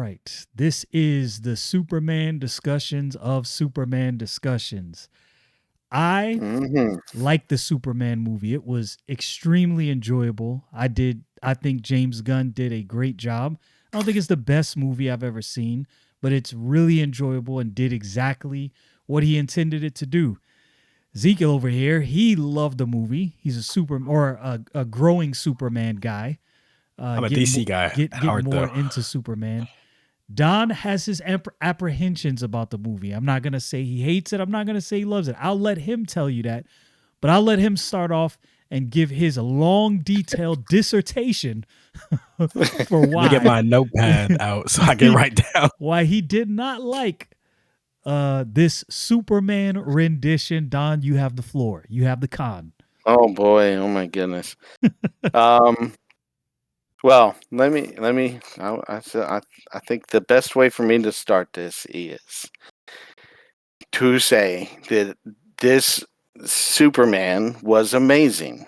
right. This is the Superman discussions of Superman discussions. I Mm-hmm. like the Superman movie. It was extremely enjoyable. I think James Gunn did a great job. I don't think it's the best movie I've ever seen, but it's really enjoyable and did exactly what he intended it to do. Ezekiel over here, he loved the movie. He's a growing Superman guy. I'm a Getting DC guy at getting heart, more though. into Superman. Don has his apprehensions about the movie. I'm not going to say he hates it. I'm not going to say he loves it. I'll let him tell you that. But I'll let him start off and give his long, detailed dissertation for Let me get why my notepad out so I can write down. why he did not like this Superman rendition. Don, you have the floor. You have the con. Oh boy! Oh my goodness. um. Well, let me. I think the best way for me to start this is to say that this Superman was amazing.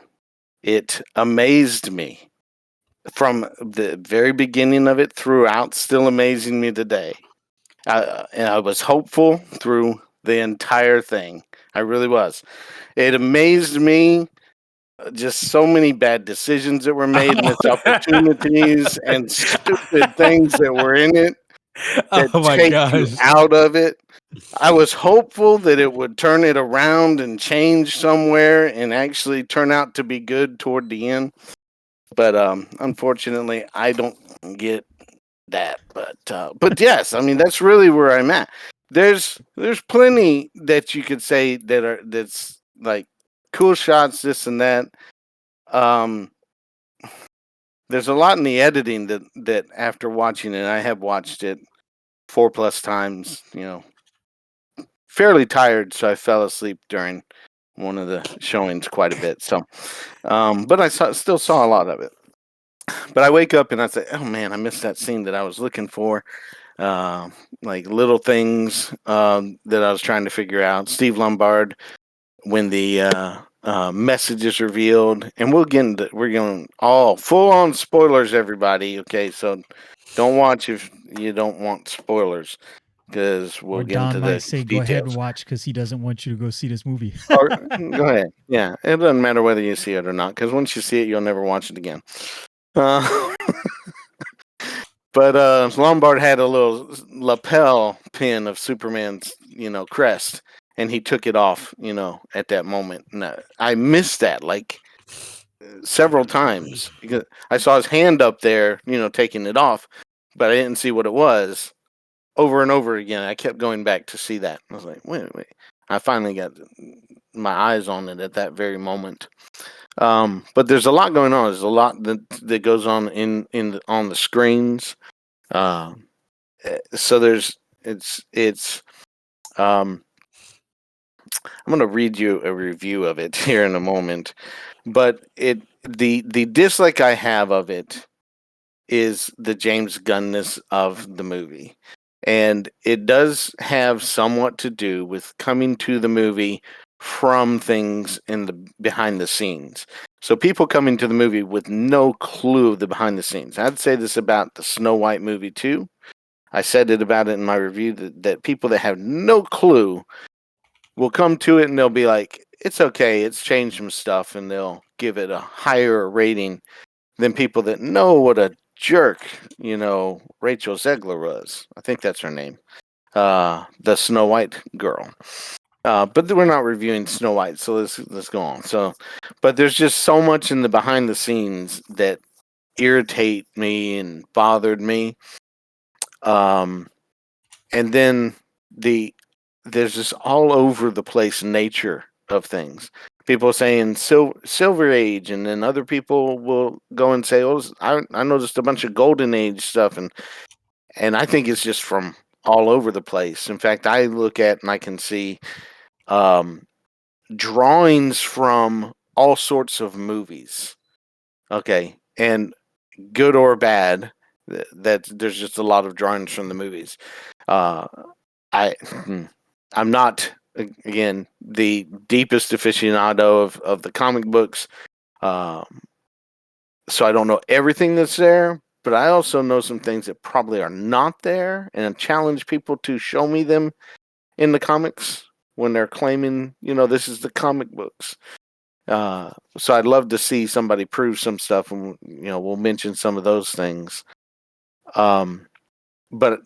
It amazed me from the very beginning of it throughout, still amazing me today. And I was hopeful through the entire thing. I really was. It amazed me. Just so many bad decisions that were made, missed opportunities, and stupid things that were in it that Oh my take you gosh. out of it. I was hopeful that it would turn it around and change somewhere and actually turn out to be good toward the end. But unfortunately, I don't get that. But yes, I mean that's really where I'm at. There's plenty that you could say that's like cool shots, this and that. Um, there's a lot in the editing that after watching it, I have watched it 4+ times. Fairly tired, so I fell asleep during one of the showings quite a bit. So, but still saw a lot of it. But I wake up and I say, "Oh man, I missed that scene that I was looking for." Uh, like little things that I was trying to figure out. Steve Lombard, when the message is revealed, and we're going all full on spoilers, everybody. Okay, so don't watch if you don't want spoilers, because Or we'll get Don into might the say, go ahead and details. watch because he doesn't want you to go see this movie. Or, go ahead. Yeah, it doesn't matter whether you see it or not, because once you see it, you'll never watch it again. Uh, but Lombard had a little lapel pin of Superman's, crest, and he took it off, at that moment. And I missed that like several times because I saw his hand up there, taking it off, but I didn't see what it was. Over and over again, I kept going back to see that. I was like, wait. I finally got my eyes on it at that very moment. But there's a lot going on. There's a lot that goes on on the screens. So it's I'm going to read you a review of it here in a moment, but the dislike I have of it is the James Gunness of the movie. And it does have somewhat to do with coming to the movie from things in the behind the scenes. So people coming to the movie with no clue of the behind the scenes. I'd say this about the Snow White movie too. I said it about it in my review that people that have no clue will come to it and they'll be like, it's okay, it's changed some stuff, and they'll give it a higher rating than people that know what a jerk, Rachel Zegler was. I think that's her name. The Snow White girl. But we're not reviewing Snow White, so let's go on. So, but there's just so much in the behind the scenes that irritate me and bothered me. And then there's this all over the place nature of things. People saying Silver Age, and then other people will go and say, "Oh, I noticed a bunch of Golden Age stuff," and I think it's just from all over the place. In fact, I look at and I can see drawings from all sorts of movies. Okay, and good or bad, that there's just a lot of drawings from the movies. Uh, I I'm not, again, the deepest aficionado of the comic books, so I don't know everything that's there. but I also know some things that probably are not there, and challenge people to show me them in the comics when they're claiming, this is the comic books. So I'd love to see somebody prove some stuff, and we'll mention some of those things. But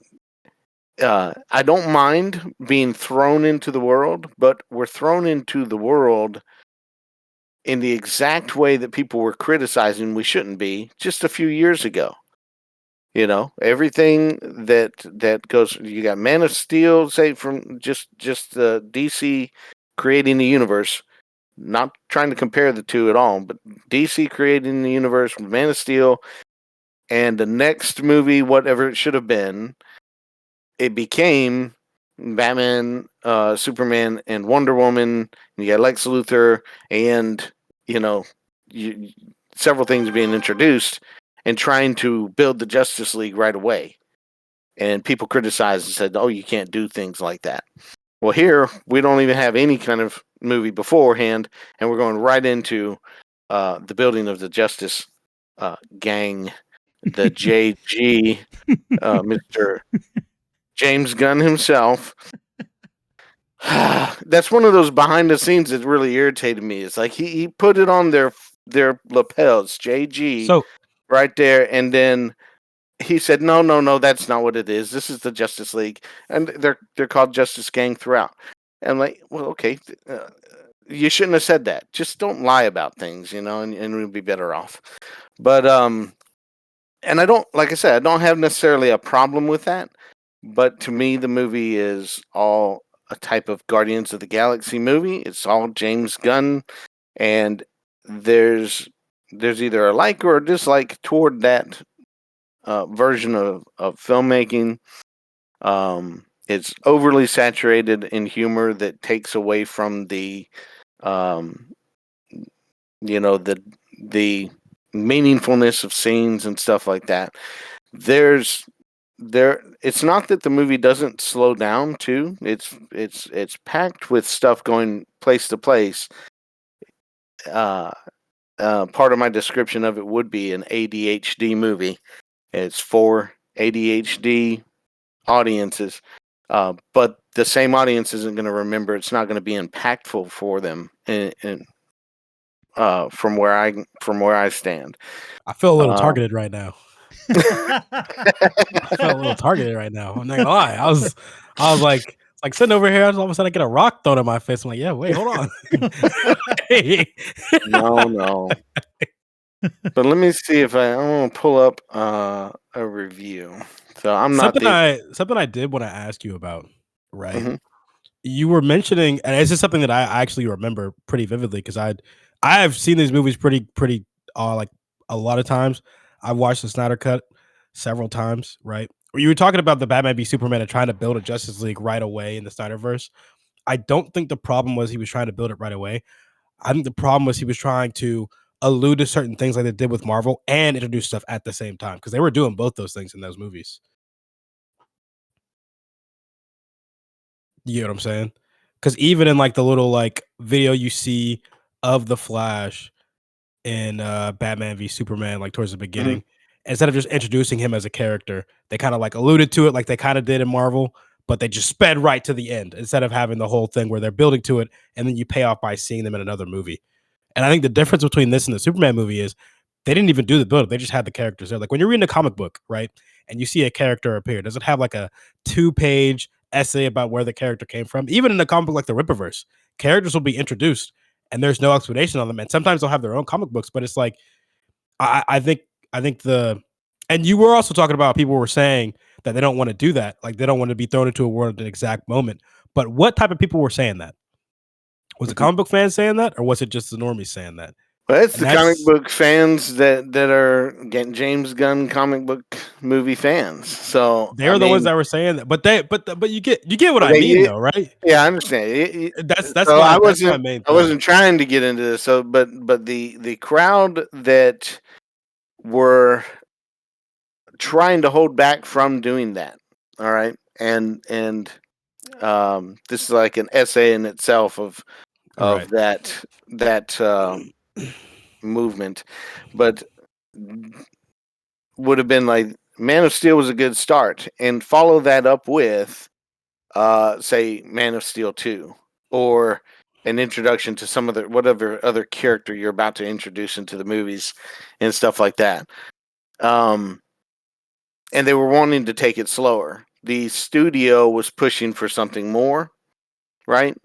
I don't mind being thrown into the world, but we're thrown into the world in the exact way that people were criticizing we shouldn't be just a few years ago. Everything that goes. You got Man of Steel, say from just DC creating the universe. Not trying to compare the two at all, but DC creating the universe with Man of Steel, and the next movie, whatever it should have been, it became Batman, Superman, and Wonder Woman. And you got Lex Luthor, and you, several things being introduced, and trying to build the Justice League right away. And people criticized and said, "Oh, you can't do things like that." Well, here we don't even have any kind of movie beforehand, and we're going right into the building of the Justice Gang, the JG, Mr. James Gunn himself. That's one of those behind the scenes that really irritated me. It's like he put it on their lapels, JG, So right there, and then he said, "No, that's not what it is. This is the Justice League, and they're called Justice Gang throughout." And I'm like, well, okay, you shouldn't have said that. Just don't lie about things, and we'll be better off. But and I don't, like I said, I don't have necessarily a problem with that. But to me, the movie is all a type of Guardians of the Galaxy movie. It's all James Gunn, and there's either a like or a dislike toward that version of filmmaking. It's overly saturated in humor that takes away from the, the meaningfulness of scenes and stuff like that. It's not that the movie doesn't slow down too. It's packed with stuff going place to place. Part of my description of it would be an ADHD movie. It's for ADHD audiences, but the same audience isn't going to remember. It's not going to be impactful for them, and from where I stand. I feel a little targeted right now. I felt a little targeted right now. I'm not gonna lie. I was like sitting over here. All of a sudden, I get a rock thrown in my face. I'm like, yeah, wait, hold on. Hey. No. But let me see if I want to pull up a review. So I'm not something I did want to ask you about. Right, Mhm. you were mentioning, and this is something that I actually remember pretty vividly because I have seen these movies pretty like a lot of times. I've watched the Snyder Cut several times. Right, you were talking about the Batman v Superman and trying to build a Justice League right away in the Snyderverse. I don't think the problem was he was trying to build it right away. I think the problem was he was trying to allude to certain things like they did with Marvel and introduce stuff at the same time because they were doing both those things in those movies. You know what I'm saying? Because even in like the little like video you see of the Flash in Batman v Superman, like towards the Mhm. beginning, instead of just introducing him as a character, they kind of like alluded to it like they kind of did in Marvel, but they just sped right to the end instead of having the whole thing where they're building to it and then you pay off by seeing them in another movie. And I think the difference between this and the Superman movie is they didn't even do the build. They just had the characters there. Like when you're reading a comic book, right? And you see a character appear, does it have like a 2-page essay about where the character came from? Even in a comic book like the Rippaverse, characters will be introduced and there's no explanation on them. And sometimes they'll have their own comic books, but it's like I think the and you were also talking about people were saying that they don't want to do that. Like they don't want to be thrown into a world at an exact moment. But what type of people were saying that? Was the Mhm. comic book fans saying that, or was it just the normies saying that? Well, it's And the comic that's book fans that are getting James Gunn comic book movie fans. So I they're the ones mean, that were saying that. But you get what I they, mean though, right? yeah, I understand. So That's my main I thing. wasn't trying to get into this. So, but the crowd that were trying to hold back from doing that. All right, and this is like an essay in itself of Right. that movement, but would have been like Man of Steel was a good start, and follow that up with, say, Man of Steel 2, or an introduction to some other whatever other character you're about to introduce into the movies and stuff like that. And they were wanting to take it slower. The studio was pushing for something more, right?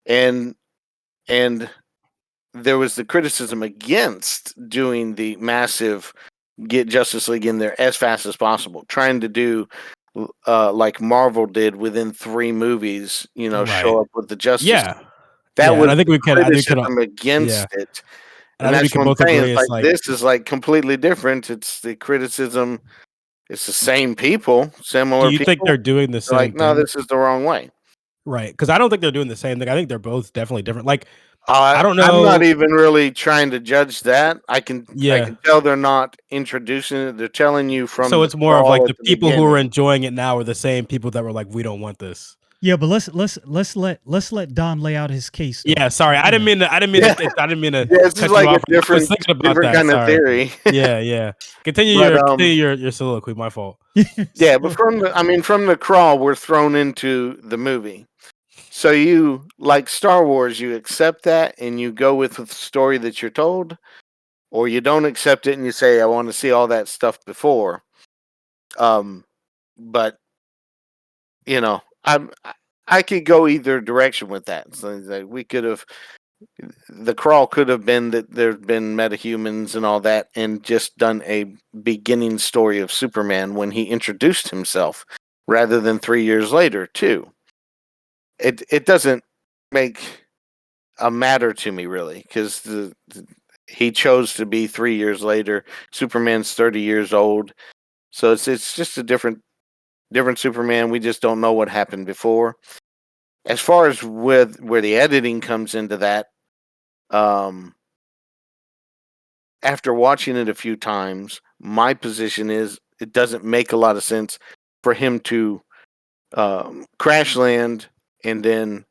And and there was the criticism against doing the massive get Justice League in there as fast as possible, trying to do like Marvel did within 3 movies, Right. show up with the Justice. Yeah. That Yeah. was And I think the we can. I think we can. criticism Yeah. against it. And I And think we that's can what I'm both saying. agree. It's It's like like, this is like completely different. It's the criticism. It's the same people, do similar you think people. they're doing the They're like, same no, thing? this is the wrong way. Right. Because I don't think they're doing the same thing. I think they're both definitely different. Like, I don't I'm not know. even really trying to judge that. I can Yeah. tell they're not introducing it. They're telling you from So the it's more of like crawl at the the people who are beginning. enjoying it now are the same people that were like, we don't want this. Yeah, but let's let Don lay out his case though. Yeah, sorry. I Go didn't ahead. mean to. I didn't mean Yeah, to. I didn't mean to yeah, this is cut you like a off. I was thinking about different that. kind of Sorry. theory. Yeah, yeah. But Continue your soliloquy. My fault. yeah, but So, from the crawl, we're thrown into the movie. So you like Star Wars, you accept that and you go with the story that you're told, or you don't accept it and you say, I want to see all that stuff before. But you know, I could go either direction with that. So like, we could have the crawl could have been that there's been metahumans and all that, and just done a beginning story of Superman when he introduced himself, rather than 3 years later too. It doesn't make a matter to me really, because he chose to be 3 years later. Superman's 30 years old, so it's just a different Superman. We just don't know what happened before. As far as with where the editing comes into that, um, after watching it a few times, my position is it doesn't make a lot of sense for him to crash land and then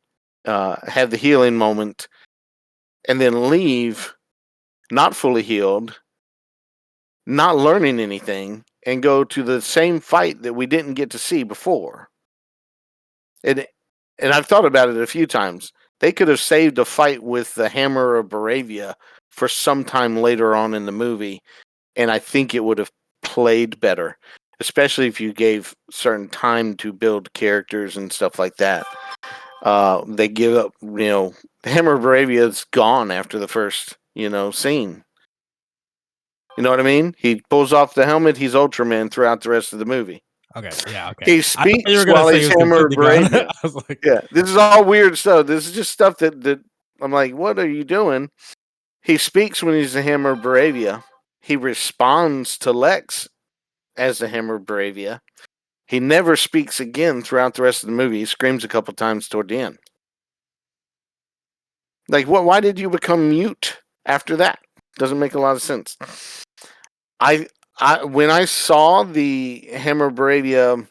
have the healing moment and then leave not fully healed, not learning anything, and go to the same fight that we didn't get to see before. And I've thought about it a few times. They could have saved a fight with the Hammer of Baravia for some time later on in the movie, and I think it would have played better, especially if you gave certain time to build characters and stuff like that. They give up, the Hammer of Baravia is gone after the first, scene. You know what I mean? He pulls off the helmet, he's Ultraman throughout the rest of the movie. Okay. Yeah. Okay. He I thought you were speaks gonna while say he he's was Hammer of completely gone. Baravia. I was like, Yeah, this is all weird stuff. This is just stuff that I'm like, what are you doing? He speaks when he's the Hammer of Baravia. He responds to Lex as the Hammer of Baravia. He never speaks again throughout the rest of the movie. He screams a couple times toward the end. Like, what? Why did you become mute after that? Doesn't make a lot of sense. I when I saw the Hammer of Baravia,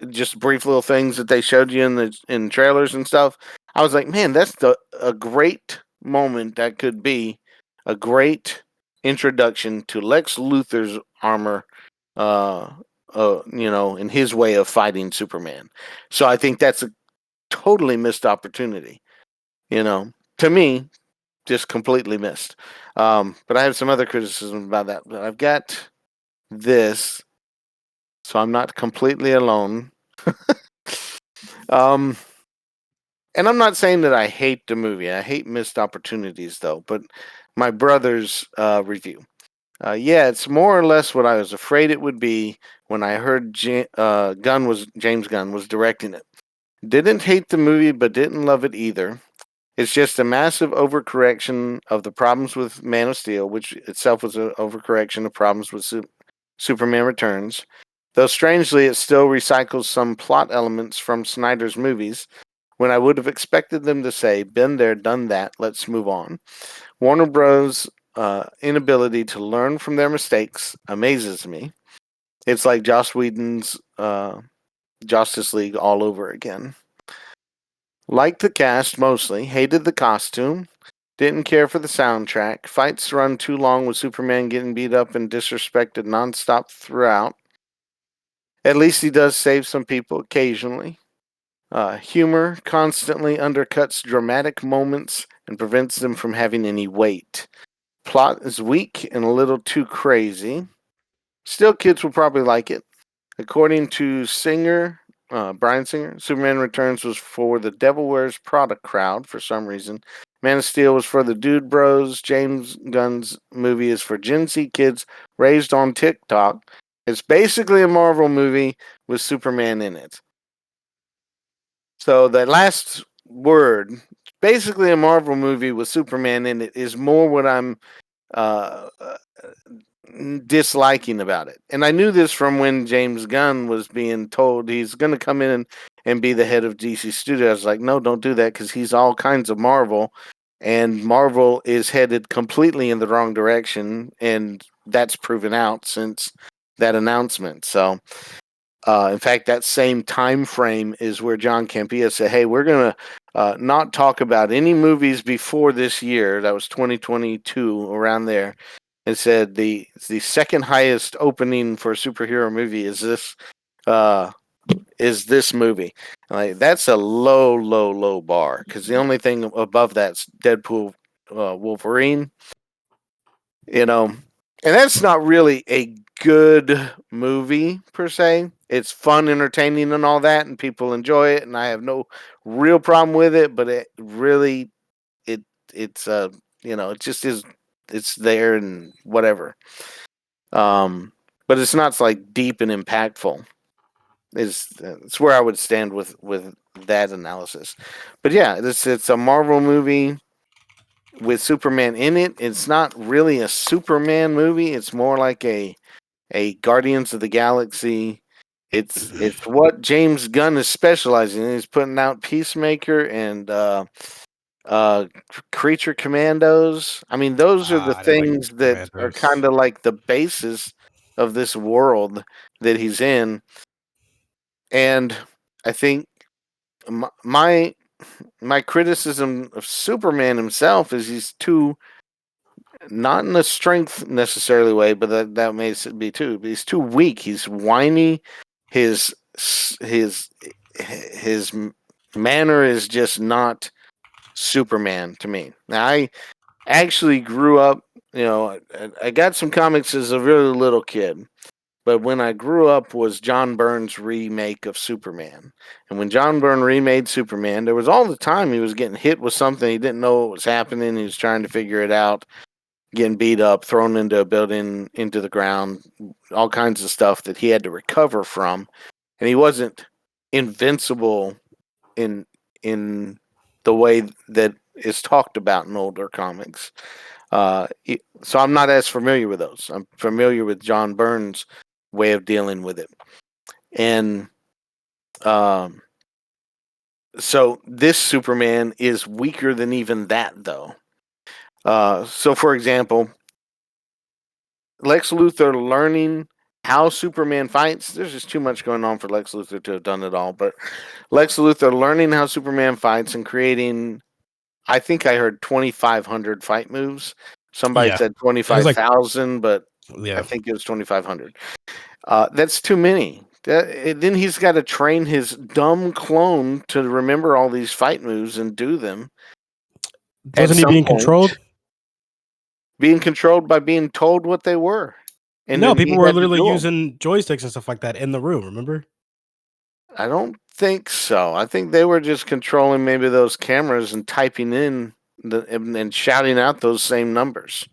just brief little things that they showed you in trailers and stuff, I was like, man, that's a great moment. That could be a great introduction to Lex Luthor's armor, in his way of fighting Superman. So I think that's a totally missed opportunity. To me, just completely missed. But I have some other criticism about that. But I've got this, so I'm not completely alone. um, and I'm not saying that I hate the movie. I hate missed opportunities, though. But my brother's review. Yeah, it's more or less what I was afraid it would be when I heard James Gunn was directing it. Didn't hate the movie, but didn't love it either. It's just a massive overcorrection of the problems with Man of Steel, which itself was an overcorrection of problems with Superman Returns. Though strangely, it still recycles some plot elements from Snyder's movies, when I would have expected them to say, been there, done that, let's move on. Warner Bros. Inability to learn from their mistakes amazes me. It's like Joss Whedon's Justice League all over again. Liked the cast mostly, hated the costume, Didn't care for the soundtrack. Fights run too long with Superman getting beat up and disrespected nonstop throughout. At least he does save some people occasionally. Humor constantly undercuts dramatic moments and prevents them from having any weight. Plot is weak and a little too crazy. Still, kids will probably like it. According to Bryan Singer, Superman Returns was for the Devil Wears Prada crowd for some reason. Man of Steel was for the Dude Bros. James Gunn's movie is for Gen Z kids raised on TikTok. It's basically a Marvel movie with Superman in it. So that last word, basically a Marvel movie with Superman in it, is more what I'm uh, disliking about it. And I knew this from when James Gunn was being told he's going to come in and be the head of DC Studios. I was like, no, don't do that because he's all kinds of Marvel. And Marvel is headed completely in the wrong direction. And that's proven out since that announcement. So, in fact, that same time frame is where John Campea said, hey, we're going to not talk about any movies before this year. That was 2022, around there. And said the second highest opening for a superhero movie is this movie. Like, that's a low bar because the only thing above that's Deadpool, Wolverine. And that's not really a good movie per se. It's fun, entertaining, and all that, and people enjoy it, and I have no real problem with it. But it really, it's it just is. It's there and whatever. But it's not like deep and impactful. It's where I would stand with that analysis. But yeah, it's a Marvel movie with Superman in it. It's not really a Superman movie. It's more like a Guardians of the Galaxy. It's what James Gunn is specializing in. He's putting out Peacemaker and Creature Commandos. I mean, those are the I didn't like things that are Commanders. kind of like the basis of this world that he's in. And I think my criticism of Superman himself is he's too, not in a strength necessarily way, but that may be too. But he's too weak. He's whiny. His his manner is just not Superman to me. Now, I actually grew up, I got some comics as a really little kid, but when I grew up was John Byrne's remake of Superman. And when John Byrne remade Superman, there was all the time he was getting hit with something, he didn't know what was happening, he was trying to figure it out, getting beat up, thrown into a building, into the ground, all kinds of stuff that he had to recover from. And he wasn't invincible in the way that is talked about in older comics. So I'm not as familiar with those. I'm familiar with John Byrne's way of dealing with it. And so this Superman is weaker than even that, though. So, for example, Lex Luthor learning how Superman fights. There's just too much going on for Lex Luthor to have done it all. But Lex Luthor learning how Superman fights and creating, I think I heard 2,500 fight moves. Somebody said 25,000, but I think it was 2,500. That's too many. Then he's got to train his dumb clone to remember all these fight moves and do them. Wasn't he being controlled? Being controlled by being told what they were. And no, people were literally using joysticks and stuff like that in the room, remember? I don't think so. I think they were just controlling maybe those cameras and typing in and shouting out those same numbers.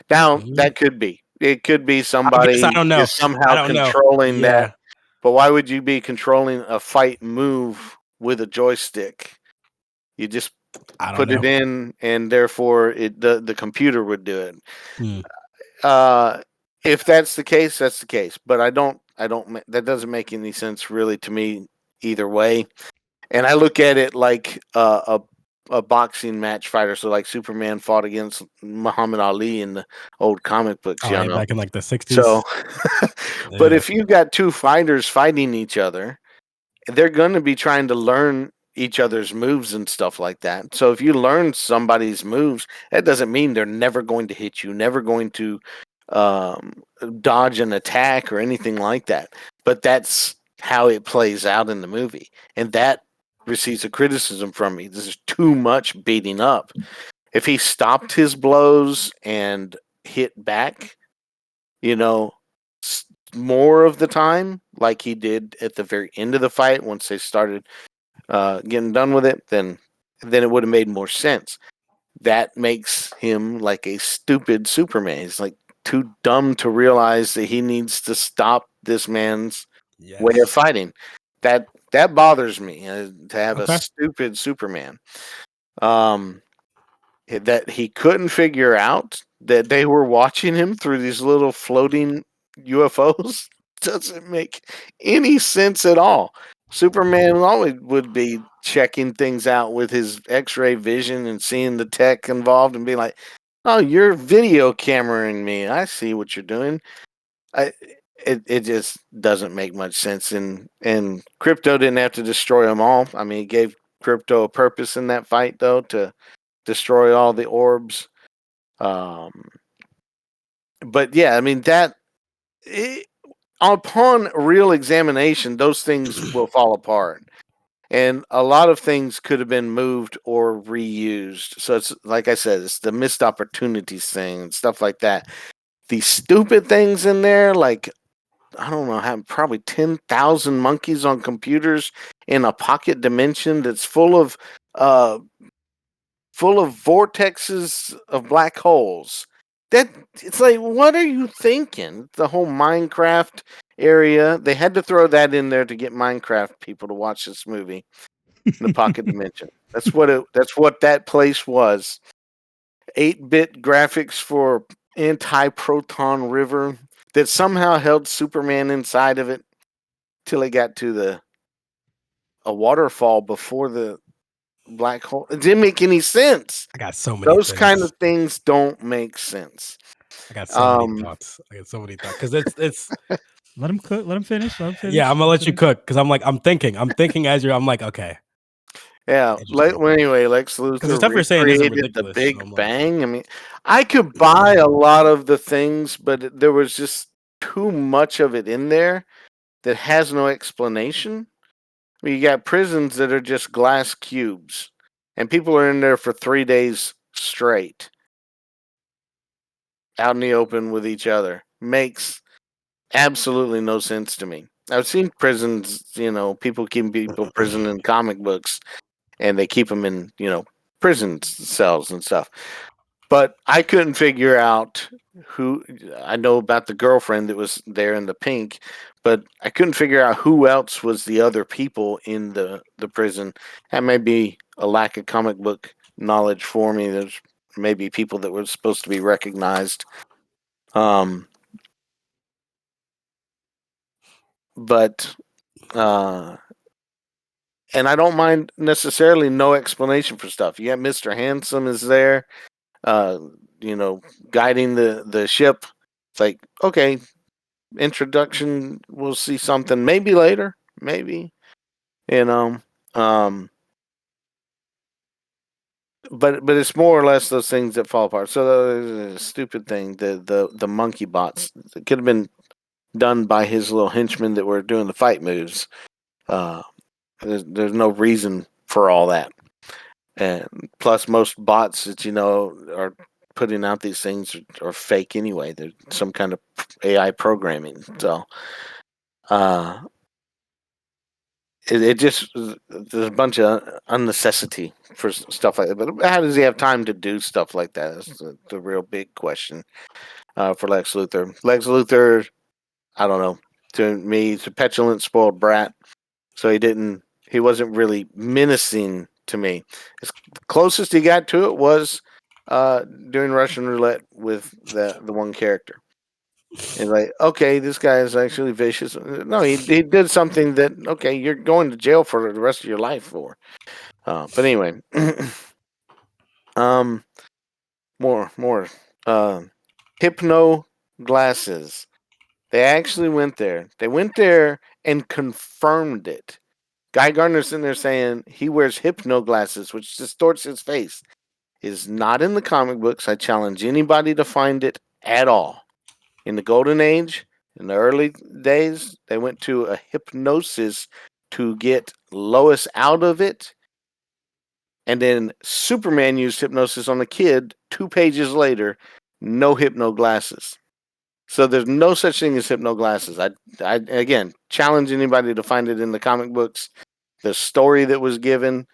Now, that could be. It could be somebody I don't know. is somehow controlling that. But why would you be controlling a fight move with a joystick? You just put it in, and therefore the computer would do it. If that's the case, that's the case. But I don't. That doesn't make any sense really to me either way. And I look at it like a boxing match fighter. So like Superman fought against Muhammad Ali in the old comic books. Back in like the 60s. So, but if you've got two fighters fighting each other, they're going to be trying to learn each other's moves and stuff like that. So if you learn somebody's moves, that doesn't mean they're never going to hit you, never going to um, dodge an attack or anything like that. But that's how it plays out in the movie, and that receives a criticism from me. This is too much beating up. If he stopped his blows and hit back, you know, more of the time, like he did at the very end of the fight once they started getting done with it, then it would have made more sense. That makes him like a stupid Superman. He's like too dumb to realize that he needs to stop this man's way of Yes. fighting. That bothers me to have a Okay. stupid Superman. Um, that he couldn't figure out that they were watching him through these little floating UFOs doesn't make any sense at all. Superman always would be checking things out with his X-ray vision and seeing the tech involved and be like, "Oh, you're video cameraing me. I see what you're doing." I, it just doesn't make much sense. And Crypto didn't have to destroy them all. I mean, he gave Crypto a purpose in that fight though to destroy all the orbs. Um, but yeah, I mean that upon real examination, those things will fall apart, and a lot of things could have been moved or reused. So it's like I said, it's the missed opportunities thing and stuff like that. These stupid things in there, like I don't know, have probably 10,000 monkeys on computers in a pocket dimension that's uh, full of vortexes of black holes. That it's like, what are you thinking? The whole Minecraft area, they had to throw that in there to get Minecraft people to watch this movie, The Pocket Dimension. That's what that place was. 8-bit graphics for anti-proton river that somehow held Superman inside of it till it got to a waterfall before the black hole. It didn't make any sense. I got so many Those kind things. of things don't make sense. I got so many Um, thoughts. I got so many thoughts because it's Let him cook. Let him finish. Let him yeah. finish. I'm gonna let you cook because I'm thinking as you're. I'm like, okay, yeah. interesting. Well, anyway, Lex Because the Luthor stuff you're saying isn't recreated the ridiculous. So Big I'm like, Bang. I mean, I could buy a lot of the things, but there was just too much of it in there that has no explanation. I mean, you got prisons that are just glass cubes, and people are in there for 3 days straight, out in the open with each other. Makes absolutely no sense to me. I've seen prisons, people keep people prison in comic books, and they keep them in, prison cells and stuff. But I couldn't figure out who. I know about the girlfriend that was there in the pink, but I couldn't figure out who else was the other people in the prison. That may be a lack of comic book knowledge for me. There's maybe people that were supposed to be recognized. Um, but and I don't mind necessarily no explanation for stuff. You got Mr. Handsome is there, uh, you know, guiding the ship. It's like, okay, introduction, we'll see something maybe later, maybe, you know. Um, but it's more or less those things that fall apart. So the stupid thing, the monkey bots, it could have been done by his little henchmen that were doing the fight moves. Uh, there's no reason for all that. And plus, most bots that are putting out these things are fake anyway. They're some kind of AI programming. So, uh, it just there's a bunch of unnecessity for stuff like that. But how does he have time to do stuff like that? That's the real big question for Lex Luthor. Lex Luthor, I don't know. To me, he's a petulant, spoiled brat. So he wasn't really menacing to me. As closest he got to it was doing Russian roulette with the one character. And like, okay, this guy is actually vicious. No, he did something that okay, you're going to jail for the rest of your life for. But anyway, um, more uh, hypno glasses. They actually went there. They went there and confirmed it. Guy Gardner's sitting there saying he wears hypno glasses, which distorts his face. Is not in the comic books. I challenge anybody to find it at all. In the Golden Age, in the early days, they went to a hypnosis to get Lois out of it. And then Superman used hypnosis on a kid 2 pages later, no hypno glasses. So there's no such thing as hypno glasses. I again challenge anybody to find it in the comic books. The story that was given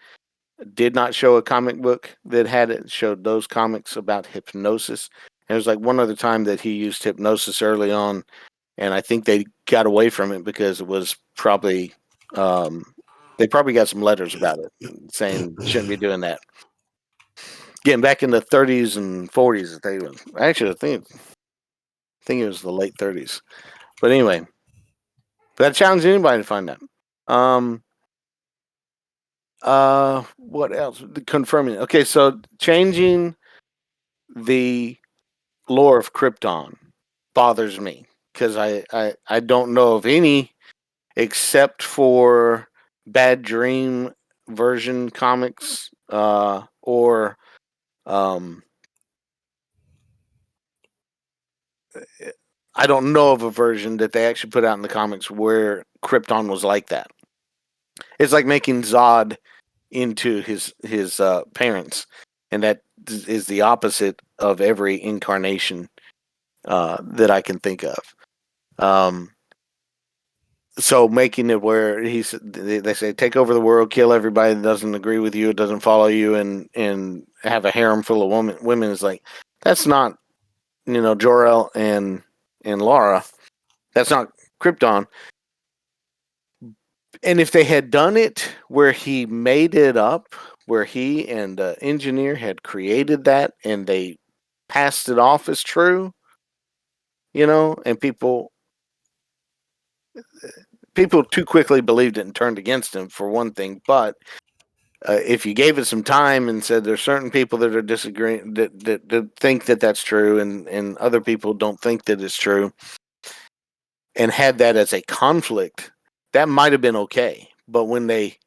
did not show a comic book that had it. It showed those comics about hypnosis. And it was like one other time that he used hypnosis early on, and I think they got away from it because it was probably they probably got some letters about it saying shouldn't be doing that. Getting back in the 30s and 40s, they was actually I think it was the late 30s. But anyway, but I challenge anybody to find that. What else? Confirming. Okay, so changing the lore of Krypton bothers me because I don't know of any except for Bad Dream version comics or I don't know of a version that they actually put out in the comics where Krypton was like that. It's like making Zod into his parents, and that is the opposite of every incarnation that I can think of. So making it where they say take over the world, kill everybody that doesn't agree with you, doesn't follow you, and have a harem full of women is like that's not Jor-El and Lara. That's not Krypton. And if they had done it where he made it up, where he and the engineer had created that and they passed it off as true, and people too quickly believed it and turned against him for one thing. But if you gave it some time and said there's certain people that are disagreeing that think that that's true and other people don't think that it's true, and had that as a conflict, that might have been okay. But when they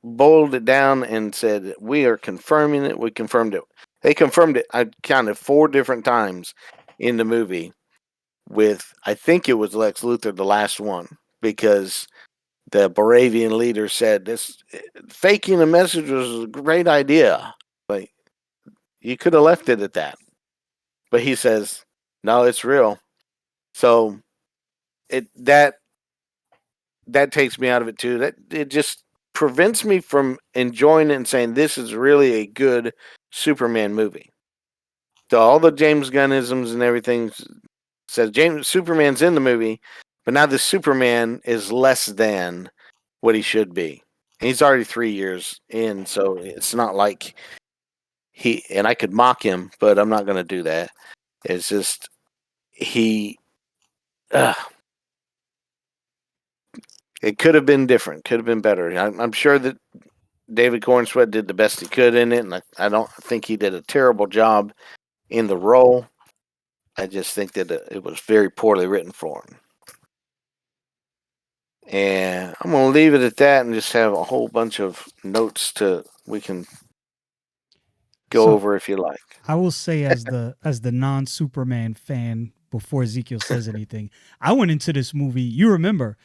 boiled it down and said we are confirming it, we confirmed it. They confirmed it. I counted 4 different times in the movie with I think it was Lex Luthor, the last one, because the Baravian leader said this faking a message was a great idea. Like you could have left it at that, but he says no, it's real. So that takes me out of it too. That it just prevents me from enjoying it and saying this is really a good Superman movie. So all the James Gunnisms and everything says Superman's in the movie, but now the Superman is less than what he should be. And he's already 3 years in, so it's not like and I could mock him, but I'm not going to do that. It's just he. It could have been different. Could have been better. I'm sure that David Cornsweet did the best he could in it, and I don't think he did a terrible job in the role. I just think that it was very poorly written for him. And I'm going to leave it at that and just have a whole bunch of notes we can go over if you like. I will say as the non-Superman fan before Ezekiel says anything, I went into this movie, you remember,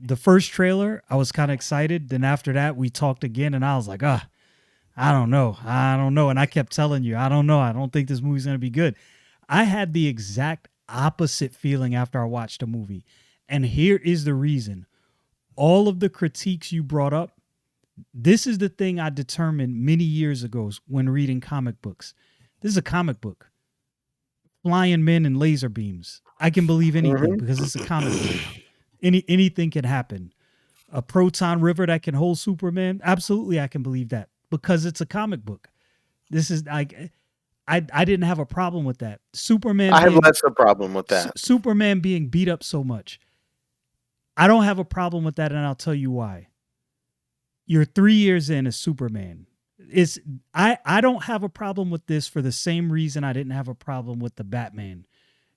the first trailer, I was kind of excited. Then after that, we talked again and I was like, I don't know. And I kept telling you, I don't know. I don't think this movie's going to be good. I had the exact opposite feeling after I watched the movie. And here is the reason. All of the critiques you brought up, this is the thing I determined many years ago when reading comic books. This is a comic book. Flying men and laser beams. I can believe anything because it's a comic book. Anything can happen. A proton river that can hold Superman, absolutely I can believe that because it's a comic book. This is like I didn't have a problem with that. Superman. I have less of a problem with that. Superman being beat up so much. I don't have a problem with that, and I'll tell you why. You're 3 years in as Superman. I don't have a problem with this for the same reason I didn't have a problem with the Batman.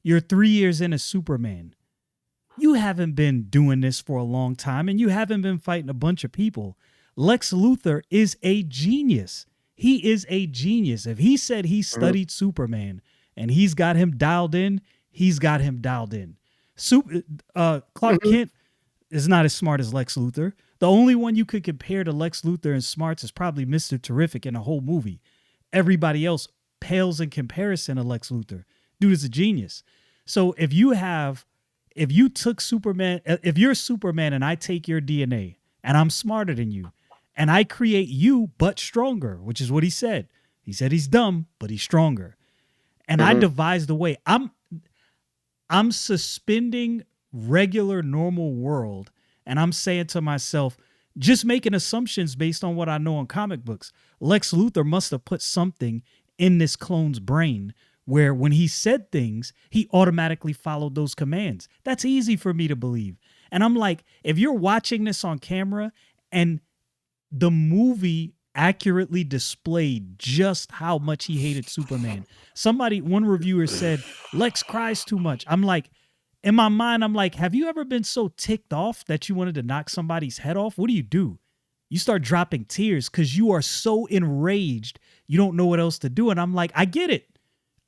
You're 3 years in as Superman. you haven't been doing this for a long time and you haven't been fighting a bunch of people. Lex Luthor is a genius. He is a genius. If he said he studied Superman and he's got him dialed in, he's got him dialed in. Clark Kent is not as smart as Lex Luthor. The only one you could compare to Lex Luthor in smarts is probably Mr. Terrific in the whole movie. Everybody else pales in comparison to Lex Luthor. Dude is a genius. So if you took Superman, if you're Superman and I take your DNA and I'm smarter than you and I create you but stronger, which is what he said. He said he's dumb, but he's stronger. And I devised a way. I'm suspending regular normal world and I'm saying to myself, just making assumptions based on what I know in comic books. Lex Luthor must have put something in this clone's brain where when he said things, he automatically followed those commands. That's easy for me to believe. And I'm like, if you're watching this on camera and the movie accurately displayed just how much he hated Superman. One reviewer said, Lex cries too much. I'm like, in my mind, I'm like, have you ever been so ticked off that you wanted to knock somebody's head off? What do? You start dropping tears because you are so enraged. You don't know what else to do. And I'm like, I get it.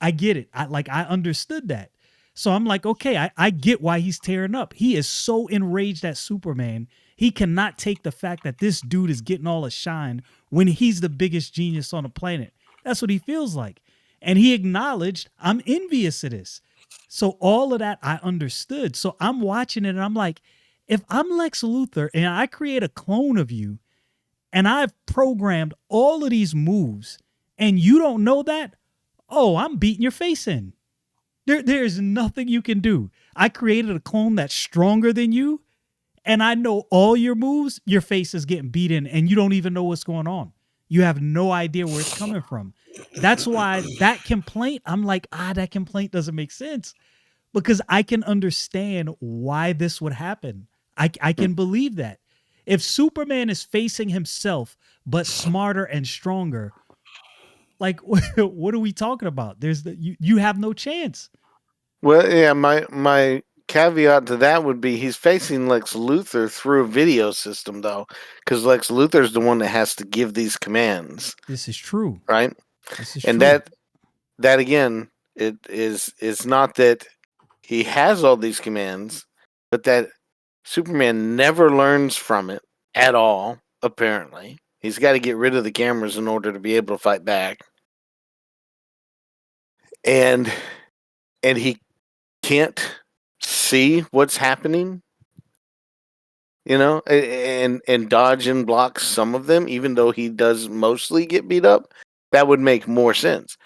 I understood that. So I'm like, okay, I get why he's tearing up. He is so enraged at Superman. He cannot take the fact that this dude is getting all the shine when he's the biggest genius on the planet. That's what he feels like. And he acknowledged, I'm envious of this. So all of that I understood. So I'm watching it and I'm like, if I'm Lex Luthor and I create a clone of you and I've programmed all of these moves and you don't know that, oh, I'm beating your face in. There's nothing you can do. I created a clone that's stronger than you and I know all your moves, your face is getting beat in and you don't even know what's going on. You have no idea where it's coming from. That's why that complaint, I'm like, that complaint doesn't make sense because I can understand why this would happen. I can believe that. If Superman is facing himself, but smarter and stronger, like, what are we talking about? You have no chance. Well, yeah, my caveat to that would be he's facing Lex Luthor through a video system, though, because Lex Luthor's the one that has to give these commands. This is true. Right? This is and true. that again, it's not that he has all these commands, but that Superman never learns from it at all, apparently. He's got to get rid of the cameras in order to be able to fight back. And he can't see what's happening, and dodge and block some of them, even though he does mostly get beat up. That would make more sense.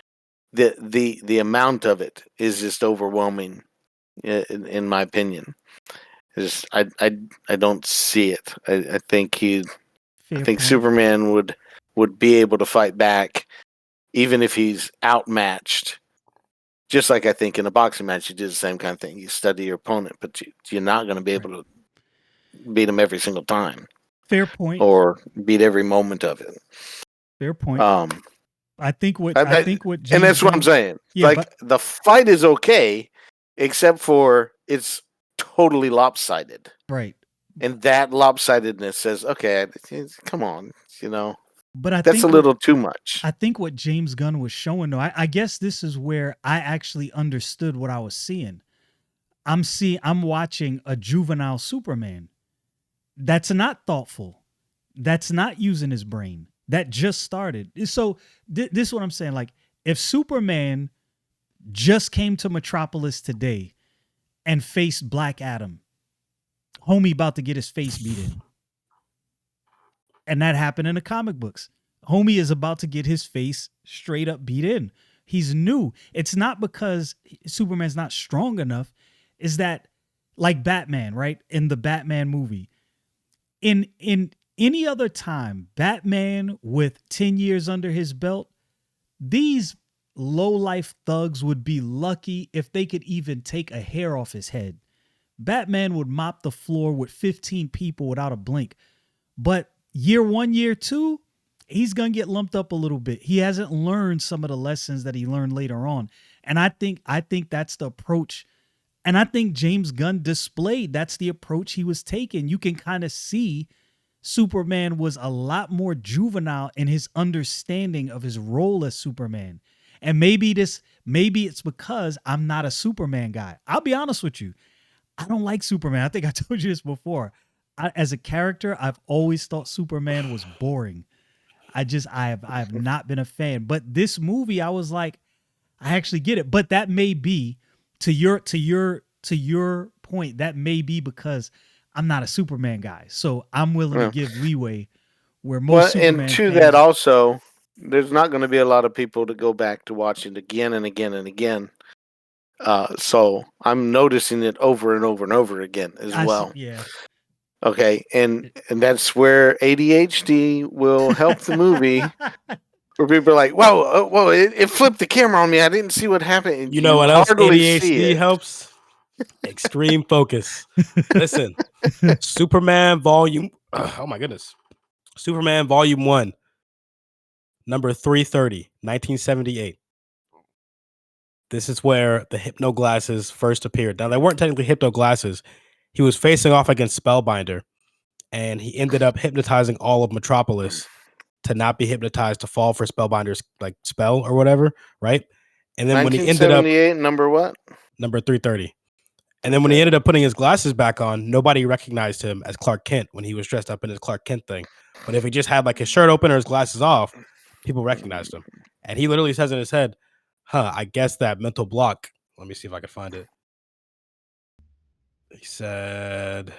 The amount of it is just overwhelming, in my opinion. I don't see it. I think Superman would be able to fight back, even if he's outmatched. Just like I think in a boxing match, you do the same kind of thing. You study your opponent, but you're not going to be able to beat him every single time. Fair point. Or beat every moment of it. Fair point. I think what James and that's what I'm saying. Yeah, the fight is okay, except for it's totally lopsided. Right. And that lopsidedness says, okay, come on, But that's a little too much. I think what James Gunn was showing, though, I guess this is where I actually understood what I was seeing. I'm watching a juvenile Superman that's not thoughtful, that's not using his brain, that just started. So this is what I'm saying. Like, if Superman just came to Metropolis today and faced Black Adam, homie about to get his face beat in. And that happened in the comic books. Homie is about to get his face straight up beat in. He's new. It's not because Superman's not strong enough. Is that like Batman, right? In the Batman movie. In any other time, Batman with 10 years under his belt, these low-life thugs would be lucky if they could even take a hair off his head. Batman would mop the floor with 15 people without a blink. But year 1, year 2, he's going to get lumped up a little bit. He hasn't learned some of the lessons that he learned later on. And I think that's the approach And I think James Gunn displayed that's the approach he was taking. You can kind of see Superman was a lot more juvenile in his understanding of his role as Superman. And maybe it's because I'm not a Superman guy. I'll be honest with you. I don't like Superman. I think I told you this before. As a character, I've always thought Superman was boring. I have not been a fan. But this movie, I was like, I actually get it. But that may be to your point. That may be because I'm not a Superman guy, so I'm willing to give leeway. Where most Superman and to fans, that also, there's not going to be a lot of people to go back to watch it again and again and again. So I'm noticing it over and over and over again as well. Yeah. Okay, and that's where ADHD will help the movie. Where people are like, whoa, it flipped the camera on me. I didn't see what happened. And you know what else hardly see ADHD it. helps? Extreme focus. Listen, Superman Volume. Oh my goodness. Superman Volume 1, number 330, 1978. This is where the hypno glasses first appeared. Now, they weren't technically hypno glasses. He was facing off against Spellbinder, and he ended up hypnotizing all of Metropolis to not be hypnotized to fall for Spellbinder's like spell or whatever, right? And then when he ended up 1978, number what? Number 330. And then when he ended up putting his glasses back on, nobody recognized him as Clark Kent when he was dressed up in his Clark Kent thing. But if he just had like his shirt open or his glasses off, people recognized him. And he literally says in his head, I guess that mental block. Let me see if I can find it. He said,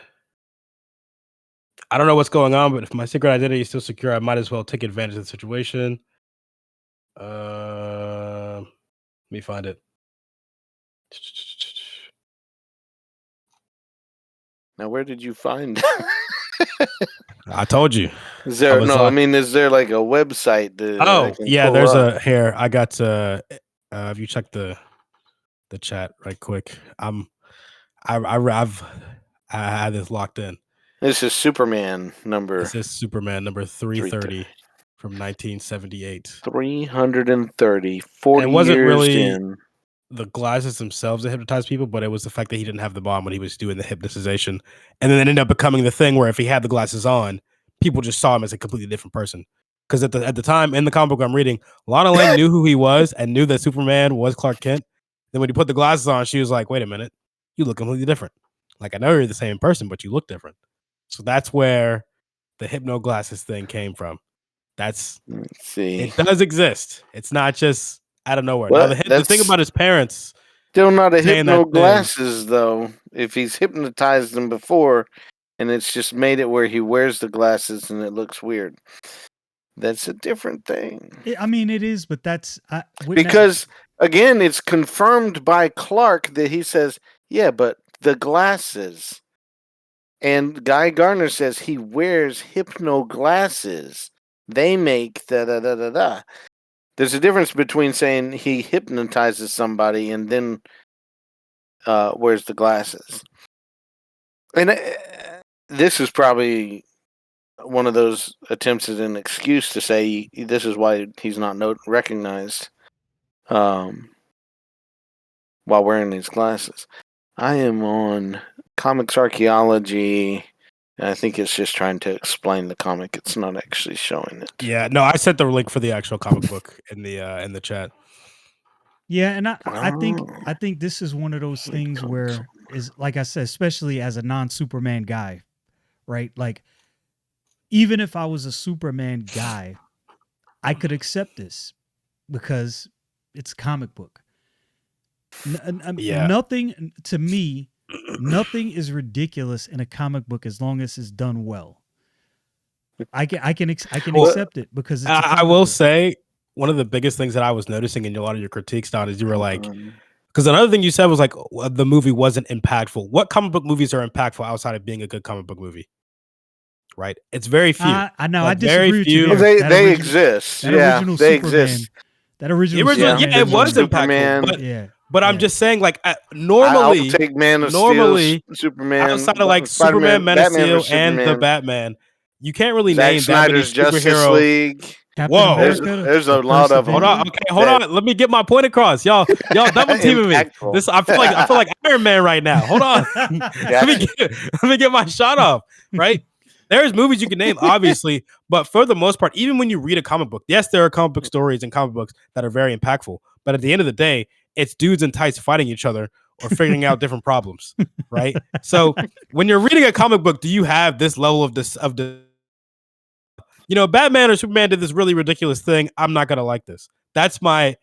I don't know what's going on, but if my secret identity is still secure, I might as well take advantage of the situation. Let me find it. Now, where did you find? I told you. Is there is there like a website? There's a here. I got if you check the chat right quick. I had this locked in. This is Superman number. This is Superman number 330 from 1978. 330. 40 and it wasn't years really in. The glasses themselves that hypnotized people, but it was the fact that he didn't have them on when he was doing the hypnotization. And then it ended up becoming the thing where if he had the glasses on, people just saw him as a completely different person. Because at the time in the comic book I'm reading, Lana Lang knew who he was and knew that Superman was Clark Kent. Then when he put the glasses on, she was like, wait a minute, you look completely different. Like, I know you're the same person, but you look different. So that's where the hypno glasses thing came from. Let's see. It does exist. It's not just out of nowhere. Now, the thing about his parents, still not a hypno glasses though. If he's hypnotized them before, and it's just made it where he wears the glasses and it looks weird. That's a different thing. I mean, it is, but that's because again, it's confirmed by Clark that he says, "Yeah, but the glasses." And Guy Gardner says he wears hypno glasses. They make da-da-da-da-da. There's a difference between saying he hypnotizes somebody and then wears the glasses. And this is probably one of those attempts at an excuse to say this is why he's not recognized while wearing these glasses. I am on Comics Archaeology. I think it's just trying to explain the comic. It's not actually showing it. Yeah, no, I sent the link for the actual comic book in the chat. Yeah, and I think this is one of those things where is like I said, especially as a non-Superman guy, right? Like, even if I was a Superman guy, I could accept this because it's a comic book. Nothing to me. Nothing is ridiculous in a comic book as long as it's done well. I can accept it because it's I will say one of the biggest things that I was noticing in a lot of your critiques, Don, is you were like, because another thing you said was like the movie wasn't impactful. What comic book movies are impactful outside of being a good comic book movie? Right, it's very few. I know. I disagree with you. They exist. Yeah, they exist. That original Superman, it was impactful. But I'm just saying, like, normally, I'll take Man of Steel, Superman, outside of like Superman, Man of Steel, and the Batman, you can't really name Snyder's that many Justice League. Captain Whoa. America. There's the a lot first of 'em. Hold on. Avenger. Okay, hold on. Let me get my point across. Y'all double teaming me. Impactful. This I feel like Iron Man right now. Hold on. Gotcha. let me get my shot off. Right? There's movies you can name, obviously, but for the most part, even when you read a comic book, yes, there are comic book stories and comic books that are very impactful. But at the end of the day, it's dudes in tights fighting each other or figuring out different problems. Right? So when you're reading a comic book, do you have this level of Batman or Superman did this really ridiculous thing. I'm not gonna like this. That's my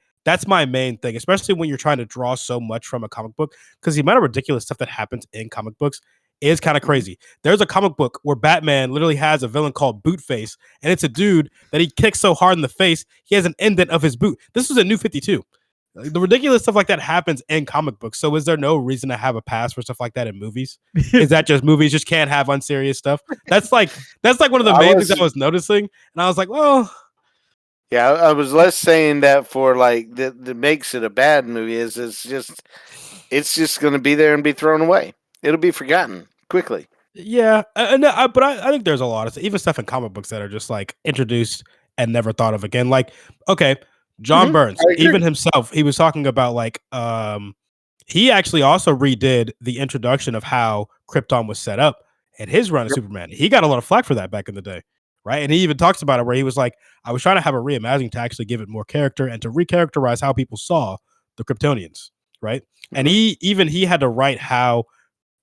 main thing, especially when you're trying to draw so much from a comic book, because the amount of ridiculous stuff that happens in comic books is kind of crazy. There's a comic book where Batman literally has a villain called Bootface, and it's a dude that he kicks so hard in the face he has an indent of his boot. This was a New 52. The ridiculous stuff like that happens in comic books. So is there no reason to have a pass for stuff like that in movies? Is that just movies just can't have unserious stuff? That's like one of the main things I was noticing, and I was like, well, yeah, I was less saying that for like that makes it a bad movie. Is it's just going to be there and be thrown away. It'll be forgotten quickly. yeah, but I think there's a lot of even stuff in comic books that are just like introduced and never thought of again. Like, okay, John Burns, even himself, he was talking about like he actually also redid the introduction of how Krypton was set up in his run of Superman. He got a lot of flack for that back in the day, right? And he even talks about it where he was like, I was trying to have a reimagining to actually give it more character and to recharacterize how people saw the Kryptonians, right? And he had to write how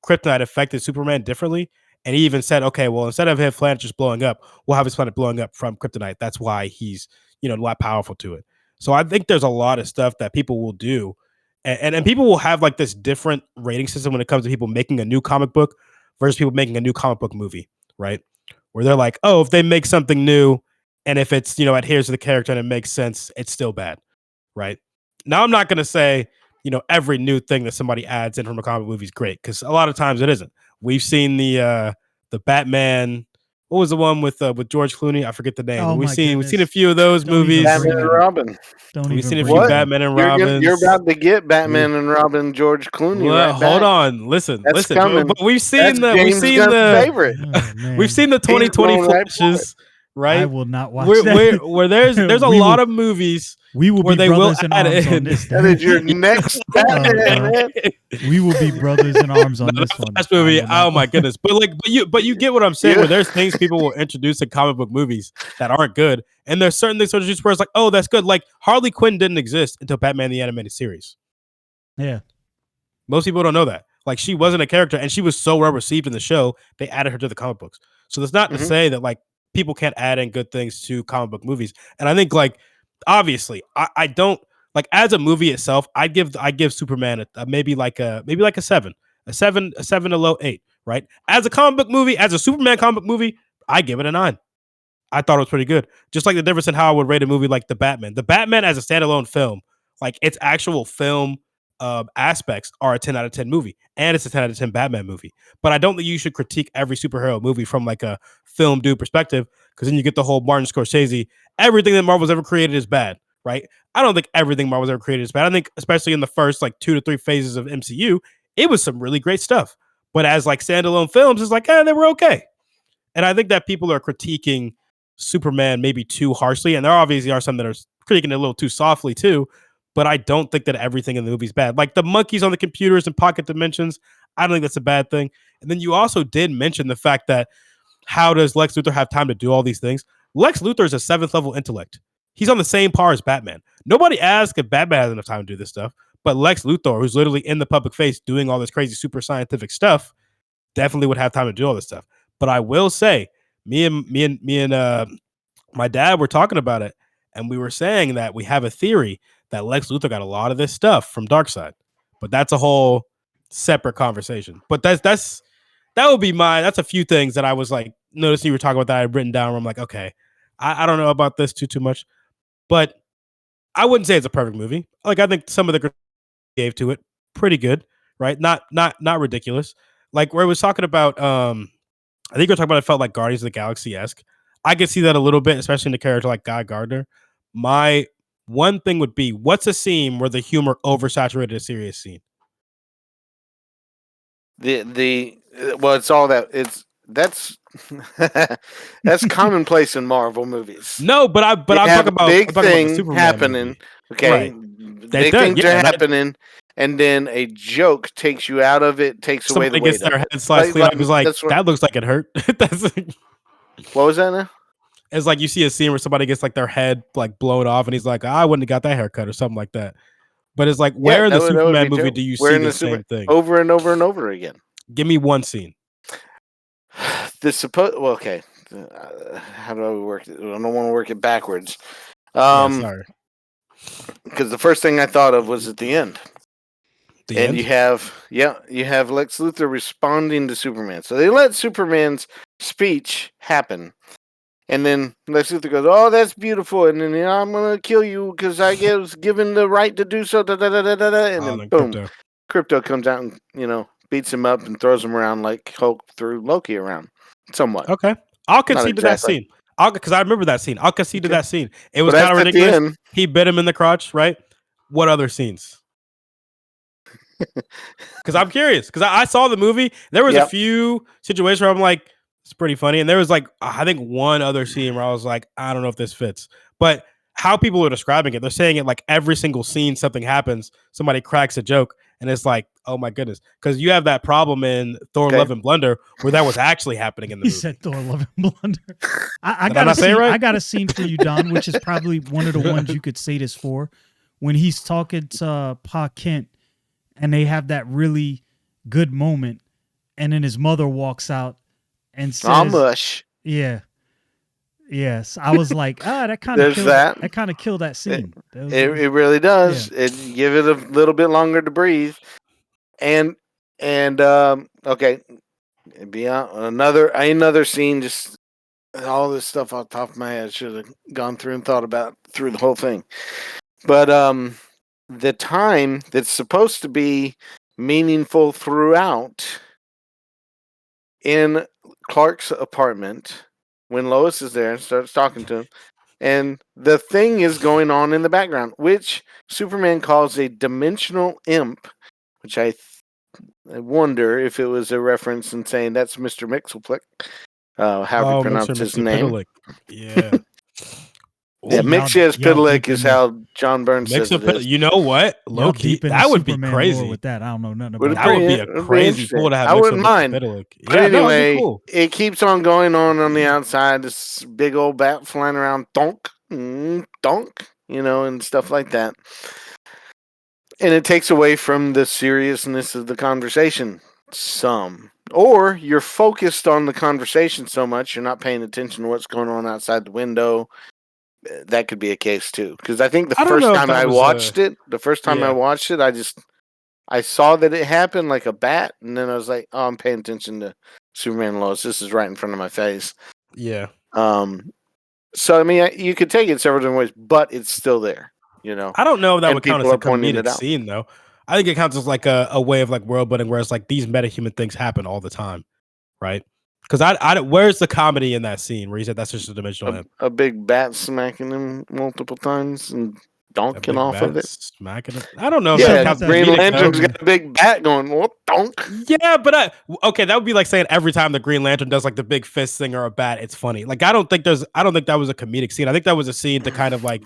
Kryptonite affected Superman differently. And he even said, okay, well, instead of his planet just blowing up, we'll have his planet blowing up from Kryptonite. That's why he's, a lot powerful to it. So I think there's a lot of stuff that people will do. And people will have like this different rating system when it comes to people making a new comic book versus people making a new comic book movie, right? Where they're like, oh, if they make something new and if it's, adheres to the character and it makes sense, it's still bad, right? Now, I'm not going to say, every new thing that somebody adds in from a comic movie is great, because a lot of times it isn't. We've seen the Batman. What was the one with George Clooney? I forget the name. Oh, we've seen goodness. a few of those Don't even movies. Batman and Robin. We've seen a few Batman and Robins. You're about to get Batman and Robin, George Clooney. Well, right hold back. on, listen. Coming. But we've seen That's James Gunn's favorite. Oh, we've seen the 2020 flashes, right? I will not watch that. Where there's a lot of movies. We will where be they brothers will in add arms in. on this. That is your next Batman, man. We will be brothers in arms on this one. Flash movie. Oh my goodness! But you get what I'm saying. Where there's things people will introduce in comic book movies that aren't good, and there's certain things introduced where it's like, oh, that's good. Like Harley Quinn didn't exist until Batman the Animated Series. Yeah, most people don't know that. Like she wasn't a character, and she was so well received in the show, they added her to the comic books. So that's not to say that like people can't add in good things to comic book movies. And I think like obviously, I don't like as a movie itself. I give Superman maybe like a 7, a low 8. Right? As a comic book movie, as a Superman comic book movie, I give it a 9. I thought it was pretty good. Just like the difference in how I would rate a movie like The Batman. The Batman as a standalone film, like its actual film aspects are a 10 out of 10 movie, and it's a 10 out of 10 Batman movie. But I don't think you should critique every superhero movie from like a film dude perspective, because then you get the whole Martin Scorsese, everything that Marvel's ever created is bad, right? I don't think everything Marvel's ever created is bad. I think especially in the first like 2 to 3 phases of MCU, it was some really great stuff. But as like standalone films, it's like, they were okay. And I think that people are critiquing Superman maybe too harshly, and there obviously are some that are critiquing it a little too softly too. But I don't think that everything in the movie is bad. Like the monkeys on the computers and pocket dimensions, I don't think that's a bad thing. And then you also did mention the fact that how does Lex Luthor have time to do all these things? Lex Luthor is a 7th level intellect. He's on the same par as Batman. Nobody asked if Batman has enough time to do this stuff, but Lex Luthor, who's literally in the public face doing all this crazy super scientific stuff, definitely would have time to do all this stuff. But I will say, me and my dad were talking about it, and we were saying that we have a theory that Lex Luthor got a lot of this stuff from Darkseid, but that's a whole separate conversation. But that's a few things that I was like noticing you were talking about that I had written down where I'm like, okay, I don't know about this too much, but I wouldn't say it's a perfect movie. Like I think some of the gave to it pretty good, right? Not ridiculous. Like where it was talking about, I think we were talking about it felt like Guardians of the Galaxy-esque. I could see that a little bit, especially in a character like Guy Gardner. My one thing would be, what's a scene where the humor oversaturated a serious scene? Well, it's all that. It's that's that's commonplace in Marvel movies. No, but I'm You talking have a about big the thing Superman happening. movie. Okay, Right. big does, things yeah, are that happening, and then a joke takes you out of it, takes away the somebody gets weight of their it. head sliced clean Like off. Is like that's what. that looks like it hurt. That's What was that now? it's like you see a scene where somebody gets like their head like blown off, and he's like, I wouldn't have got that haircut or something like that. But it's like, Yeah, where in the that would Superman be movie terrible. do you We're see in the the super same thing? over and over and over again. Give me one scene. Well, okay. How do I work it? I don't want to work it backwards. Yeah, sorry. Because the first thing I thought of was at the end. The And end. you have Lex Luthor responding to Superman. So they let Superman's speech happen. And then Lex Luthor goes, "Oh, that's beautiful," and then I'm gonna kill you because I was given the right to do so. Da, da, da, da, da, da. And then boom, Crypto comes out and beats him up and throws him around like Hulk threw Loki around, somewhat. Okay, I'll concede to that exactly. scene. Because I remember that scene. I'll concede to that scene. It was But kind of that's at the ridiculous. end. He bit him in the crotch, right? What other scenes? Because I'm curious. Because I saw the movie. There was a few situations where I'm like, it's pretty funny. And there was like, I think one other scene where I was like, I don't know if this fits. But how people are describing it, they're saying it like every single scene, something happens, somebody cracks a joke. And it's like, oh my goodness. Because you have that problem in Thor Love and Blunder where that was actually happening in the movie. He said Thor Love and Blunder. I got a scene for you, Don, which is probably one of the ones you could say this for. When he's talking to Pa Kent and they have that really good moment, and then his mother walks out and says, mush. Yeah. Yes. I was like, that kind of killed that scene. It really does. Yeah. It give it a little bit longer to breathe. And okay. Beyond another scene, just all this stuff off the top of my head. Should have gone through and thought about through the whole thing. But the time that's supposed to be meaningful throughout in Clark's apartment when Lois is there and starts talking to him, and the thing is going on in the background, which Superman calls a dimensional imp, which I wonder if it was a reference in saying that's Mr. Mxyzptlk, however you pronounce his name. Yeah. Yeah, Mxyzptlk is how John Burns says it is. You know what? Loki, that would be crazy. With that, I don't know nothing about that. Would be a crazy pull to have. I wouldn't mind. Yeah, anyway, cool. It keeps on going on the outside. This big old bat flying around, donk, donk, and stuff like that. And it takes away from the seriousness of the conversation some. Or you're focused on the conversation so much, you're not paying attention to what's going on outside the window. That could be a case too, because I think the first time I watched it, I saw that it happened like a bat, and then I was like, "Oh, I'm paying attention to Superman and Lois. This is right in front of my face." Yeah. So I mean, you could take it several different ways, but it's still there. I don't know if that would count as a comedic scene, though. I think it counts as like a way of like world building, where it's like these metahuman things happen all the time, right? Because I where's the comedy in that scene where he said that's just a dimensional imp? A big bat smacking him multiple times and donking off of it. Smacking him. I don't know. Yeah, Green Lantern's got a big bat going, what donk? Yeah, but that would be like saying every time the Green Lantern does like the big fist thing or a bat, it's funny. Like I don't think that was a comedic scene. I think that was a scene to kind of like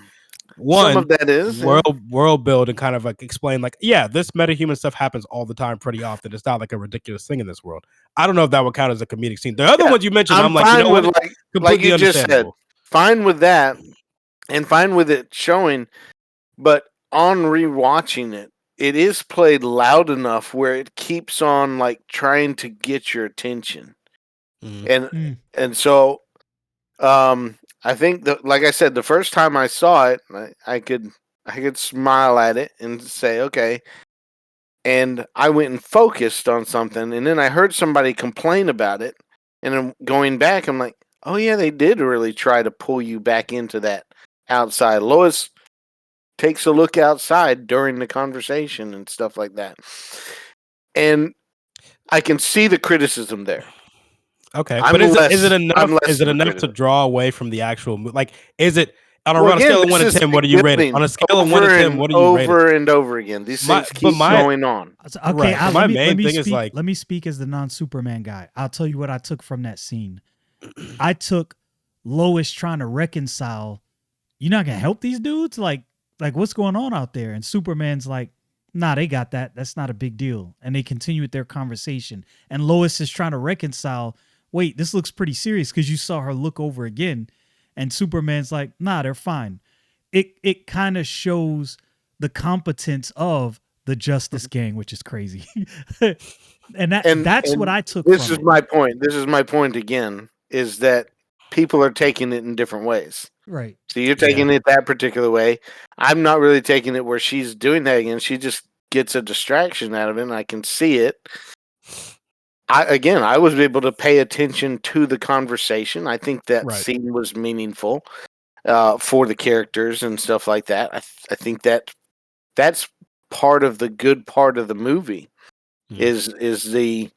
some of that is world build and kind of like explain like, yeah, this metahuman stuff happens all the time pretty often. It's not like a ridiculous thing in this world. I don't know if that would count as a comedic scene. The other ones you mentioned, I'm like, you know what? Like you just said, fine with that and fine with it showing, but on rewatching it, it is played loud enough where it keeps on like trying to get your attention. And so I think that, like I said, the first time I saw it, I could smile at it and say, okay. And I went and focused on something, and then I heard somebody complain about it, and then going back, I'm like, oh yeah, they did really try to pull you back into that outside. Lois takes a look outside during the conversation and stuff like that, and I can see the criticism there. Okay, but is it enough? Is it enough to draw away from the actual movie? Like, is it On Well, a again, scale of 1 this to is 10, the what do you rate it? building On a scale of 1 to over 10, and what do you rate it? over and over again. These things keep going on. Okay, Right, but let my me main thing is, speak. like Let me speak as the non-Superman guy. I'll tell you what I took from that scene. I took Lois trying to reconcile. You're not gonna help these dudes, like what's going on out there? And Superman's like, nah, they got that. That's not a big deal. And they continue with their conversation. And Lois is trying to reconcile. Wait, this looks pretty serious because you saw her look over again. And Superman's like, nah, they're fine. It kind of shows the competence of the Justice Gang, which is crazy. and that's what I took This from is it. my point. This is my point again, is that people are taking it in different ways. Right. So you're taking it that particular way. I'm not really taking it where she's doing that again. She just gets a distraction out of it, and I can see it. I was able to pay attention to the conversation. I think that Right. scene was meaningful for the characters and stuff like that. I think that's part of the good part of the movie is the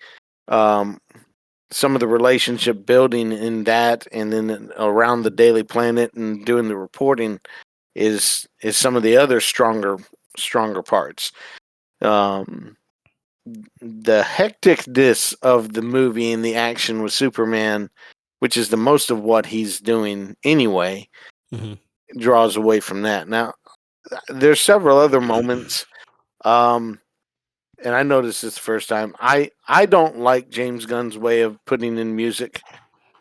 some of the relationship building in that, and then around the Daily Planet and doing the reporting is some of the other stronger parts. The hecticness of the movie and the action with Superman, which is the most of what he's doing anyway, draws away from that. Now, there's several other moments, and I noticed this the first time. I don't like James Gunn's way of putting in music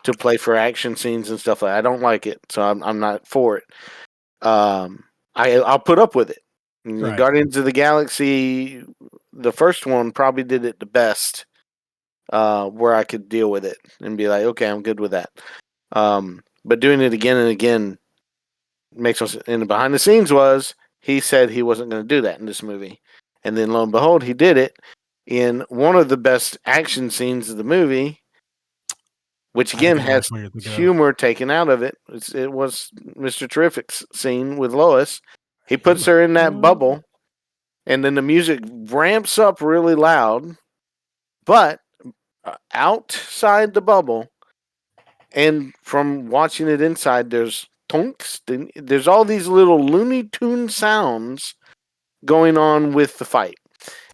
to play for action scenes and stuff like that. I don't like it, so I'm not for it. I'll put up with it. Right. Guardians of the Galaxy, the first one probably did it the best, where I could deal with it and be like, okay, I'm good with that. But doing it again and again makes no sense. And behind the scenes was he said he wasn't going to do that in this movie, and then lo and behold, he did it in one of the best action scenes of the movie, which again has humor taken out of it. It was Mr. Terrific's scene with Lois. He puts her in that bubble, and then the music ramps up really loud, but outside the bubble, and from watching it inside, there's tonks. There's all these little Looney Tune sounds going on with the fight.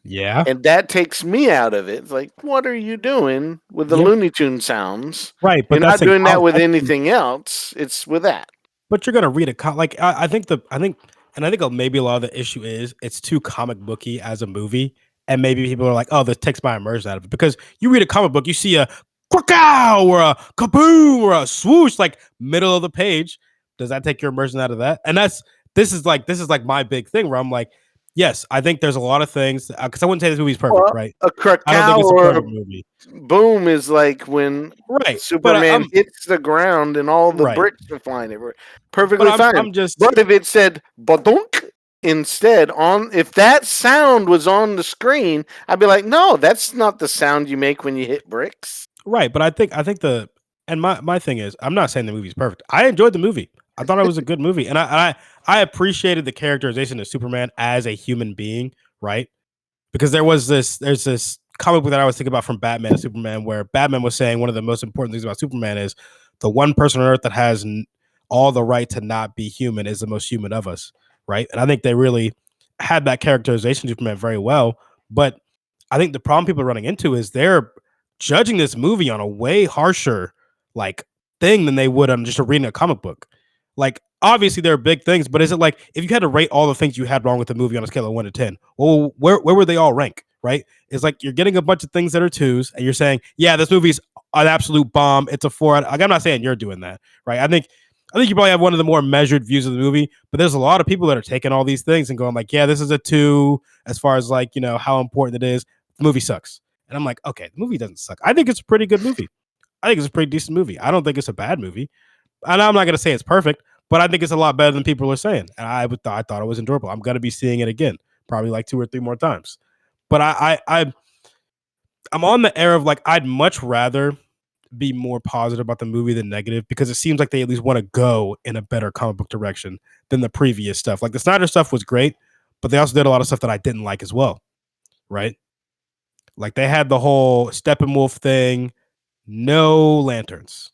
Yeah. And that takes me out of it. It's like, what are you doing with the Looney Tune sounds? Right, but you're not that's doing that with anything else. It's with that. But you're gonna read I think maybe a lot of the issue is it's too comic booky as a movie, and maybe people are like, oh, this takes my immersion out of it, because you read a comic book, you see a quackow or a kaboom or a swoosh like middle of the page. Does that take your immersion out of that? And this is like my big thing where I'm like, yes, I think there's a lot of things, because I wouldn't say this movie's perfect, right? A I don't think it's a perfect movie. Boom is like when Superman hits the ground and all the bricks are flying everywhere. Perfectly fine. But if it said badunk instead if that sound was on the screen, I'd be like, no, that's not the sound you make when you hit bricks. Right, but I think my thing is, I'm not saying the movie's perfect. I enjoyed the movie. I thought it was a good movie, and I appreciated the characterization of Superman as a human being, right? Because there's this comic book that I was thinking about from Batman and Superman, where Batman was saying one of the most important things about Superman is the one person on Earth that has all the right to not be human is the most human of us, right? And I think they really had that characterization of Superman very well. But I think the problem people are running into is they're judging this movie on a way harsher like thing than they would on just reading a comic book. Like, obviously there are big things, but is it like if you had to rate all the things you had wrong with the movie on a scale of 1 to 10, well, where would they all rank? Right? It's like you're getting a bunch of things that are 2s, and you're saying, yeah, this movie's an absolute bomb. It's a 4. Like, I'm not saying you're doing that, right? I think you probably have one of the more measured views of the movie, but there's a lot of people that are taking all these things and going like, yeah, this is a 2 as far as like, how important it is. The movie sucks. And I'm like, okay, the movie doesn't suck. I think it's a pretty good movie. I think it's a pretty decent movie. I don't think it's a bad movie. And I'm not going to say it's perfect, but I think it's a lot better than people are saying. And I thought it was enjoyable. I'm going to be seeing it again, probably like 2 or 3 more times. But I'm on the air of like, I'd much rather be more positive about the movie than negative, because it seems like they at least want to go in a better comic book direction than the previous stuff. Like the Snyder stuff was great, but they also did a lot of stuff that I didn't like as well. Right? Like they had the whole Steppenwolf thing, no lanterns.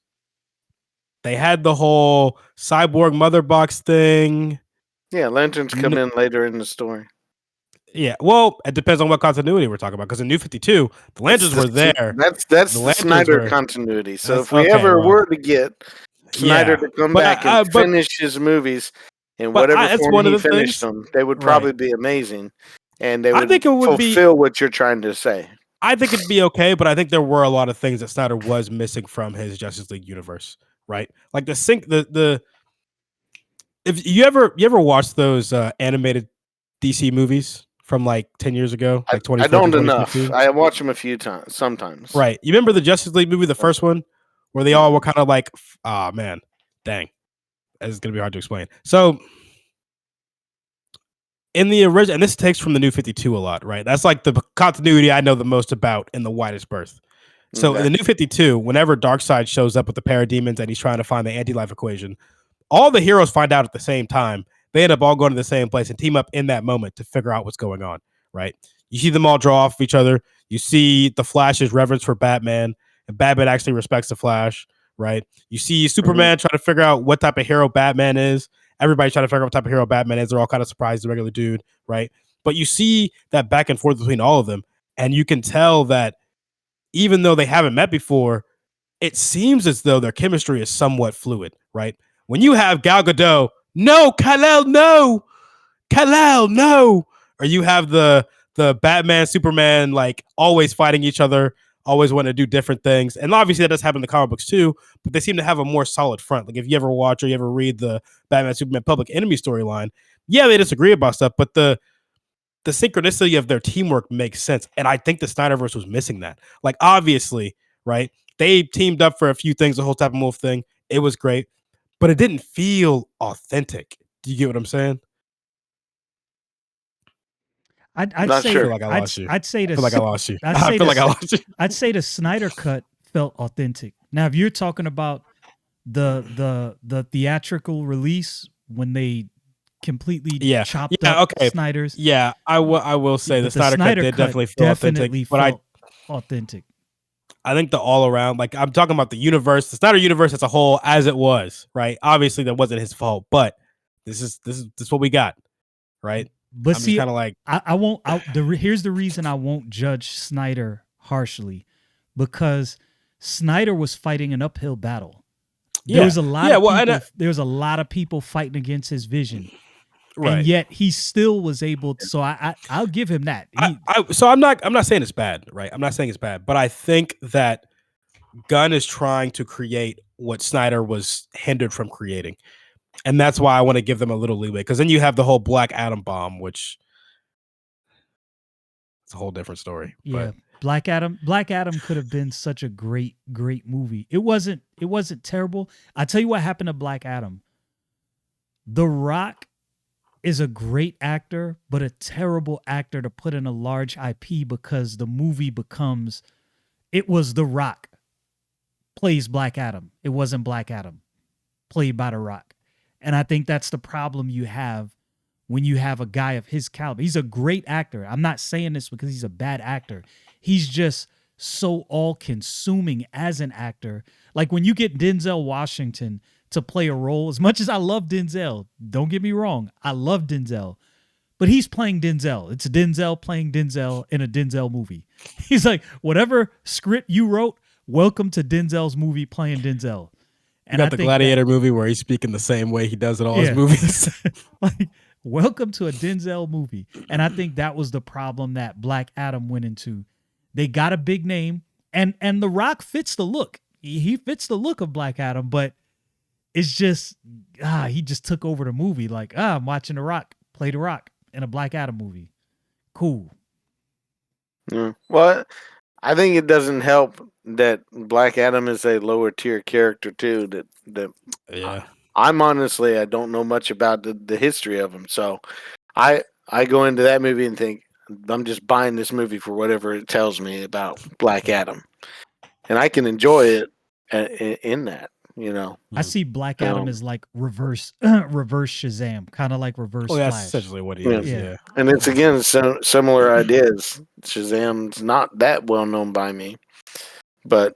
They had the whole cyborg mother box thing. Yeah, lanterns come in later in the story. Yeah, well, it depends on what continuity we're talking about. Because in New 52, the lanterns were there. That's The the lanterns Snyder were. continuity. So That's if we okay. ever Well, were to get Snyder yeah, to come but back and finish his movies in whatever that's form one of he the finished things. them, they would Right. probably be amazing, and they I would think it would be. fulfill what you're trying to say. I think it'd be okay, but I think there were a lot of things that Snyder was missing from his Justice League universe, right? Like the if you ever watch those animated DC movies from like 10 years ago, like I 2014, don't enough. 2015? I watch them a few times, sometimes. Right. You remember the Justice League movie, the first one, where they all were kind of like, ah, man, dang, it's gonna be hard to explain. So in the original, and this takes from the New 52 a lot, right? That's like the continuity I know the most about in the widest berth. So in the New 52, whenever Darkseid shows up with the parademons and he's trying to find the anti-life equation, all the heroes find out at the same time. They end up all going to the same place and team up in that moment to figure out what's going on, right? You see them all draw off of each other. You see the Flash's reverence for Batman, and Batman actually respects the Flash, right? You see Superman trying to figure out what type of hero Batman is. Everybody's trying to figure out what type of hero Batman is. They're all kind of surprised the regular dude, right? But you see that back and forth between all of them, and you can tell that even though they haven't met before, it seems as though their chemistry is somewhat fluid, right? When you have Gal Gadot, no, Kal-El, no, or you have the Batman, Superman, like always fighting each other, always want to do different things, and obviously that does happen in the comic books too. But they seem to have a more solid front. Like if you ever watch or you ever read the Batman, Superman, Public Enemy storyline, yeah, they disagree about stuff, but the synchronicity of their teamwork makes sense. And I think the Snyderverse was missing that. Like, obviously, right? They teamed up for a few things, the whole type of move thing. It was great, but it didn't feel authentic. Do you get what I'm saying? I'd Not say I feel sure. like I lost you. I'd say I feel like I lost you. I'd I say feel like I the lost you. I'd say the Snyder cut felt authentic. Now, if you're talking about the theatrical release when they completely Yeah. chopped Yeah. up Okay. Snyder's, Yeah. I will say the but the Snyder cut Snyder did cut definitely feel authentic, but felt authentic. I think the all around, like I'm talking about the universe, the Snyder universe as a whole, as it was, right? Obviously, that wasn't his fault, but this is what we got, right? But I'm just see, kind of like, I won't. Here's the reason I won't judge Snyder harshly, because Snyder was fighting an uphill battle. There yeah, was a lot yeah. of Well, people. There was a lot of people fighting against his vision, and right. yet he still was able to. So I'll give him that. So I'm not saying it's bad, right? I'm not saying it's bad, but I think that Gunn is trying to create what Snyder was hindered from creating, and that's why I want to give them a little leeway. Because then you have the whole Black Adam bomb, which it's a whole different story. Yeah, But Black Adam could have been such a great movie. It wasn't terrible. I tell you what happened to Black Adam. The Rock is a great actor, but a terrible actor to put in a large IP, because the movie becomes, it was The Rock plays Black Adam. It wasn't Black Adam played by The Rock. And I think that's the problem you have when you have a guy of his caliber. He's a great actor. I'm not saying this because he's a bad actor. He's just so all-consuming as an actor. Like when you get Denzel Washington to play a role, as much as I love Denzel, don't get me wrong, I love Denzel, but he's playing Denzel. It's Denzel playing Denzel in a Denzel movie. He's like, whatever script you wrote, welcome to Denzel's movie playing Denzel. you got the Gladiator movie where he's speaking the same way he does in all his movies. Like, welcome to a Denzel movie. And I think that was the problem that Black Adam went into. They got a big name, and The Rock fits the look. He fits the look of Black Adam, but it's just he just took over the movie. Like, I'm watching The Rock play The Rock in a Black Adam movie. Cool. Yeah. Well, I think it doesn't help that Black Adam is a lower tier character too. That Yeah. I'm honestly, I don't know much about the history of him, so I go into that movie and think I'm just buying this movie for whatever it tells me about Black Adam, and I can enjoy it in that. I see Black Adam as like reverse Shazam, kind of like reverse Well, that's Flash. essentially what he is. Yeah. And it's again similar ideas. Shazam's not that well known by me, but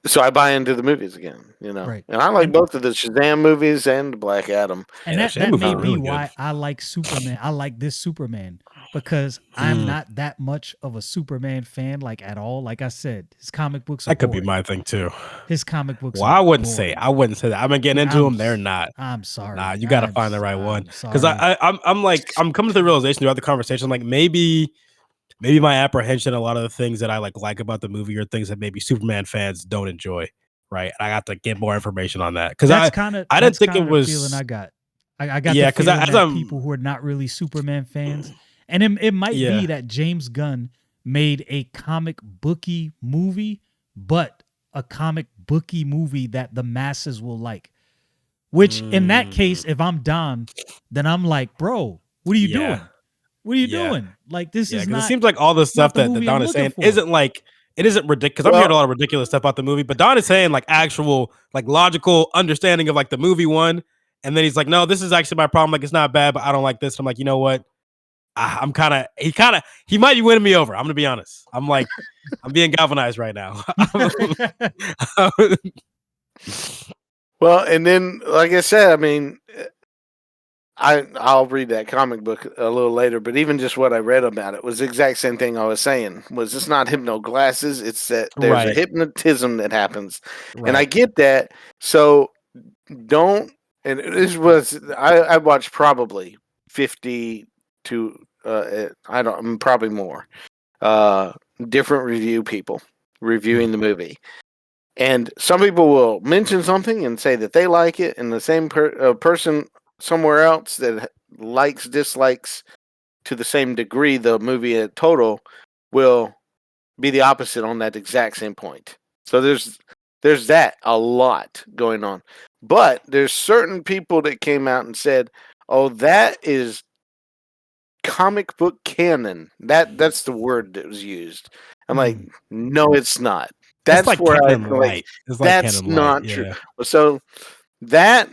So I buy into the movies again, Right. and I like And both of the Shazam movies and Black Adam. and Yeah, that Shane that movies may are be really good. why I like Superman. I like this Superman because I'm not that much of a Superman fan, like at all. Like I said, his comic books are That could be boring. my thing too. His comic books Well, are I wouldn't boring. say that. I've been getting into them. They're not. I'm sorry. Nah, you got to find the right one. I'm Because sorry. I'm coming to the realization throughout the conversation, like maybe my apprehension, a lot of the things that I like about the movie are things that maybe Superman fans don't enjoy. Right. And I got to get more information on that. Because I didn't That's think it kind of the feeling was. I got. I got the Yeah. Because feeling as that I'm. people who are not really Superman fans, and it might be Yeah. that James Gunn made a comic booky movie, but a comic booky movie that the masses will like. Which in that case, if I'm Don, then I'm like, bro, what are you Yeah. doing? What are you Yeah. doing? Like this Yeah. is Because it not seems like all the stuff the that movie Don I'm is looking saying for. it isn't ridiculous. Because I'm hearing a lot of ridiculous stuff about the movie, but Don is saying like actual, like logical understanding of like the movie one. And then he's like, no, this is actually my problem. Like, it's not bad, but I don't like this. I'm like, you know what? He might be winning me over. I'm going to be honest. I'm like, I'm being galvanized right now. Well, and then, like I said, I mean, I'll read that comic book a little later, but even just what I read about it was the exact same thing I was saying. Was it's not hypno glasses? It's that there's a hypnotism that happens, and I get that. So don't. And this was I watched probably 50 to I don't probably more different review people reviewing the movie. And some people will mention something and say that they like it, and the same person somewhere else that dislikes to the same degree the movie in total will be the opposite on that exact same point. So there's that a lot going on. But there's certain people that came out and said, "Oh, that is comic book canon." That's the word that was used. I'm like, no, it's not. That's like where I canon like. light. It's like That's canon light. not true. So that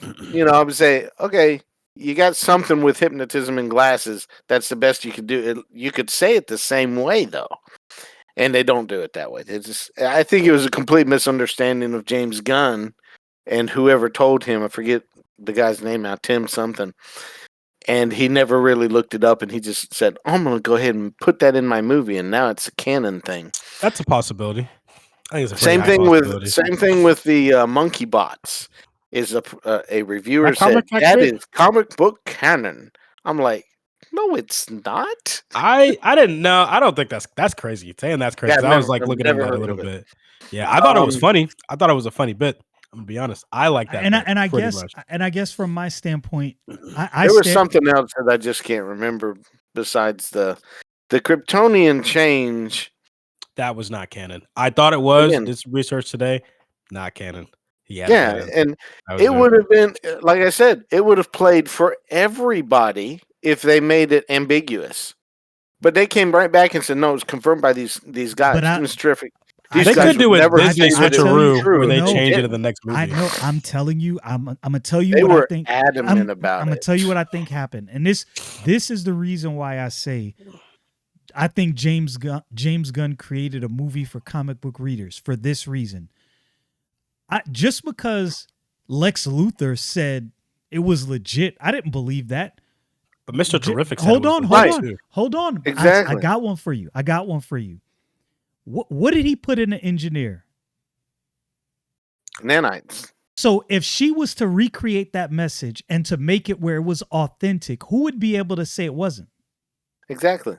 I would say, okay, you got something with hypnotism and glasses. That's the best you could do. You could say it the same way though, and they don't do it that way. I think it was a complete misunderstanding of James Gunn and whoever told him. I forget the guy's name now, Tim something. And he never really looked it up, and he just said, "Oh, I'm going to go ahead and put that in my movie," and now it's a canon thing. That's a possibility. I think it's a Same thing with the monkey bots. Is a reviewer said that is comic book canon. I'm like, no, it's not. I didn't know. I don't think that's crazy. Saying that's crazy. Yeah, I was like looking at that a little bit. Yeah, I thought it was funny. I thought it was a funny bit. I'm gonna be honest. I like that. I guess from my standpoint, there was something else that I just can't remember besides the Kryptonian change. That was not canon. I thought it was. This research today, not canon. Yeah, and it would have been, like I said, it would have played for everybody if they made it ambiguous. But they came right back and said, no, it's confirmed by these guys. It was terrific. They could do it Disney switcheroo where they change it in the next movie. I know. I'm telling you. I'm gonna tell you they what were I think. Adamant about I'm gonna tell you what I think happened, and this is the reason why I say I think James Gunn created a movie for comic book readers for this reason. Just because Lex Luthor said it was legit, I didn't believe that. But Mr. Terrific said hold on. Exactly. I got one for you. What did he put in an engineer? Nanites. So if she was to recreate that message and to make it where it was authentic, who would be able to say it wasn't? Exactly.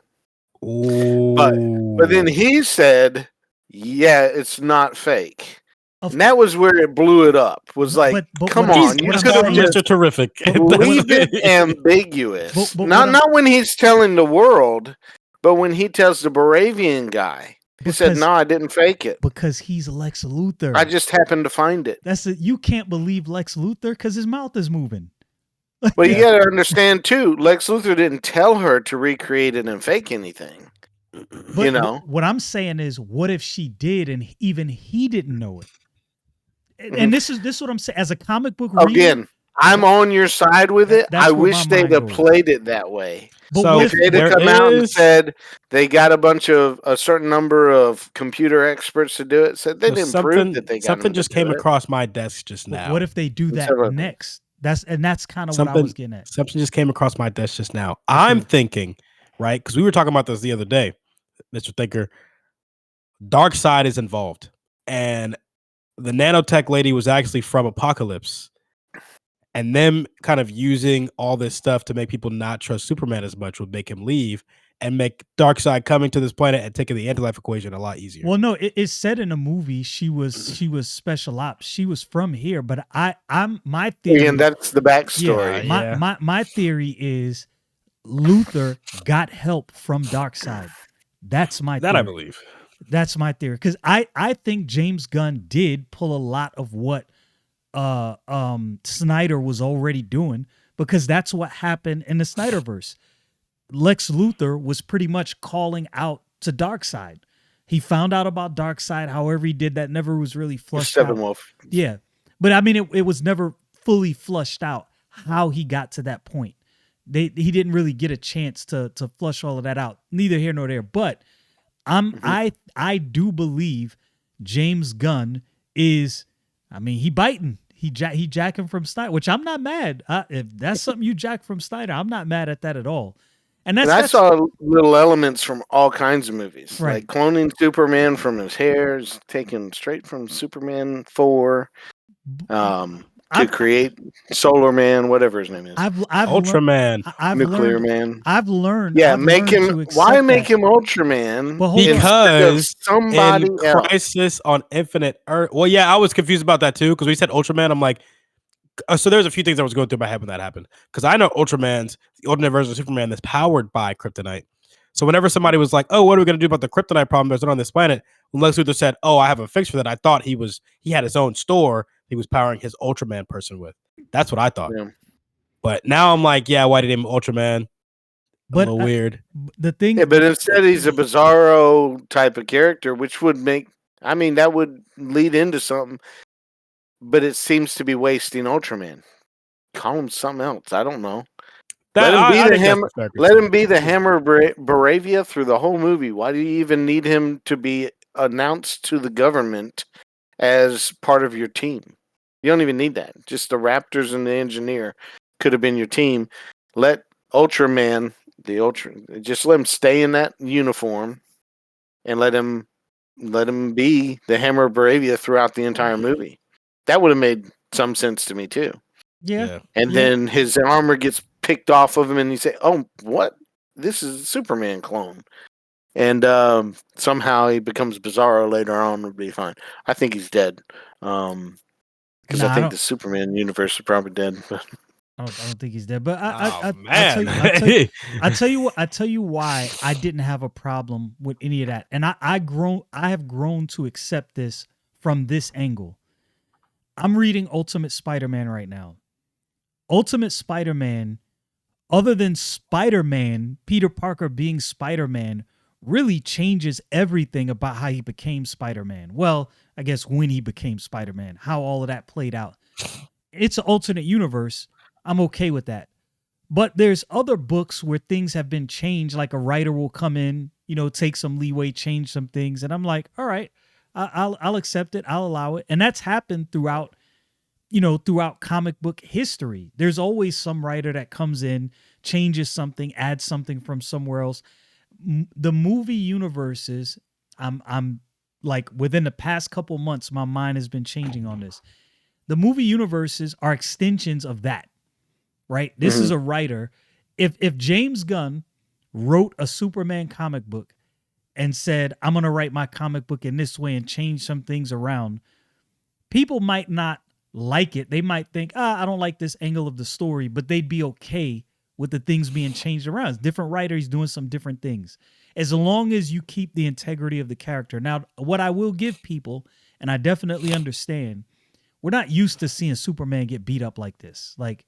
But then he said, yeah, it's not fake. And that was where it blew it up. Was like, come on, you could have Mr. Terrific. Leave it ambiguous. Not when he's telling the world, but when he tells the Baravian guy. He said, no, I didn't fake it. Because he's Lex Luthor. I just happened to find it. You can't believe Lex Luthor because his mouth is moving. Well, you got to understand, too, Lex Luthor didn't tell her to recreate it and fake anything. But what I'm saying is, what if she did and even he didn't know it? And this is what I'm saying. As a comic book reader, again, I'm on your side with it. I wish they'd have played it that way. But So what if If they'd have there come out and is said they got a certain number of computer experts to do it, said they so didn't prove that they got something them to just do came it. across my desk just but now. what if they do And that several things. next? That's kind of what I Something was getting at. something just came across my desk just now. I'm thinking, right? Because we were talking about this the other day, Mr. Thinker. Dark Side is involved, and the nanotech lady was actually from Apocalypse, and them kind of using all this stuff to make people not trust Superman as much would make him leave and make Darkseid coming to this planet and taking the anti-life equation a lot easier. Well, no, it said in a movie she was special ops. She was from here, but I'm my theory. And that's the backstory. My theory is Luthor got help from Darkseid. That's my that theory. I believe. That's my theory because I think James Gunn did pull a lot of what Snyder was already doing because that's what happened in the Snyderverse. Lex Luthor was pretty much calling out to Darkseid. He found out about Darkseid, however he did that, never was really flushed out. Steppenwolf. Yeah. But I mean it was never fully flushed out how he got to that point. He didn't really get a chance to flush all of that out. Neither here nor there. But I do believe James Gunn is, I mean, he biting. He jacking from Snyder, which I'm not mad. If that's something you jack from Snyder, I'm not mad at that at all. And I saw little elements from all kinds of movies, right. like cloning Superman from his hair is taken straight from Superman 4 to create Solar Man, whatever his name is. I've Ultraman. Nuclear Man. I've learned. Yeah, I've make learned him. to accept Why make that. him Ultraman? Well, hold on. Because somebody in else. Crisis on Infinite Earth. Well, yeah, I was confused about that too because we said Ultraman. I'm like, so there's a few things I was going through my head when that happened because I know Ultraman's the alternate version of Superman that's powered by kryptonite. So whenever somebody was like, "Oh, what are we going to do about the kryptonite problem that's on this planet?" When Lex Luthor said, "Oh, I have a fix for that," I thought he had his own store he was powering his Ultraman person with. That's what I thought. Yeah. But now I'm like, yeah, why did he name him Ultraman? But a little weird. The thing, Yeah, but instead he's a Bizarro type of character, which would make. I mean, that would lead into something. But it seems to be wasting Ultraman. Call him something else. I don't know. Let him be the hammer. Let him be the Hammer Baravia through the whole movie. Why do you even need him to be announced to the government as part of your team? You don't even need that. Just the Raptors and the engineer could have been your team. Let Ultraman, just let him stay in that uniform, and let him be the Hammer Baravia throughout the entire movie. That would have made some sense to me too. Yeah. And then his armor gets picked off of him, and you say, "Oh, what? This is a Superman clone." And somehow he becomes Bizarro later on. Would be fine. I think he's dead. Because I think the Superman universe is probably dead. I don't think he's dead. But I tell you why I didn't have a problem with any of that. And I have grown to accept this from this angle. I'm reading Ultimate Spider-Man right now. Ultimate Spider-Man, other than Spider-Man, Peter Parker being Spider-Man, really changes everything about how he became Spider-Man. Well, I guess when he became Spider-Man, how all of that played out. It's an alternate universe. I'm okay with that. But there's other books where things have been changed, like a writer will come in, take some leeway, change some things. And I'm like, all right, I'll accept it. I'll allow it. And that's happened throughout comic book history. There's always some writer that comes in, changes something, adds something from somewhere else. The movie universes, I'm like within the past couple months, my mind has been changing on this. The movie universes are extensions of that, right? This is a writer. If James Gunn wrote a Superman comic book and said, I'm going to write my comic book in this way and change some things around, people might not like it. They might think, I don't like this angle of the story, but they'd be okay with the things being changed around. It's different writers doing some different things. As long as you keep the integrity of the character. Now, what I will give people, and I definitely understand, we're not used to seeing Superman get beat up like this. Like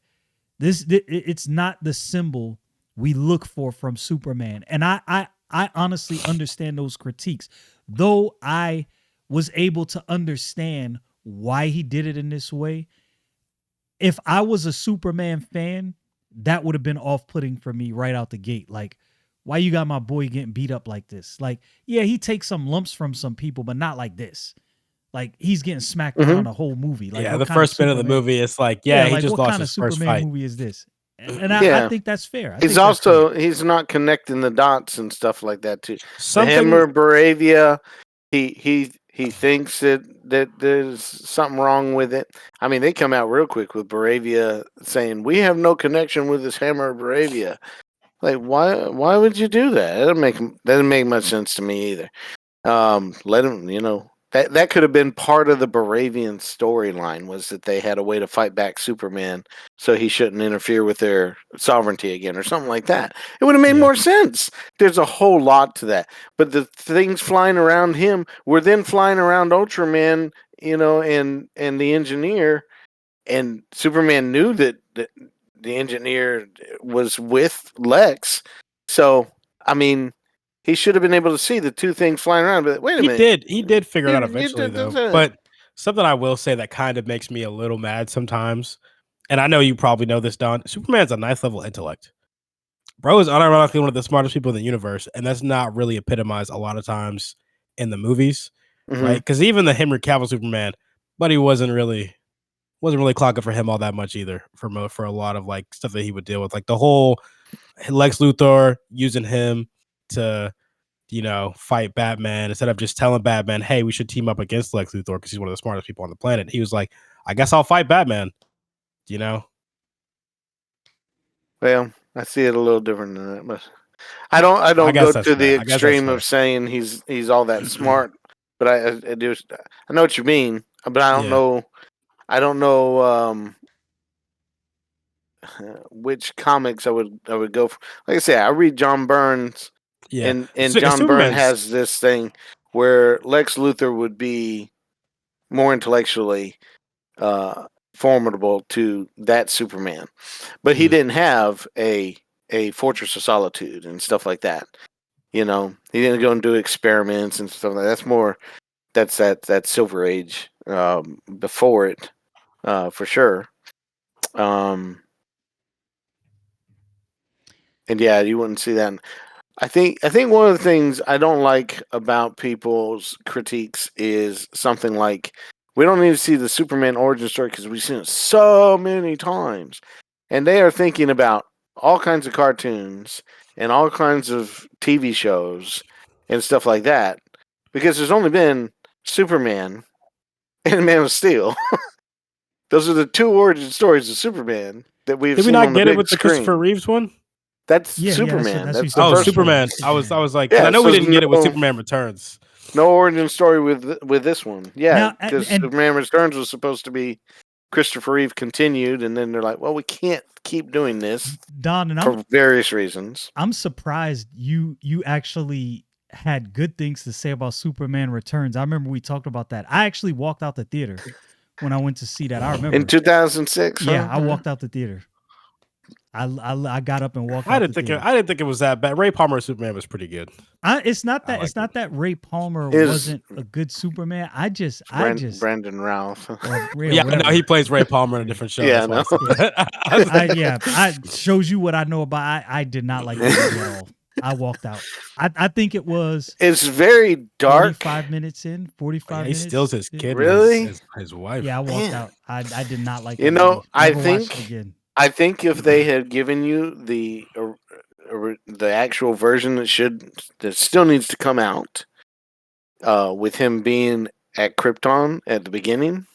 this, it's not the symbol we look for from Superman. And I honestly understand those critiques, though I was able to understand why he did it in this way. If I was a Superman fan, that would have been off-putting for me right out the gate. Like, why you got my boy getting beat up like this? Like, yeah, he takes some lumps from some people, but not like this. Like, he's getting smacked around Mhm. a whole movie. Like, Yeah, what the kind of first minute of the Superman? movie, it's like, Yeah, yeah, he like just what lost kind of his first Superman fight. movie is this? And I Yeah. think that's fair. I He's think that's fair. also he's not connecting the dots and stuff like that too. The Something, Hammer Bravia, he thinks that there's something wrong with it. I mean, they come out real quick with Bravia saying we have no connection with this Hammer Bravia. Like, why would you do that? It doesn't make much sense to me either. Let him, that could have been part of the Baravian storyline, was that they had a way to fight back Superman, so he shouldn't interfere with their sovereignty again, or something like that. It would have made yeah, more sense. There's a whole lot to that, but the things flying around him were then flying around Ultraman, and the engineer, and Superman knew that the engineer was with Lex, so I mean, he should have been able to see the two things flying around. But wait a minute, he did figure it out you eventually, did though. that. But something I will say that kind of makes me a little mad sometimes, and I know you probably know this, Don. Superman's a nice level intellect. Bro is unironically one of the smartest people in the universe, and that's not really epitomized a lot of times in the movies, right? Mhm. Because even the Henry Cavill Superman, but he wasn't really clocking for him all that much either for a lot of like stuff that he would deal with, like the whole Lex Luthor using him to fight Batman instead of just telling Batman, hey, we should team up against Lex Luthor because he's one of the smartest people on the planet. He was like, I guess I'll fight Batman. You know, Well, I see it a little different than that, but I I don't guess go that's to fair. the I guess that's extreme fair. of saying he's all that smart. But I do, I know what you mean, but I don't Yeah, know. I don't know which comics I would go for. Like I say, I read John Burns, yeah. and So, John Byrne Superman's has this thing where Lex Luthor would be more intellectually formidable to that Superman, but he mm, didn't have a Fortress of Solitude and stuff like that. He didn't go and do experiments and stuff like that. That's more that's that Silver Age before it, for sure. Um, and yeah, you wouldn't see that. I think one of the things I don't like about people's critiques is something like, we don't need to see the Superman origin story because we've seen it so many times, and they are thinking about all kinds of cartoons and all kinds of TV shows and stuff like that, because there's only been Superman and Man of Steel. Those are the two origin stories of Superman that we've did we seen not on the get it big with the Christopher screen. Reeves one? That's Yeah, that's Superman. what you That's the said. Oh, first one. Superman. I Superman. was like, because I Yeah, know so we there's didn't get it with no Superman Returns. no origin story with this one. Yeah, Now, because and Superman Returns was supposed to be Christopher Reeve continued, and then they're like, well, we can't keep doing this Don, and for various reasons. I'm surprised you actually had good things to say about Superman Returns. I remember we talked about that. I actually walked out the theater when I went to see that. I In remember. 2006, Yeah, huh? I walked out the theater. I got up and walked I out the didn't think it, theater. I didn't think it was that bad. Ray Palmer Superman was pretty good. It's not I that liked it. Ray Palmer Is wasn't a good Superman. I just Brandon Ralph? or yeah, Yeah, no, whatever. he plays Ray Palmer in a different show. Yeah, I That's why I know. said Yeah. that. I was like, I shows you what I know about. I did not like the movie at all. I walked out. I think it was It's very dark. 45 minutes in, yeah, 45 he steals minutes. his kid with Really? his wife. Yeah, I walked Man, out. I did not like that movie. I Never watched it think again. if they had given you the actual version that still needs to come out, with him being at Krypton at the beginning,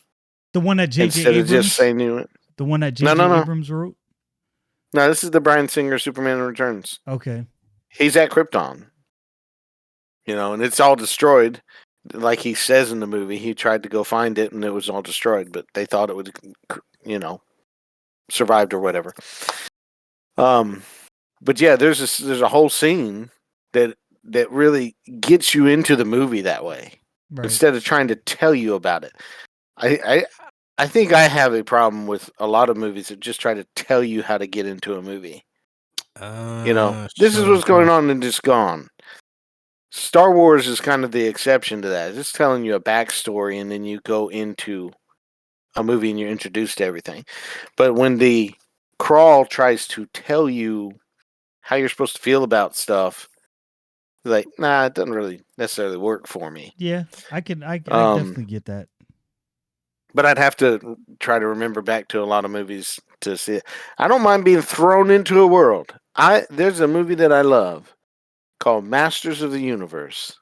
The one that J.J. instead of just Abrams, saying you. the one that No, no, J.J. no, Abrams wrote. no. This is the Bryan Singer Superman Returns. Okay. He's at Krypton, and it's all destroyed. Like he says in the movie, he tried to go find it and it was all destroyed, but they thought it would, survived or whatever. But yeah, there's a whole scene that really gets you into the movie that way, Right. instead of trying to tell you about it. I think I have a problem with a lot of movies that just try to tell you how to get into a movie. This is what's going on and just gone. Star Wars is kind of the exception to that. It's just telling you a backstory and then you go into a movie and you're introduced to everything. But when the Crawl tries to tell you how you're supposed to feel about stuff. Like, nah, it doesn't really necessarily work for me. Yeah, I definitely get that. But I'd have to try to remember back to a lot of movies to see it. I don't mind being thrown into a world. There's a movie that I love called Masters of the Universe,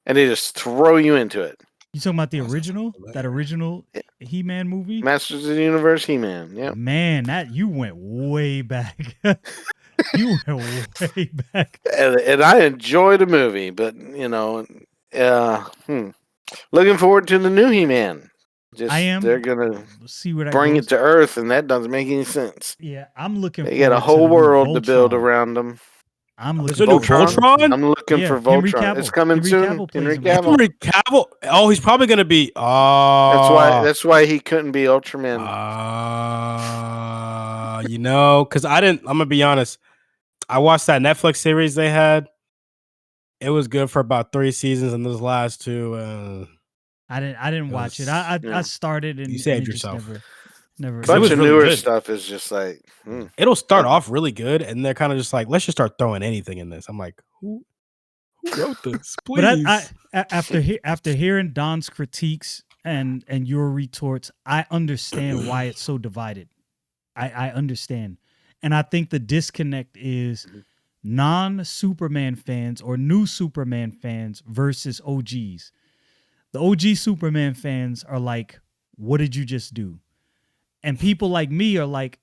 and they just throw you into it. You talking about the original? That original He-Man movie? Masters of the Universe, He-Man. Yeah, Man, that you went way back. You went way back. and I enjoyed the movie, but looking forward to the new He-Man. I am. They're gonna see where that bring goes. it to Earth, and that doesn't make any sense. Yeah, I'm looking. They got a whole world to build around them. I'm looking. There's a new Voltron. I'm looking for Voltron. It's coming soon. Henry Cavill. Henry Cavill. Oh, he's probably gonna be. That's why he couldn't be Ultraman. Because I'm gonna be honest. I watched that Netflix series they had. It was good for about 3 seasons, and those last 2. I didn't watch it. I started and you saved and yourself. Never. A bunch of really newer good. stuff is just like it'll start off really good, and they're kind of just like, let's just start throwing anything in this. I'm like, who wrote this? Please. But after hearing Don's critiques and your retorts, I understand why it's so divided. I understand, and I think the disconnect is non-Superman fans or new Superman fans versus OGs. The OG Superman fans are like, what did you just do? And people like me are like,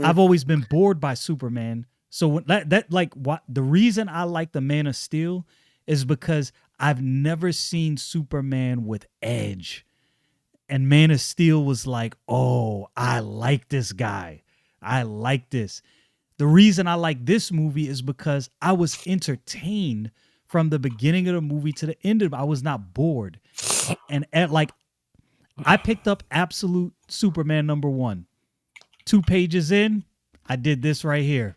I've always been bored by Superman. So the reason I like the Man of Steel is because I've never seen Superman with edge. And Man of Steel was like, oh, I like this guy. I like this. The reason I like this movie is because I was entertained from the beginning of the movie to the end of it. I was not bored. And I picked up Absolute Superman #1. 2 pages in, I did this right here.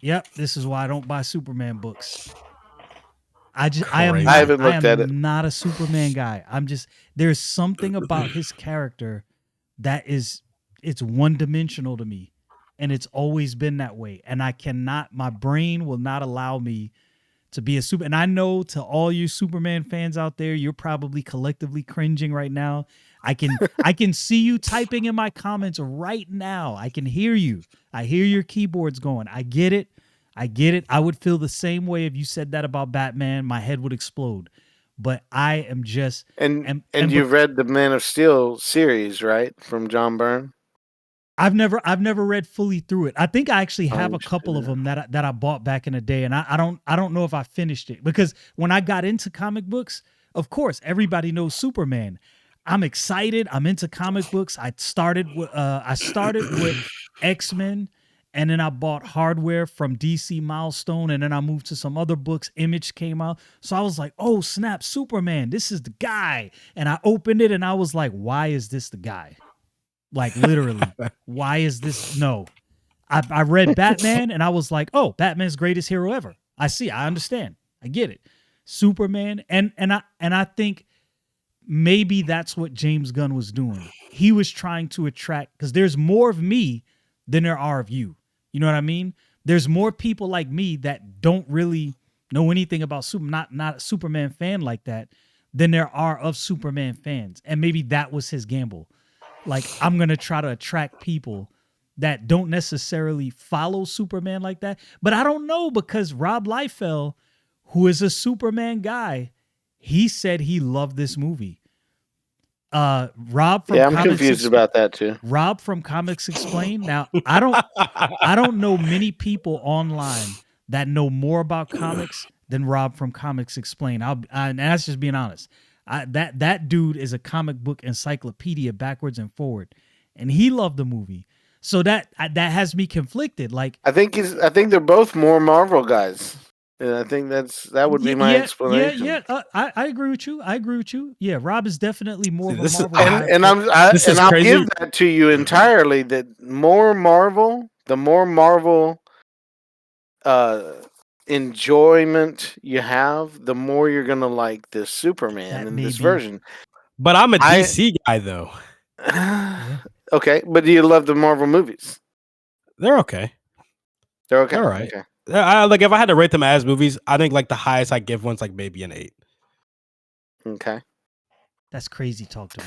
Yep, this is why I don't buy Superman books. I haven't looked at it. Not a Superman guy. There's something about his character that it's one-dimensional to me. And it's always been that way. And my brain will not allow me to be a super. And I know to all you Superman fans out there, you're probably collectively cringing right now. I can see you typing in my comments right now. I can hear you. I hear your keyboards going. I get it. I would feel the same way if you said that about Batman. My head would explode. But I am just and you've read the Man of Steel series, right? From John Byrne. I've never read fully through it. I think I actually have a couple of them that I bought back in the day, and I don't know if I finished it, because when I got into comic books, of course everybody knows Superman. I'm excited. I'm into comic books. I started with X-Men, and then I bought hardware from DC Milestone, and then I moved to some other books. Image came out, so I was like, "Oh snap, Superman! This is the guy!" And I opened it, and I was like, "Why is this the guy?" Like literally, why is this? No, I read Batman and I was like, oh, Batman's greatest hero ever. I understand, I get it. Superman, and I think maybe that's what James Gunn was doing. He was trying to attract, because there's more of me than there are of you. You know what I mean? There's more people like me that don't really know anything about not a Superman fan like that than there are of Superman fans, and maybe that was his gamble. Like, I'm going to try to attract people that don't necessarily follow Superman like that. But I don't know, because Rob Liefeld, who is a Superman guy, he said he loved this movie. Rob from I'm confused about that too. Rob from Comics Explained. Now, I don't know many people online that know more about comics than Rob from Comics Explained. And that's just being honest. That dude is a comic book encyclopedia backwards and forward, and he loved the movie. So that has me conflicted. Like, I think they're both more Marvel guys, and I think that would be my explanation. I agree with you. Yeah, Rob is definitely more of a Marvel guy. And I'll give that to you entirely. That the more Marvel enjoyment you have, the more you're gonna like this Superman in this version. But I'm a DC guy though. Okay, but do you love the Marvel movies? They're okay. They're okay. They're all right. Okay. Like if I had to rate them as movies, I think like the highest I give one's like maybe an 8. Okay. That's crazy talk to me.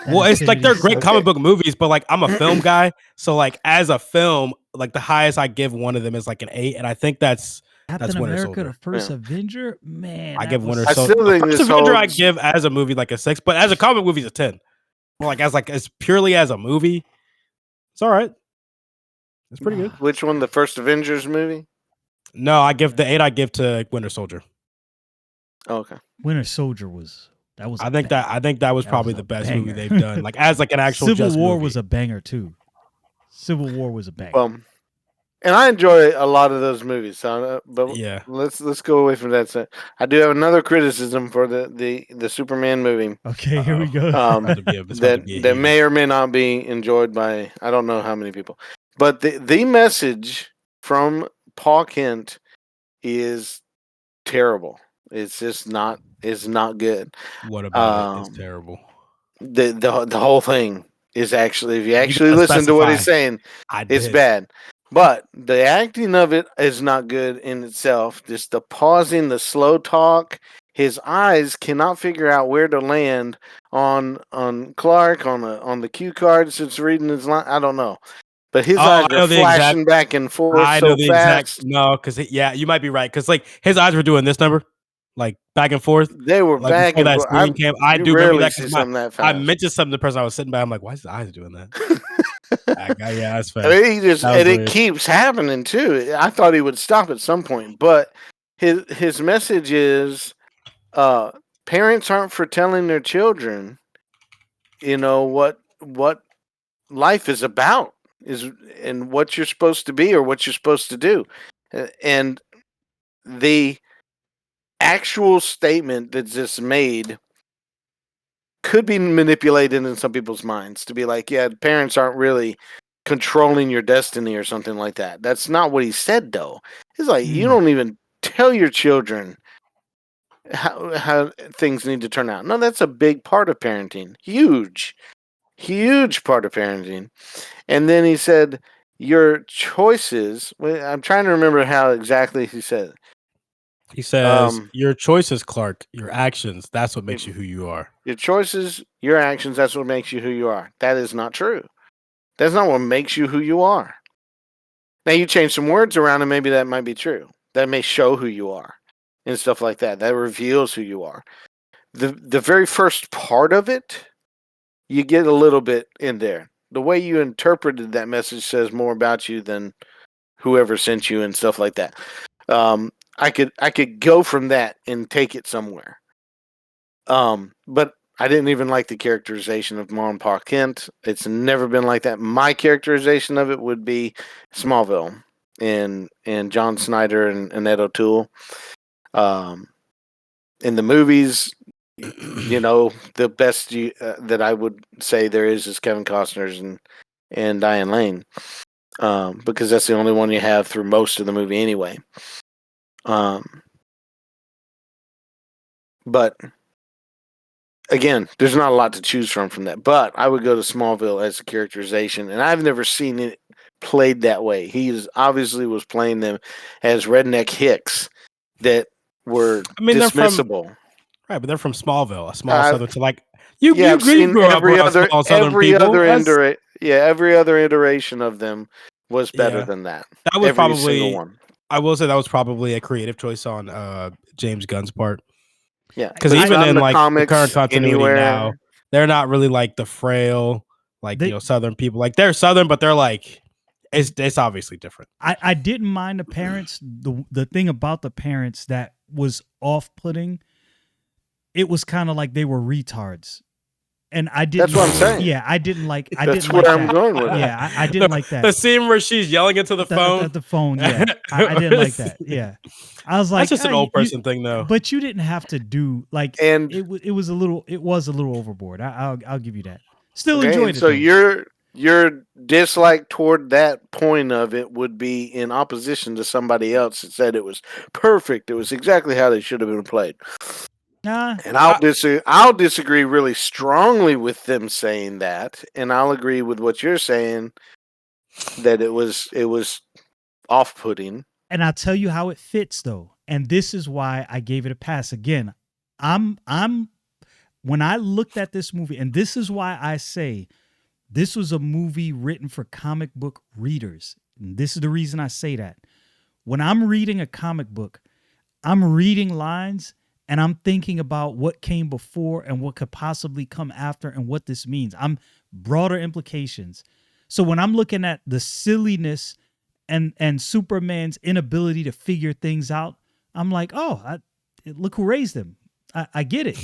Well, it's like they're great Okay. comic book movies, but like I'm a film guy, so like as a film, like the highest I give one of them is like an 8, and I think that's Captain Winter America, Soldier. the first Yeah. Avenger. Man, I that give was- Winter I Soldier. still The think first this Avenger I holds. give as a movie like a 6, but as a comic movie, it's a 10. Well, like as purely as a movie, it's all right. It's pretty good. Which one? The first Avengers movie? No, I give the 8. I give to Winter Soldier. Oh, okay. Winter Soldier was that was. I think that was probably was a the best movie banger. they've done. Like as like an actual Civil just War movie. was a banger too. Civil War was a banger. Well, and I enjoy a lot of those movies. So, but Yeah. let's go away from that. So I do have another criticism for the Superman movie. Okay, here we go. About to be a- it's about to That be a that heater. may or may not be enjoyed by I don't know how many people, but the message from Paul Kent is terrible. It's just not. It's not good. What about it? It's terrible. The whole thing is actually, if you You actually gotta listen to what he's specify. saying, I it's did. bad. But the acting of it is not good in itself. Just the pausing, the slow talk. His eyes cannot figure out where to land on Clark on the cue cards. It's reading his line. I don't know, but his eyes I are know the exact. flashing back and forth I know so the exact. fast. No, because yeah, you might be right. Because like his eyes were doing this number, like back and forth. They were Like back before and that forth. screen came, I You do remember rarely that see because something that I fast. mentioned something to the person I was sitting by. I'm like, why is his eyes doing that? Yeah, that's fair. I mean, he just That was and it weird. keeps happening too. I thought he would stop at some point, but his message is, parents aren't for telling their children, what life is about is and what you're supposed to be or what you're supposed to do, and the actual statement that's just made could be manipulated in some people's minds to be like, yeah, parents aren't really controlling your destiny or something like that. That's not what he said, though. He's like, you don't even tell your children how things need to turn out. No, that's a big part of parenting. Huge part of parenting. And then he said, your choices. I'm trying to remember how exactly he said it. He says, "Your choices, Clark. Your actions. That's what makes you who you are." Your choices, your actions, that's what makes you who you are. That is not true. That's not what makes you who you are. Now you change some words around and maybe that might be true. That may show who you are and stuff like that. That reveals who you are. The very first part of it, you get a little bit in there. The way you interpreted that message says more about you than whoever sent you and stuff like that. I could go from that and take it somewhere. But I didn't even like the characterization of Mom and Pa Kent. It's never been like that. My characterization of it would be Smallville and John Snyder and Ed O'Toole. In the movies, the best that I would say there is Kevin Costner's and Diane Lane, because that's the only one you have through most of the movie anyway. But again, there's not a lot to choose from that. But I would go to Smallville as a characterization, and I've never seen it played that way. He obviously was playing them as redneck hicks that were dismissible. Right, but they're from Smallville, a small southern. So like I've seen grew up around small southern people. Every other iteration of them was better than that. That was every single one. I will say that was probably a creative choice on James Gunn's part. Yeah, because even in like the current continuity anywhere. now, they're not really like the frail, like southern people. Like they're southern, but they're like it's obviously different. I didn't mind the parents. The thing about the parents that was off-putting, it was kind of like they were retards. And I didn't. That's what I'm saying. Yeah, I didn't like. I That's didn't where like I'm that. going with it. Yeah, I didn't like that. The scene where she's yelling into the phone. The phone. Yeah, I didn't like that. Yeah, I was like, that's just an old person thing, though. But you didn't have to do like. And it was a little overboard. I'll give you that. Still okay, enjoyed it. So though. your dislike toward that point of it would be in opposition to somebody else that said it was perfect. It was exactly how they should have been played. Nah, And I'll disagree really strongly with them saying that, and I'll agree with what you're saying that it was off-putting. and I'll tell you how it fits though. And this is why I gave it a pass. Again, I'm when I looked at this movie, and this is why I say this was a movie written for comic book readers. And this is the reason I say that. When I'm reading a comic book, I'm reading lines and I'm thinking about what came before and what could possibly come after and what this means. I'm broader implications. So when I'm looking at the silliness and Superman's inability to figure things out, I'm like, oh, look who raised him. I get it.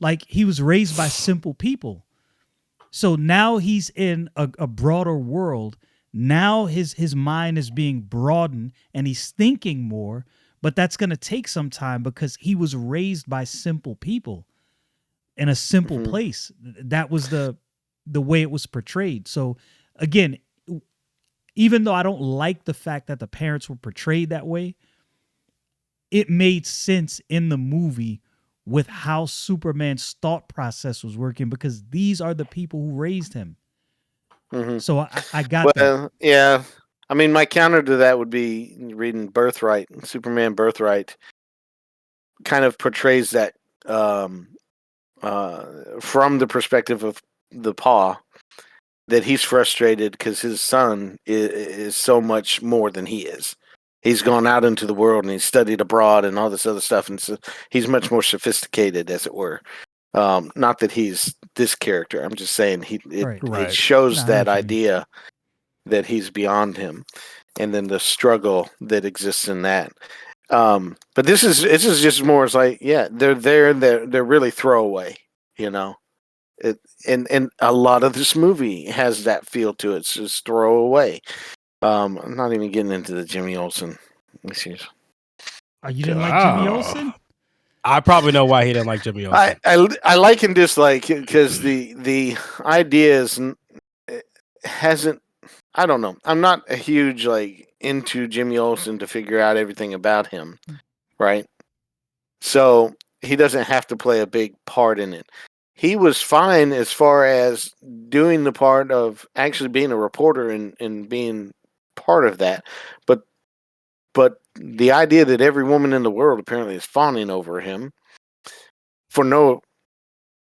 Like, he was raised by simple people. So now he's in a broader world. Now his mind is being broadened and he's thinking more, but that's going to take some time because he was raised by simple people in a simple place. That was the way it was portrayed. So again, even though I don't like the fact that the parents were portrayed that way, it made sense in the movie with how Superman's thought process was working because these are the people who raised him. So I got that. Well, yeah. I mean, my counter to that would be reading Birthright. Superman Birthright kind of portrays that from the perspective of the paw, that he's frustrated because his son is so much more than he is. He's gone out into the world and he's studied abroad and all this other stuff, and so he's much more sophisticated, as it were. Not that he's this character. I'm just saying it shows that idea that he's beyond him, and then the struggle that exists in that. But this is just more. It's like, yeah, they're there. They're really throwaway, you know. And a lot of this movie has that feel to it. It's just throwaway. I'm not even getting into the Jimmy Olsen issues. Oh, you didn't like Jimmy Olsen? I probably know why he didn't like Jimmy Olsen. I like and dislike because the ideas hasn't. I don't know. I'm not a huge into Jimmy Olsen to figure out everything about him, right? So he doesn't have to play a big part in it. He was fine as far as doing the part of actually being a reporter and being part of that. But the idea that every woman in the world apparently is fawning over him for no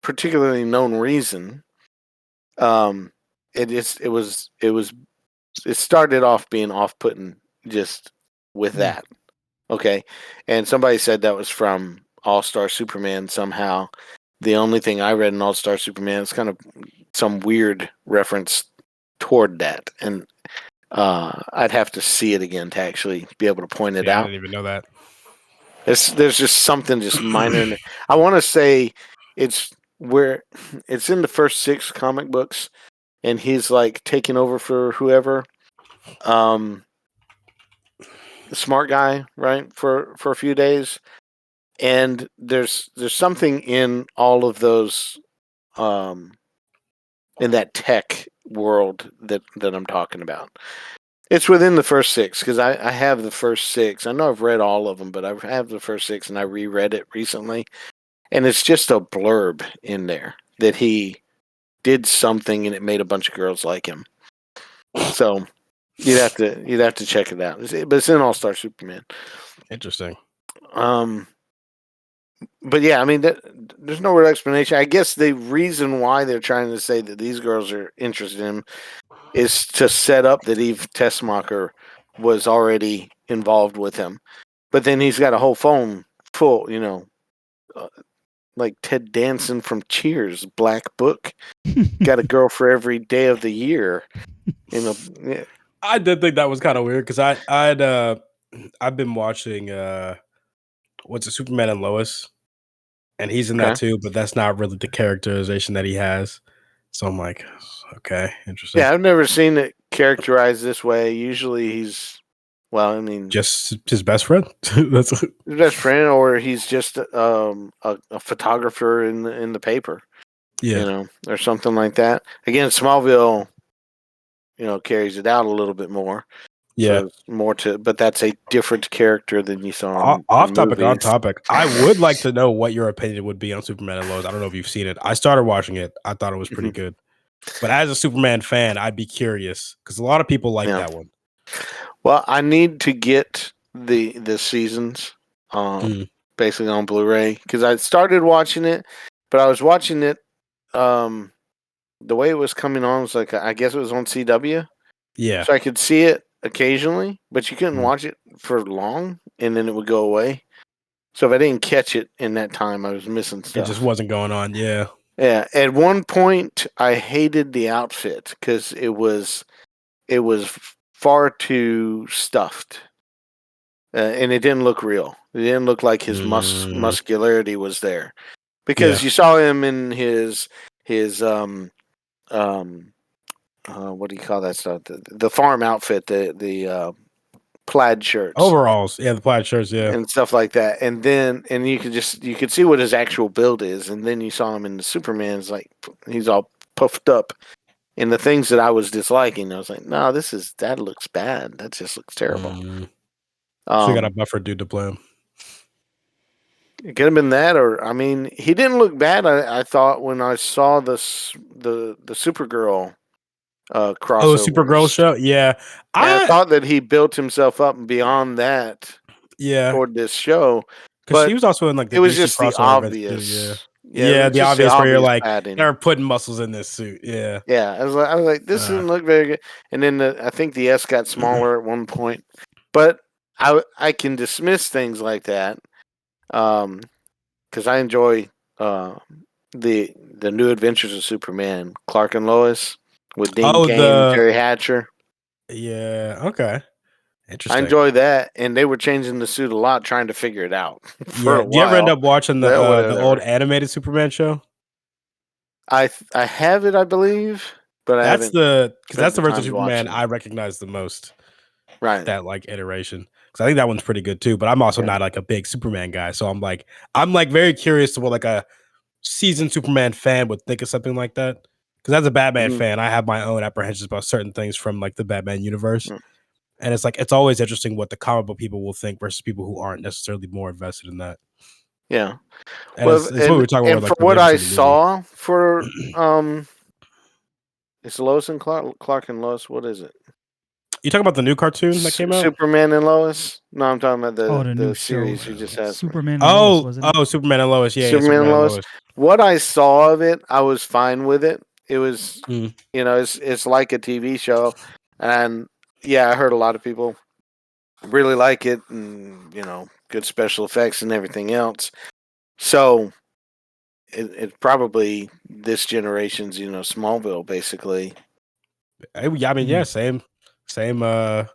particularly known reason, it started off being off-putting just with that. Okay. And somebody said that was from All-Star Superman somehow. The only thing I read in All-Star Superman is kind of some weird reference toward that. And I'd have to see it again to actually be able to point it out. I didn't even know that. There's just something just minor in it. I want to say it's in the first 6 comic books, and he's like taking over for whoever. The smart guy, right, for a few days. And there's something in all of those in that tech world that I'm talking about. It's within the first 6 because I have the first 6. I know I've read all of them, but I have the first 6 and I reread it recently, and it's just a blurb in there that he did something and it made a bunch of girls like him. So you'd have to check it out. But it's in All-Star Superman. Interesting. But yeah, I mean, there's no real explanation. I guess the reason why they're trying to say that these girls are interested in him is to set up that Eve Tessmacher was already involved with him. But then he's got a whole phone full, like Ted Danson from Cheers, Black Book. Got a girl for every day of the year. Yeah. I did think that was kind of weird because I've been watching Superman and Lois, and he's in that too, but that's not really the characterization that he has. So I'm like, okay, interesting. Yeah, I've never seen it characterized this way. Usually he's, just his best friend. That's his best friend, or he's just a photographer in the paper. Yeah, or something like that. Again, Smallville, carries it out a little bit more. Yeah. So it's more but that's a different character than you saw Off in topic, on movies. topic. I would like to know what your opinion would be on Superman and Lois. I don't know if you've seen it. I started watching it. I thought it was pretty good. But as a Superman fan, I'd be curious because a lot of people like that one. Well, I need to get the seasons basically on Blu-ray because I started watching it, but I was watching it the way it was coming on was like I guess it was on CW. Yeah. So I could see it occasionally, but you couldn't watch it for long, and then it would go away. So if I didn't catch it in that time, I was missing stuff. It just wasn't going on. Yeah. Yeah. At one point, I hated the outfit because it was far too stuffed, and it didn't look real. It didn't look like his muscularity was there because you saw him in his what do you call that stuff? The farm outfit, the plaid shirts, overalls, the plaid shirts, and stuff like that. And then you could see what his actual build is. And then you saw him in the Superman's, like he's all puffed up. And the things that I was disliking, I was like, no, that looks bad. That just looks terrible. So you got a buffer dude to play him. It could have been that, or I mean, he didn't look bad. I thought when I saw the Supergirl crossover. Oh, Supergirl show, I thought that he built himself up beyond that. Toward this show, because he was also in like the it was DC just the obvious. The obvious where you're like padding. They're putting muscles in this suit. Yeah. I was like, this doesn't look very good. And then I think the S got smaller at one point, but I can dismiss things like that, because I enjoy the New Adventures of Superman, Clark and Lois with Dean Cain and Terry Hatcher. Yeah. Okay. Interesting. I enjoy that, and they were changing the suit a lot, trying to figure it out. For a while. Do you ever end up watching the old animated Superman show? I have it, I believe, but that's the version of Superman I I recognize the most. Right, that like iteration, because I think that one's pretty good too. But I'm also not like a big Superman guy, so I'm like very curious to what like a seasoned Superman fan would think of something like that. Because as a Batman fan, I have my own apprehensions about certain things from like the Batman universe. And it's like, it's always interesting what the comic book people will think versus people who aren't necessarily more invested in that. Yeah. And well, it's what we were talking about. And like, for what I saw for, it's Lois and Clark and Lois. What is it? You talking about the new cartoon that came out? Superman and Lois? No, I'm talking about the new series show. you just had. Superman and Lois, wasn't it? Superman and Lois. Yeah, Superman and Lois. What I saw of it, I was fine with it. It was, it's like a TV show. And I heard a lot of people really like it, and good special effects and everything else. So it's probably this generation's Smallville, basically. I mean, same. But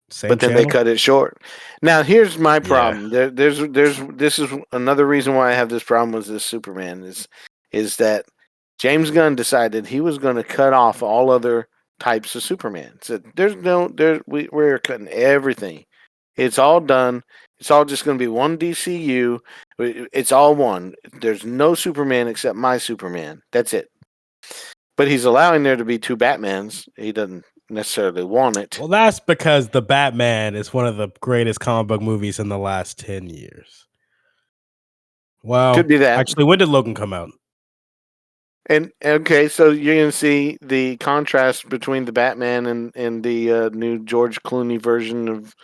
then channel. they cut it short. Now here's my problem. This is another reason why I have this problem with this Superman is that James Gunn decided he was going to cut off all other types of Superman. So we're cutting everything. It's all done. It's all just going to be one DCU. It's all one. There's no Superman except my Superman. That's it. But he's allowing there to be two Batmans. He doesn't necessarily want it. Well, that's because the Batman is one of the greatest comic book movies in the last 10 years. Well, could be that. Actually, when did Logan come out? And okay, so you're going to see the contrast between the Batman and the new George Clooney version of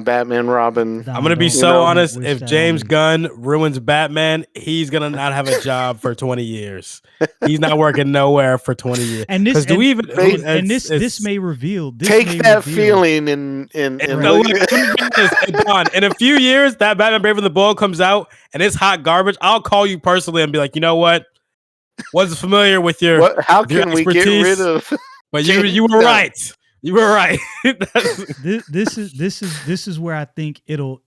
Batman Robin. I'm going to be so honest. If James Gunn ruins Batman, he's going to not have a job for 20 years. He's not working nowhere for 20 years. And this may reveal. Feeling in Don, in a few years, that Batman Brave and the Bold comes out and it's hot garbage. I'll call you personally and be like, you know what? Wasn't familiar with your how can we get rid of? But you were right. You were right. This is where I think it'll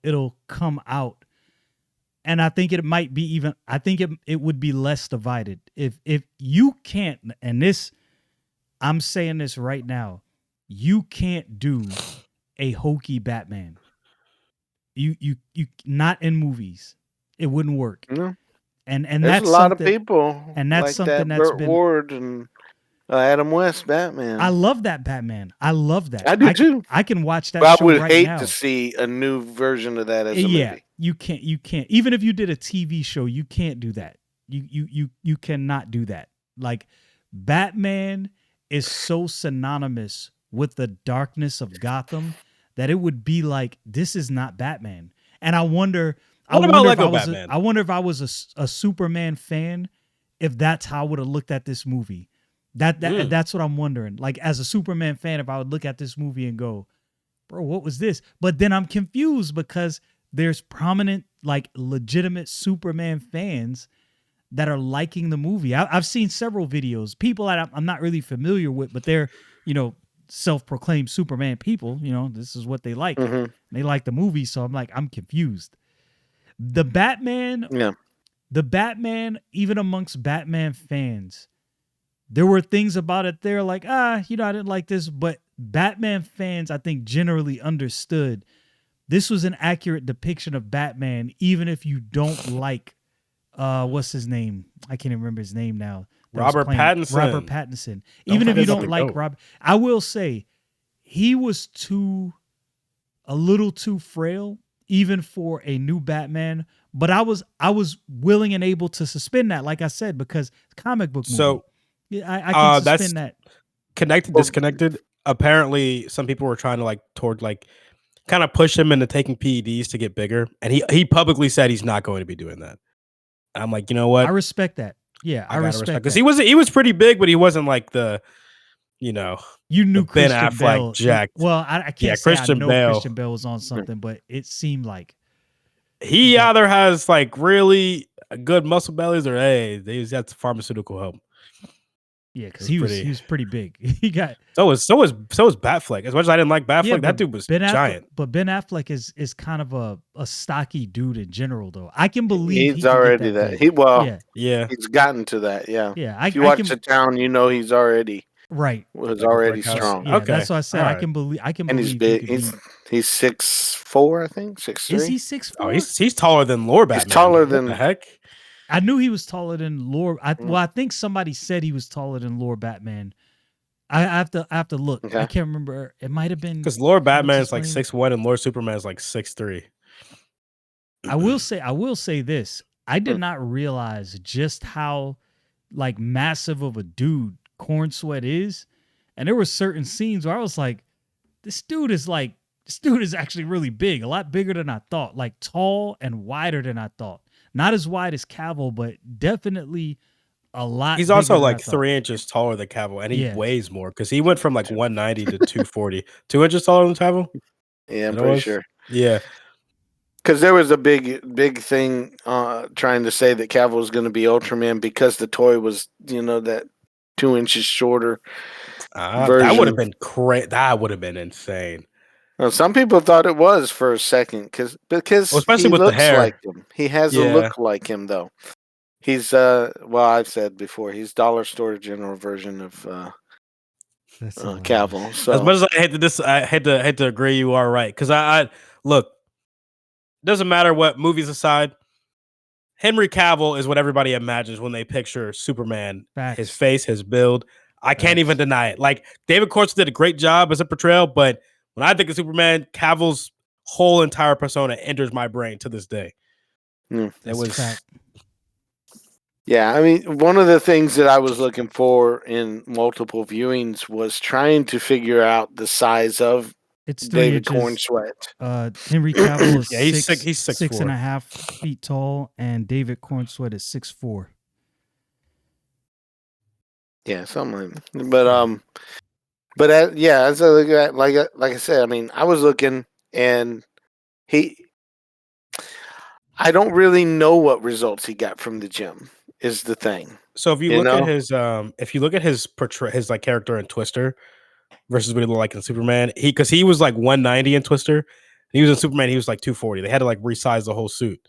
come out, and I think it might be even. I think it would be less divided if you can't. And this, I'm saying this right now, you can't do a hokey Batman. You not in movies. It wouldn't work. No. And there's that's a lot of people, and that's like something that that's Burt been Ward and Adam West Batman. I love that Batman. I love that. I do too. I can watch that But show I would right hate now. to see a new version of that as a Yeah, movie. you can't. You can't. Even if you did a TV show, you can't do that. You cannot do that. Like Batman is so synonymous with the darkness of Gotham that it would be like this is not Batman. And I wonder. What about Lego Batman? I wonder if I was a Superman fan, if that's how I would have looked at this movie. That's what I'm wondering. Like as a Superman fan, if I would look at this movie and go, bro, what was this? But then I'm confused because there's prominent, like legitimate Superman fans that are liking the movie. I've seen several videos, people that I'm not really familiar with, but they're, self-proclaimed Superman people. This is what they like. Mhm. They like the movie. So I'm like, I'm confused. The Batman, even amongst Batman fans, there were things about it. They're like, I didn't like this, but Batman fans, I think, generally understood this was an accurate depiction of Batman, even if you don't like, what's his name? I can't even remember his name now. Robert Pattinson. Even if you don't like Rob, I will say he was a little too frail, even for a new Batman. But I was willing and able to suspend that, like I said, because comic book movie. So yeah, I can suspend that. Connected, disconnected. Apparently, some people were trying to kind of push him into taking PEDs to get bigger, and he publicly said he's not going to be doing that. I'm like, you know what? I respect that. Yeah, I respect because he was pretty big, but he wasn't like the, you Ben knew Christian Affleck Bale. jacked. Well, I can't say I know Christian Bale was on something, but it seemed like he either has like really good muscle bellies or he's got pharmaceutical help. Yeah, because he was pretty big. He got so was Batfleck. As much as I didn't like Batfleck, that dude was giant. But Ben Affleck is kind of a stocky dude in general, though. I can believe he's already that. He's gotten to that. Yeah. Yeah. If you watch The Town, he's already was already strong. Yeah, okay, that's what I said. Right. I can believe. And he's big. He's 6'4", I think. 6'3". Is he 6'4"? Oh, he's taller than Lore Batman. He's taller than the heck. I knew he was taller than Lore. I think somebody said he was taller than Lore Batman. I have to look. Okay. I can't remember. It might have been because Lore Batman is like 6'1" and Lore Superman is like 6'3". I will say this. I did not realize just how like massive of a dude Corn Sweat is, and there were certain scenes where I was like, this dude is actually really big, a lot bigger than I thought, like tall and wider than I thought. Not as wide as Cavill, but definitely a lot. He's also like 3 inches taller than Cavill, and he weighs more because he went from like 190 to 240. 2 inches taller than Cavill? Yeah, I'm pretty sure. Yeah. Because there was a big thing trying to say that Cavill was going to be Ultraman because the toy was, that 2 inches shorter. That would have been that would have been insane. Well, some people thought it was for a second because especially he with looks the hair. like him. He has a look like him though. He's I've said before he's dollar store general version of Cavill. So as much as I had to agree, you are right because I look. Doesn't matter what movies aside. Henry Cavill is what everybody imagines when they picture Superman. Facts. His face, his build. I can't even deny it. Like David Corson did a great job as a portrayal, but when I think of Superman, Cavill's whole entire persona enters my brain to this day. It was fact. Yeah, I mean, one of the things that I was looking for in multiple viewings was trying to figure out the size of David Corn Sweat. Henry Cavill is he's 6.5 feet tall, and David Corn Sweat is 6'4". Yeah, something like that. But as I look at, like I said, I mean, I was looking, and I don't really know what results he got from the gym. Is the thing. So if you look at his, his like character in Twister versus what he looked like in Superman, because he was like 190 in Twister, and he was in Superman, he was like 240. They had to like resize the whole suit.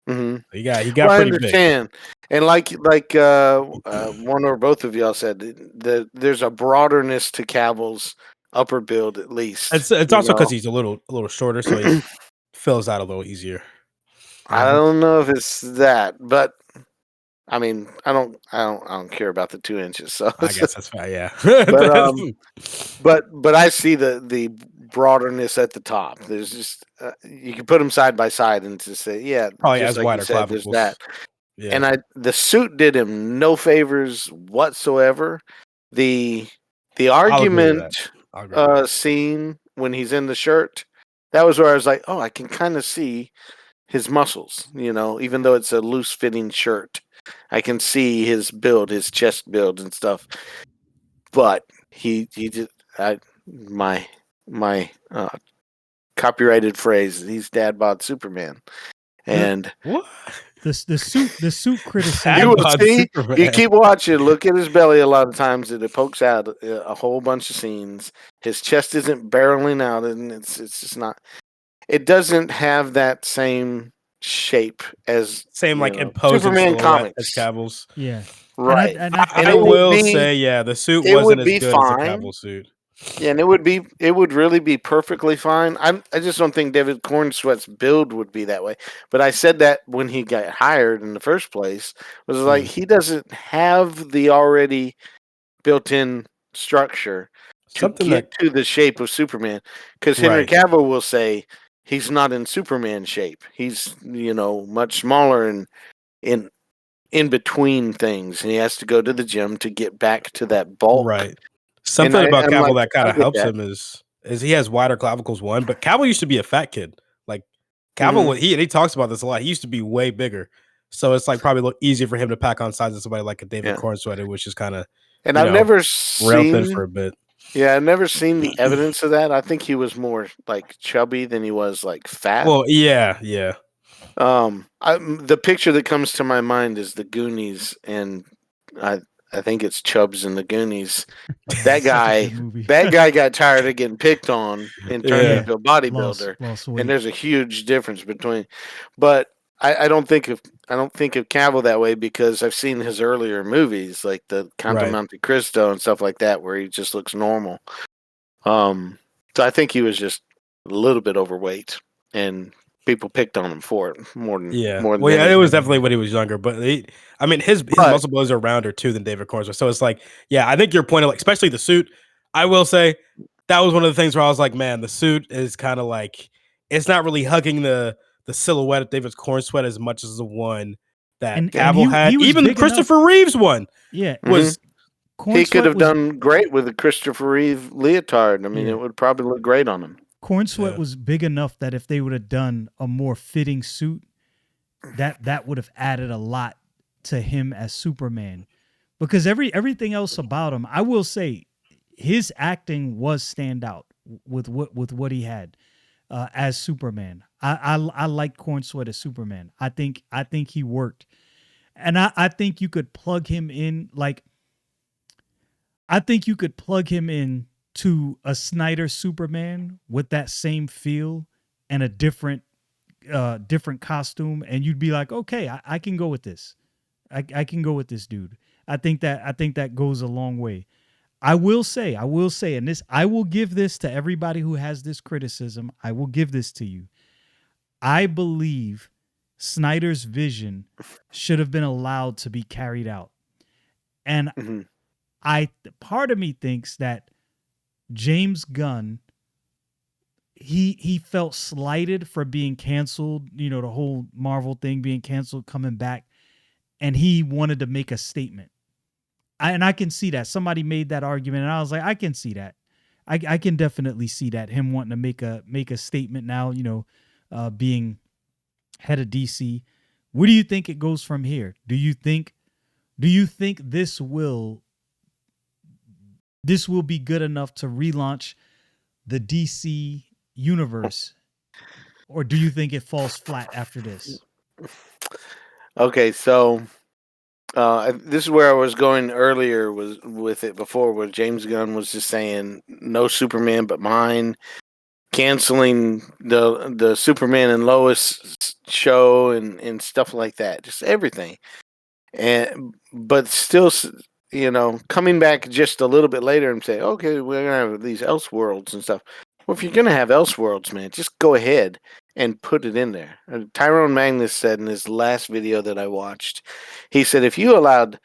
Mm-hmm. He got pretty big. And like one or both of y'all said, there's a broaderness to Cavill's upper build at least. It's also because he's a little shorter, so he fills out a little easier. I don't know if it's that, but I mean, I don't care about the 2 inches. So, I guess that's fine. Yeah. but but I see the broaderness at the top. There's just you can put them side by side and just say, yeah, Probably just has like you wider said, there's clavicles. that. Yeah. And the suit did him no favors whatsoever. The I'll agree with that. argument I'll agree with that. scene when he's in the shirt, that was where I was like, oh, I can kind of see his muscles, even though it's a loose fitting shirt. I can see his build, his chest build and stuff. But he just my copyrighted phrase, he's dad bod Superman. And What? The suit you criticism. will bod see, Superman. you keep watching, look at his belly a lot of times, and it pokes out a whole bunch of scenes. His chest isn't barreling out, and it's just not. It doesn't have that same shape as Same like imposing Superman silhouette as comics, Yeah. Cavill's. right? And I it would will be say, yeah, the suit it wasn't would as be good as the fine. Cavill suit. Yeah, and it would really be perfectly fine. I just don't think David Cornsweat's build would be that way. But I said that when he got hired in the first place, was like he doesn't have the already built-in structure to Something get that to the shape of Superman. Because Henry right. Cavill will say he's not in Superman shape. He's much smaller and in between things, and he has to go to the gym to get back to that bulk. Right. Something about I'm Cavill like, that kind I of get helps that. him is he has wider clavicles, one, but Cavill used to be a fat kid. Like Cavill, Mhm. he talks about this a lot. He used to be way bigger. So it's like probably a little easier for him to pack on size than somebody like a David Yeah. Cornsweat, which is kind of, And I've never rail thin for seen, a bit. yeah, I've never seen the evidence of that. I think he was more like chubby than he was like fat. Well, yeah. The picture that comes to my mind is the Goonies, and I I think it's Chubbs in the Goonies. That Such a guy, good movie. that guy got tired of getting picked on and turned Yeah. Yeah. into a bodybuilder. Lost And weight. there's a huge difference between, but I don't think of Cavill that way because I've seen his earlier movies like the Count of Right. Monte Cristo and stuff like that where he just looks normal. So I think he was just a little bit overweight and people picked on him for it more than Yeah. Well, yeah, it anything. was definitely when he was younger, but I mean, his But muscle bones are rounder too than David Cornsweet. So it's like, yeah, I think your point of like, especially the suit. I will say that was one of the things where I was like, man, the suit is kind of like it's not really hugging the silhouette of David Cornsweet as much as the one that And Cavill had. he was Even the big enough. Christopher Reeves one Yeah. was he could Cornsweat have was done great with a Christopher Reeve leotard. I mean, yeah. it would probably look great on him. Cornsweat Yeah. was big enough that if they would have done a more fitting suit, that would have added a lot to him as Superman. Because everything else about him, I will say, his acting was stand out with what he had as Superman. I like Cornsweat as Superman. I think he worked, and I think you could plug him in like I think you could plug him in to a Snyder Superman with that same feel and a different costume, and you'd be like, okay, I can go with this. I can go with this dude. I think that goes a long way. I will say, and this I will give this to everybody who has this criticism. I will give this to you. I believe Snyder's vision should have been allowed to be carried out. And Mhm. part of me thinks that James Gunn he felt slighted for being canceled, the whole Marvel thing being canceled, coming back, and he wanted to make a statement. And I can see that. Somebody made that argument, and I was like, I can see that. I can definitely see that, him wanting to make a statement now, being head of DC. Where do you think it goes from here? Do you think this will be good enough to relaunch the DC universe, or do you think it falls flat after this? Okay, so this is where I was going earlier was with it before, where James Gunn was just saying no Superman but mine, canceling the Superman and Lois show and stuff like that, just everything. And but still, coming back just a little bit later and say, okay, we're gonna have these Elseworlds and stuff. Well, if you're gonna have Elseworlds, man, just go ahead and put it in there. Tyrone Magnus said in his last video that I watched, He said if you allowed,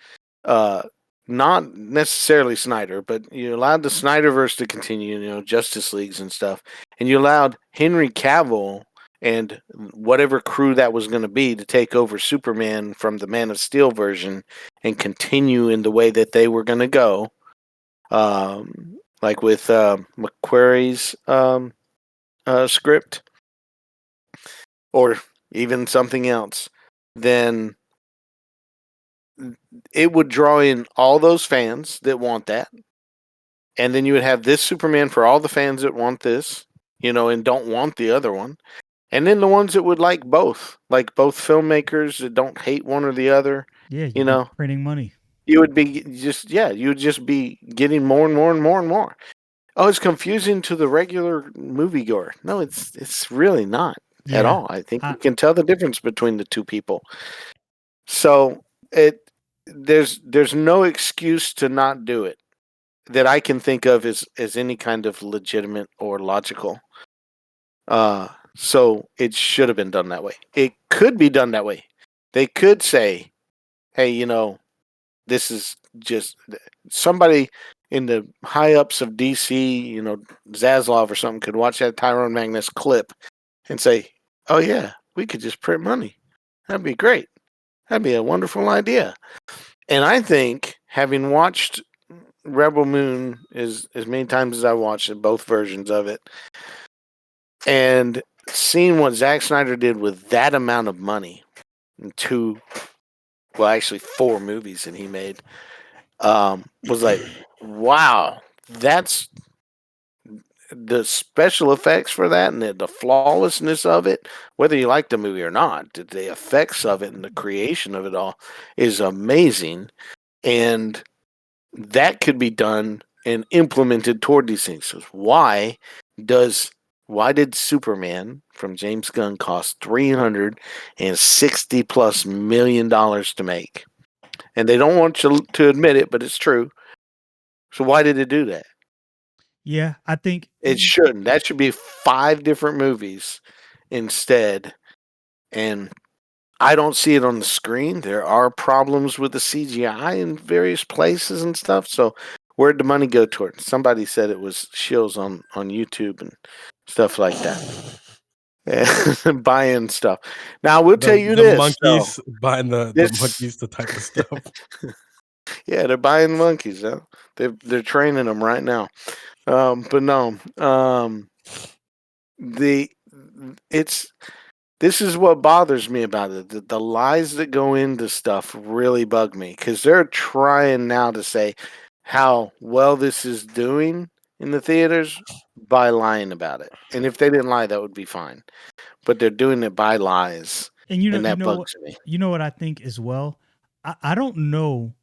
not necessarily Snyder, but you allowed the Snyderverse to continue, Justice Leagues and stuff, and you allowed Henry Cavill and whatever crew that was going to be to take over Superman from the Man of Steel version and continue in the way that they were going to go, like with McQuarrie's script, or even something else, then it would draw in all those fans that want that. And then you would have this Superman for all the fans that want this, and don't want the other one. And then the ones that would like both filmmakers that don't hate one or the other, Yeah, you'd be printing money. you would be you would just be getting more and more and more and more. Oh, it's confusing to the regular moviegoer. No, it's really not at all. I think you can tell the difference between the two people. So there's no excuse to not do it that I can think of as any kind of legitimate or logical. So it should have been done that way. It could be done that way. They could say, hey, this is just somebody in the high ups of DC, Zaslav or something could watch that Tyrone Magnus clip and say, oh yeah, we could just print money. That'd be great. That'd be a wonderful idea. And I think, having watched Rebel Moon as many times as I watched it, both versions of it, and seeing what Zack Snyder did with that amount of money in actually 4 movies that he made, was like, wow, that's the special effects for that and the flawlessness of it, whether you like the movie or not, the effects of it and the creation of it all is amazing. And that could be done and implemented toward these things. So why did Superman from James Gunn cost $360+ million to make? And they don't want you to admit it, but it's true. So why did it do that? Yeah, I think it shouldn't. That should be 5 different movies instead. And I don't see it on the screen. There are problems with the CGI in various places and stuff. So where'd the money go toward? Somebody said it was shills on YouTube and stuff like that. And buying stuff. Now I will tell you the this. Monkeys buying the monkeys to type of stuff. Yeah, they're buying monkeys. Huh? They're training them right now. But no. This is what bothers me about it. The lies that go into stuff really bug me, because they're trying now to say how well this is doing in the theaters by lying about it. And if they didn't lie, that would be fine. But they're doing it by lies, and that bugs me. You know what I think as well? I don't know.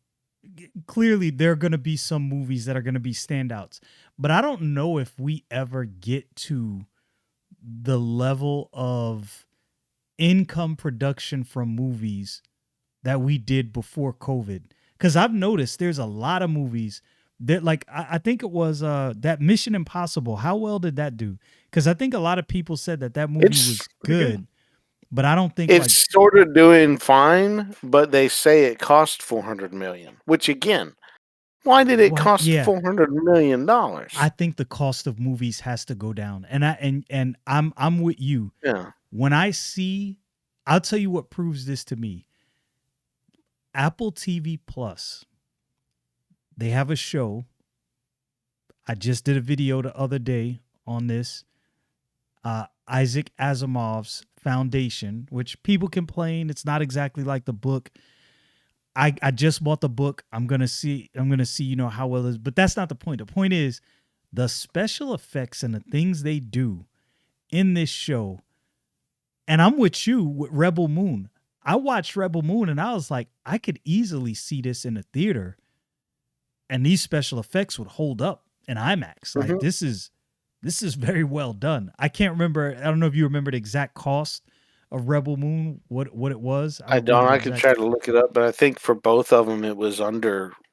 Clearly, there are going to be some movies that are going to be standouts, but I don't know if we ever get to the level of income production from movies that we did before COVID. Because I've noticed there's a lot of movies that, like, I think it was that Mission Impossible. How well did that do? Because I think a lot of people said that movie was good, but I don't think it's sort of doing fine. But they say it cost $400 million, which again, why did it cost $400 million? I think the cost of movies has to go down, and I'm with you. Yeah. When I'll tell you what proves this to me. Apple TV Plus, they have a show. I just did a video the other day on this. Isaac Asimov's Foundation, which people complain it's not exactly like the book. I just bought the book. I'm gonna see how well it is, but that's not the point. The point is the special effects and the things they do in this show. And I'm with you with Rebel Moon. I watched Rebel Moon and I was like, I could easily see this in a theater and these special effects would hold up in IMAX. Like this is very well done. I can't remember. I don't know if you remember the exact cost of Rebel Moon, what it was. I don't. I could try to look it up, but I think for both of them,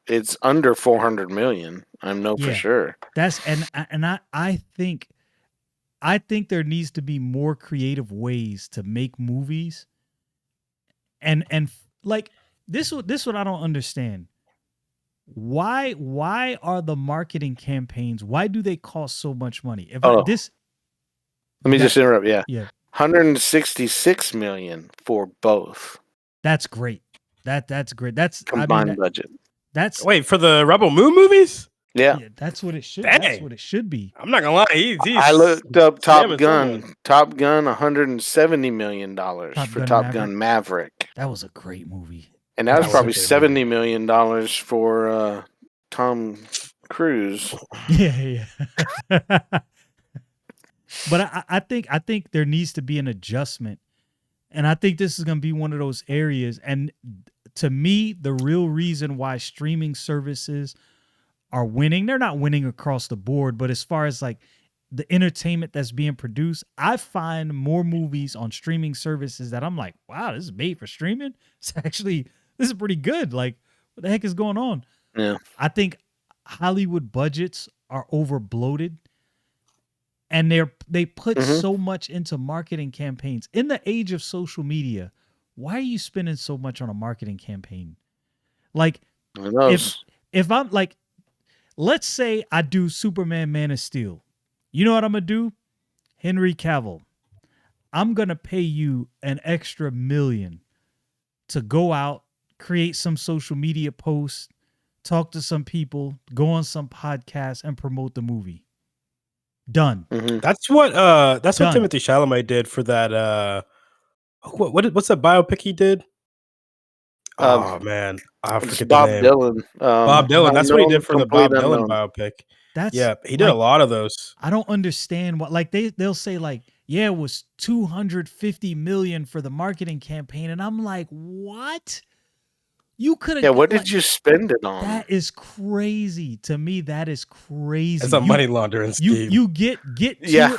it's under 400 million. I know for sure. That's I think there needs to be more creative ways to make movies. And like this what I don't understand. Why are the marketing campaigns? Why do they cost so much money? If I Oh, this let you me got just interrupt. Yeah, yeah, 166 million for both that's great. That's great. That's I mean combined budget. that's Wait, for the Rebel Moon movies? Yeah, yeah, that's what it should. That's Dang. what it should be. I'm not gonna lie, I he's looked up Top scamming someone. Gun. Top Gun, $170 million Top for Gun Top Maverick. Gun Maverick, That was a great movie. and that That was was a probably great movie. $70 million for Tom Cruise. Yeah, yeah. But I think there needs to be an adjustment. And I think this is going to be one of those areas. And to me, the real reason why streaming services are winning, they're not winning across the board, but as far as like the entertainment that's being produced, I find more movies on streaming services that I'm like, wow, this is made for streaming. This is pretty good. Like, what the heck is going on? Yeah. I think Hollywood budgets are over bloated, and they put Mhm. so much into marketing campaigns in the age of social media. Why are you spending so much on a marketing campaign? Like, Who if knows? if I'm like, let's say I do Superman Man of Steel, you know what I'm gonna do? Henry Cavill, I'm gonna pay you an extra $1 million to go out, create some social media posts, talk to some people, go on some podcasts, and promote the movie. Done. Mhm. That's what Done. Timothy Chalamet did for that what's that biopic he did? Oh man, I It's forget the Bob name. Dylan. Bob Dylan. That's what he Unknown, did for the complete Bob Dylan unknown. biopic. That's Yeah, he did a like, lot of those. I don't understand what, like, they'll say like, yeah, it was 250 million for the marketing campaign, and I'm like, what? You could Yeah, have what like, did you spend it on? that is crazy to me. That is crazy. It's a money laundering scheme. You get Yeah.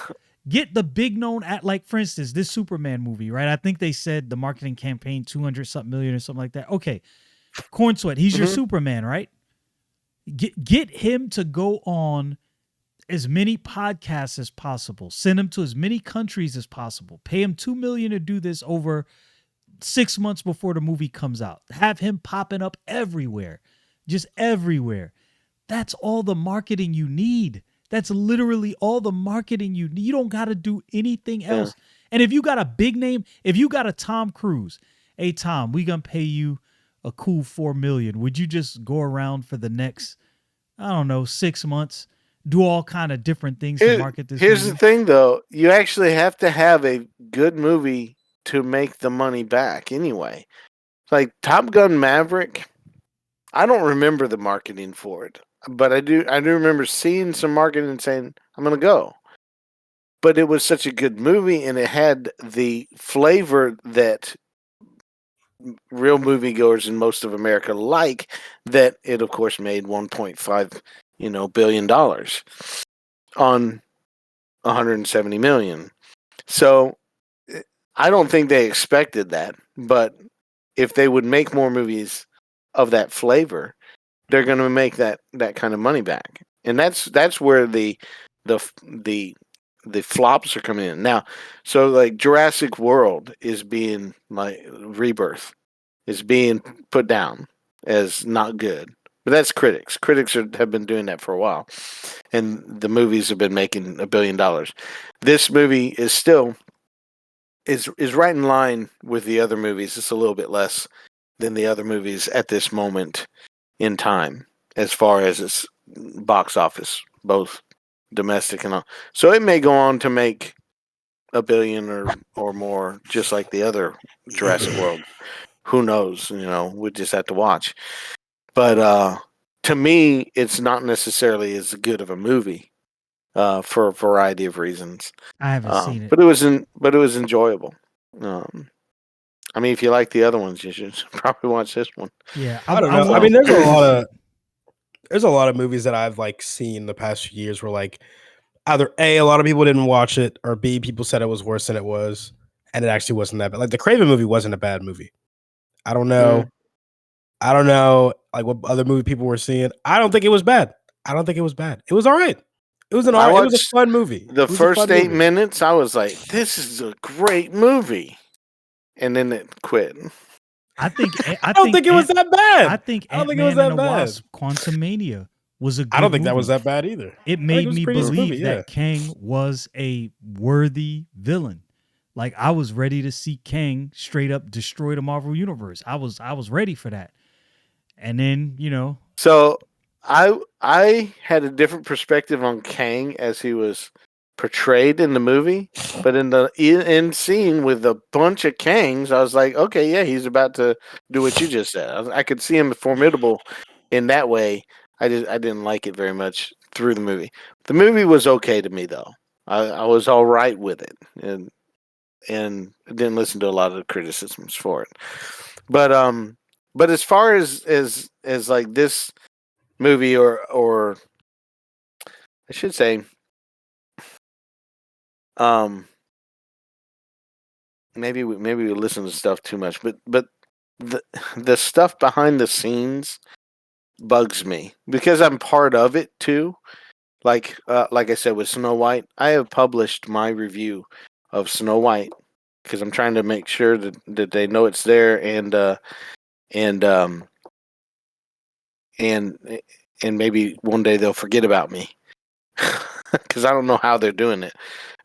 get the big known at, like, for instance, this Superman movie, right? I think they said the marketing campaign 200 something million or something like that. Okay, Corn Sweat, he's your Mhm. Superman, right? Get him to go on as many podcasts as possible. Send him to as many countries as possible. Pay him $2 million to do this over 6 months before the movie comes out. Have him popping up everywhere, just everywhere. That's all the marketing you need. That's literally all the marketing you need. You don't got to do anything else. And if you got a big name, if you got a Tom Cruise, hey Tom, we gonna pay you a cool $4 million. Would you just go around for the next, I don't know, 6 months, do all kind of different things to market this Here's movie? the thing, though. You actually have to have a good movie to make the money back anyway. Like Top Gun Maverick, I don't remember the marketing for it, but I do remember seeing some marketing and saying, I'm going to go. But it was such a good movie, and it had the flavor that real moviegoers in most of America like, that it, of course, made $1.5 billion on 170 million. So I don't think they expected that, but if they would make more movies of that flavor, they're going to make that kind of money back. And that's where the flops are coming in now. So like Jurassic World is being, like, Rebirth is being put down as not good. But that's critics. Have been doing that for a while, and the movies have been making $1 billion. This movie is still is right in line with the other movies. It's a little bit less than the other movies at this moment in time, as far as its box office, both domestic and all. So it may go on to make $1 billion or more, just like the other Jurassic World. Who knows? We just have to watch. But to me, it's not necessarily as good of a movie for a variety of reasons. I haven't seen it. But it was enjoyable. I mean, if you like the other ones, you should probably watch this one. Yeah, I don't know. I mean, there's a lot of movies that I've like seen the past few years where like either A, a lot of people didn't watch it, or B, people said it was worse than it was, and it actually wasn't that bad. Like the Craven movie wasn't a bad movie. I don't know. I don't know like what other movie people were seeing. I don't think it was bad. I don't think it was bad. It was all right. It was it was a fun movie. The first 8 minutes, I was like, this is a great movie. And then it quit. I don't think it was that bad. I think I don't think it was Ant-Man and that the bad. Wasp: Quantumania was a good I don't think that movie. was that bad either. It I think it made was a me pretty decent believe movie, that yeah. Kang was a worthy villain. Like I was ready to see Kang straight up destroy the Marvel universe. I was ready for that. And then, So I had a different perspective on Kang as he was portrayed in the movie, but in the end scene with a bunch of Kangs, I was like, okay, yeah, he's about to do what you just said. I could see him formidable in that way. I didn't like it very much through the movie. The movie was okay to me though. I was all right with it, and I didn't listen to a lot of the criticisms for it. But as far as like this movie or I should say um maybe we listen to stuff too much, but the the stuff behind the scenes bugs me because I'm part of it too. Like I said with Snow White, I have published my review of Snow White because I'm trying to make sure that they know it's there and and and maybe one day they'll forget about me because I don't know how they're doing it.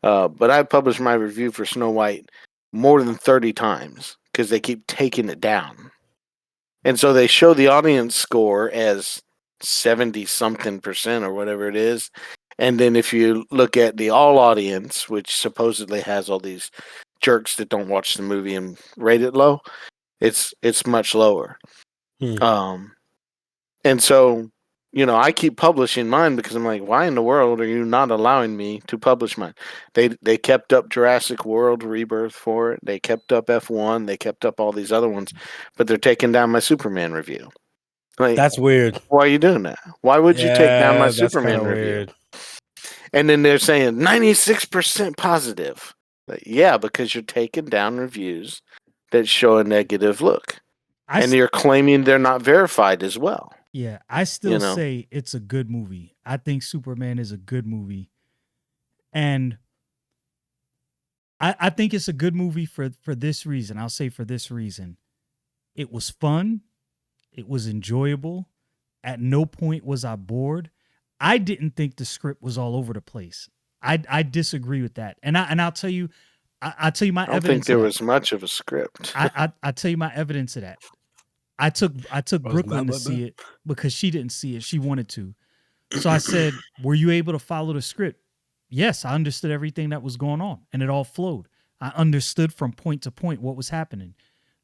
But I published my review for Snow White more than 30 times because they keep taking it down. And so they show the audience score as 70 something percent or whatever it is. And then if you look at the all audience, which supposedly has all these jerks that don't watch the movie and rate it low, it's much lower. Um, and so, I keep publishing mine because I'm like, why in the world are you not allowing me to publish mine? They kept up Jurassic World Rebirth for it. They kept up F1. They kept up all these other ones, but they're taking down my Superman review. Like, That's weird. why are you doing that? Why would you take down my that's Superman kinda review? weird. And then they're saying 96% positive. Like, yeah, because you're taking down reviews that show a negative look. And you're claiming they're not verified as well. Yeah, I still say it's a good movie. I think Superman is a good movie. And I think it's a good movie for this reason. I'll say for this reason. It was fun. It was enjoyable. At no point was I bored. I didn't think the script was all over the place. I disagree with that. And I'll tell you, I'll tell you my evidence. I don't think there was much of a script. I tell you my evidence of that. I took Brooklyn to see it because she didn't see it. She wanted to. So I said, were you able to follow the script? Yes, I understood everything that was going on and it all flowed. I understood from point to point what was happening.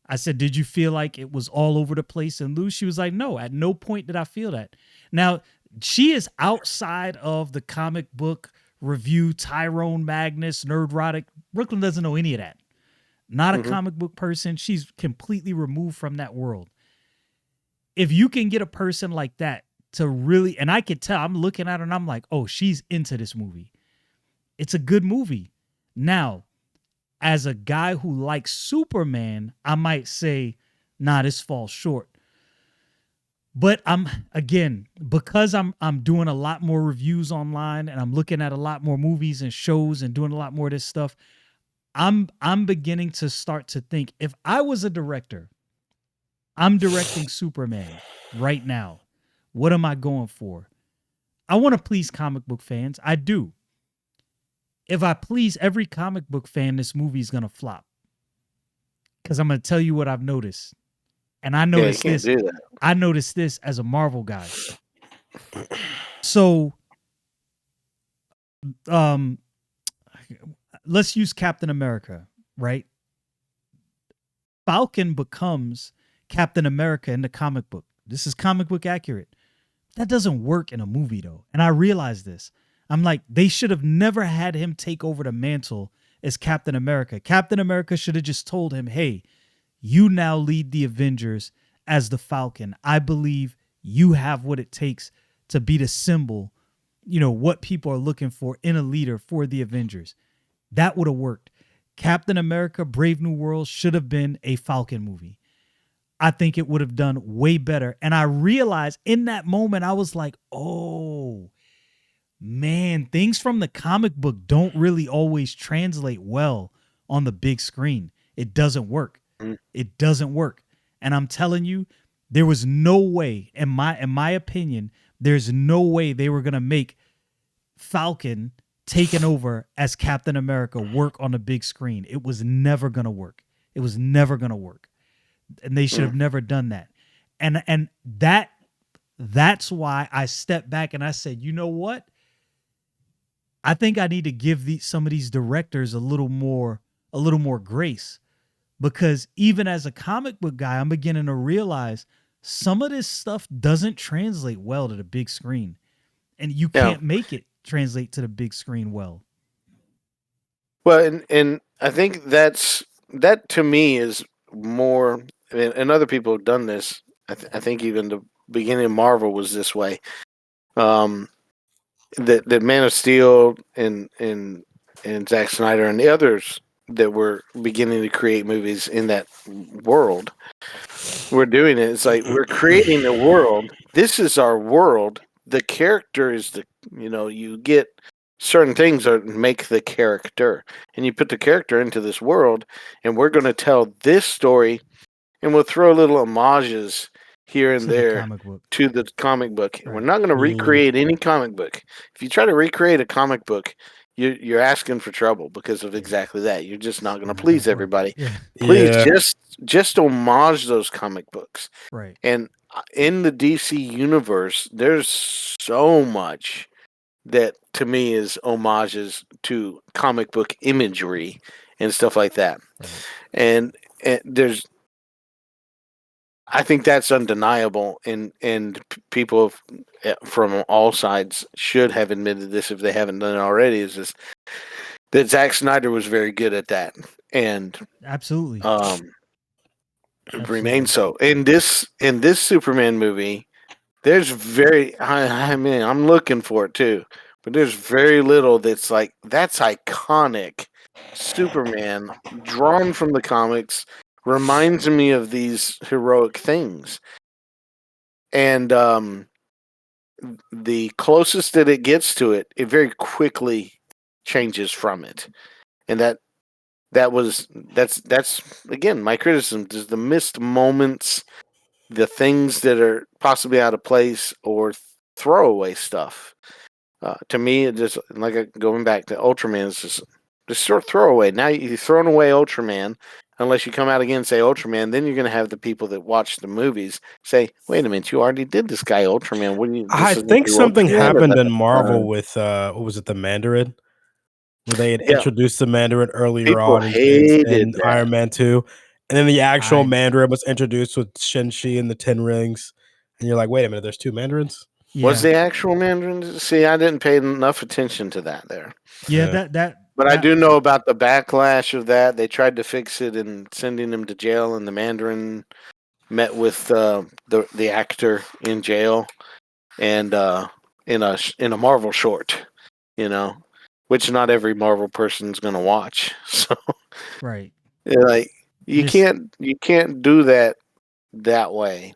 I said, did you feel like it was all over the place and loose? She was like, no, at no point did I feel that. Now, she is outside of the comic book review, Tyrone Magnus, Nerdrotic. Brooklyn doesn't know any of that. Not a comic book person. She's completely removed from that world. If you can get a person like that to really, and I could tell, I'm looking at her and I'm like, oh, she's into this movie. It's a good movie. Now, as a guy who likes Superman, I might say, nah, this falls short. But because I'm doing a lot more reviews online and I'm looking at a lot more movies and shows and doing a lot more of this stuff, I'm beginning to start to think, if I was a director, I'm directing Superman right now. What am I going for? I want to please comic book fans. I do. If I please every comic book fan, this movie is going to flop. Because I'm going to tell you what I've noticed. And I noticed this. I noticed this as a Marvel guy. So, let's use Captain America, right? Falcon becomes Captain America in the comic book. This is comic book accurate. That doesn't work in a movie, though. And I realize this. I'm like, they should have never had him take over the mantle as Captain America. Captain America should have just told him, hey, you now lead the Avengers as the Falcon. I believe you have what it takes to be the symbol, what people are looking for in a leader for the Avengers. That would have worked. Captain America, Brave New World should have been a Falcon movie. I think it would have done way better. And I realized in that moment, I was like, oh, man, things from the comic book don't really always translate well on the big screen. It doesn't work. It doesn't work. And I'm telling you, there was no way, in my opinion, there's no way they were gonna make Falcon taken over as Captain America work on the big screen. It was never gonna work. It was never gonna work. And they should have never done that. And that's why I stepped back and I said, you know what? I think I need to give some of these directors a little more grace, because even as a comic book guy, I'm beginning to realize some of this stuff doesn't translate well to the big screen, and you Yeah. can't make it translate to the big screen well. Well, and I think that to me is more, and other people have done this. I think even the beginning of Marvel was this way. That Man of Steel and Zack Snyder and the others that were beginning to create movies in that world were doing it. It's like, we're creating a world. This is our world. The character is you get certain things that make the character, and you put the character into this world, and we're going to tell this story, and we'll throw little homages here and To the there comic book. to the comic book. And we're Right. not going to Mm. recreate any comic book. If you try to recreate a comic book, you're asking for trouble because of exactly that. You're just not going to Not please gonna work. everybody. Yeah. Please Yeah. just homage those comic books. Right. And in the DC universe, there's so much that to me is homages to comic book imagery and stuff like that. Right. And there's, I think that's undeniable, and people from all sides should have admitted this if they haven't done it already. Is this that Zack Snyder was very good at that, and Absolutely. remains so. In this Superman movie, there's I mean, I'm looking for it too, but there's very little that's like, that's iconic Superman drawn from the comics, reminds me of these heroic things. And the closest that it gets to it, it very quickly changes from it. And that's again my criticism, is the missed moments, the things that are possibly out of place or throwaway stuff. To me, it just, like, going back to Ultraman, it's just sort of throwaway. Now you've thrown away Ultraman. Unless you come out again and say Ultraman, then you're going to have the people that watch the movies say, "Wait a minute, you already did this guy Ultraman. Wouldn't you?" I think something happened in Marvel with what was it, the Mandarin, where they had introduced the Mandarin earlier People on hated in that. Iron Man 2, and then the actual Mandarin was introduced with Shang-Chi and the Ten Rings, and you're like, wait a minute, there's two Mandarins? Yeah. Was the actual Mandarin? See, I didn't pay enough attention to that there. Yeah, But I do know about the backlash of that. They tried to fix it and sending him to jail, and the Mandarin met with the actor in jail, and in a Marvel short, which not every Marvel person's gonna watch. So right. like, you can't do that way.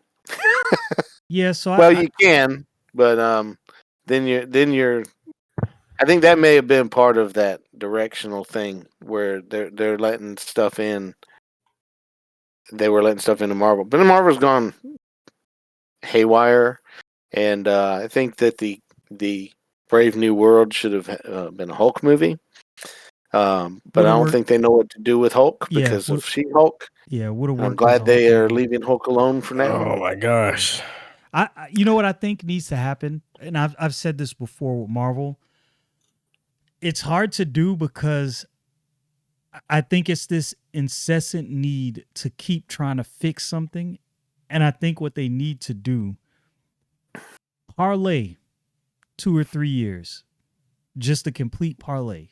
Yeah, so Well, you can, but then you're. I think that may have been part of that directional thing where they're letting stuff in. They were letting stuff into Marvel, but Marvel's gone haywire, and I think that the Brave New World should have been a Hulk movie. But I don't think they know what to do with Hulk because of She-Hulk. Yeah, would have I'm worked. glad they are leaving Hulk alone for now. Oh my gosh! You know what I think needs to happen, and I've said this before with Marvel. It's hard to do because I think it's this incessant need to keep trying to fix something, and I think what they need to do, parlay 2 or 3 years, just a complete parlay.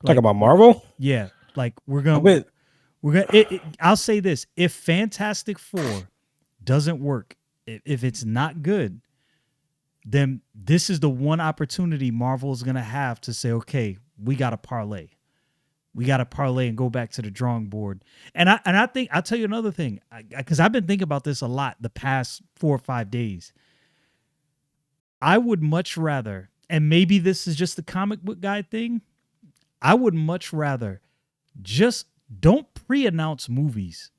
Talk about Marvel? Yeah, like we're gonna. I'll say this: if Fantastic Four doesn't work, if it's not good, then this is the one opportunity Marvel is gonna have to say, okay, we got to parlay. We got to parlay and go back to the drawing board. And I think I'll tell you another thing, because I've been thinking about this a lot the past 4 or 5 days. I would much rather, and maybe this is just the comic book guy thing, I would much rather just don't pre-announce movies.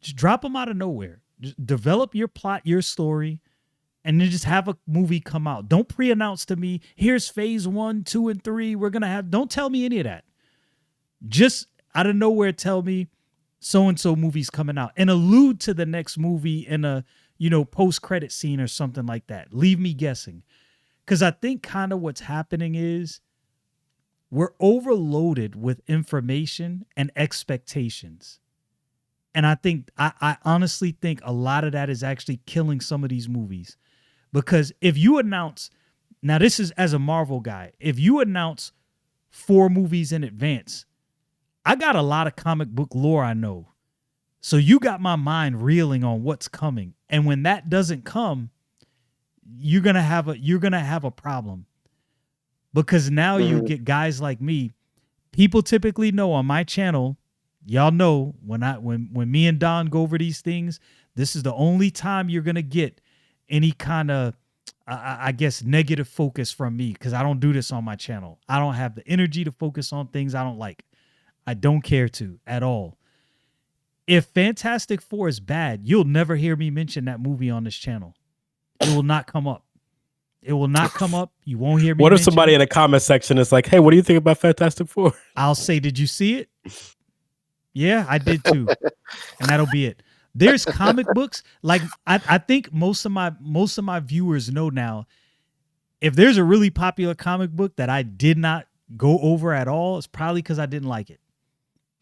Just drop them out of nowhere. Just develop your plot, your story, and then just have a movie come out. Don't pre-announce to me, here's phase 1, 2, and 3. We're gonna have. Don't tell me any of that. Just out of nowhere, tell me so-and-so movie's coming out and allude to the next movie in a, post-credit scene or something like that. Leave me guessing. Because I think kind of what's happening is we're overloaded with information and expectations. And I honestly think a lot of that is actually killing some of these movies. Because if you announce, now this is as a Marvel guy, if you announce 4 movies in advance, I got a lot of comic book lore I know. So you got my mind reeling on what's coming. And when that doesn't come, you're going to have a problem. Because now you get guys like me. People typically know on my channel, y'all know when me and Don go over these things, this is the only time you're going to get any kind of I guess negative focus from me, because I don't do this on my channel. I don't have the energy to focus on things I don't like. I don't care to at all. If Fantastic Four is bad, you'll never hear me mention that movie on this channel. It will not come up. It will not come up. You won't hear me. What if somebody in the comment section is like, hey, what do you think about Fantastic Four? I'll say, did you see it? Yeah, I did too. And that'll be it. There's comic books. Like I think most of my viewers know now, if there's a really popular comic book that I did not go over at all, it's probably because I didn't like it.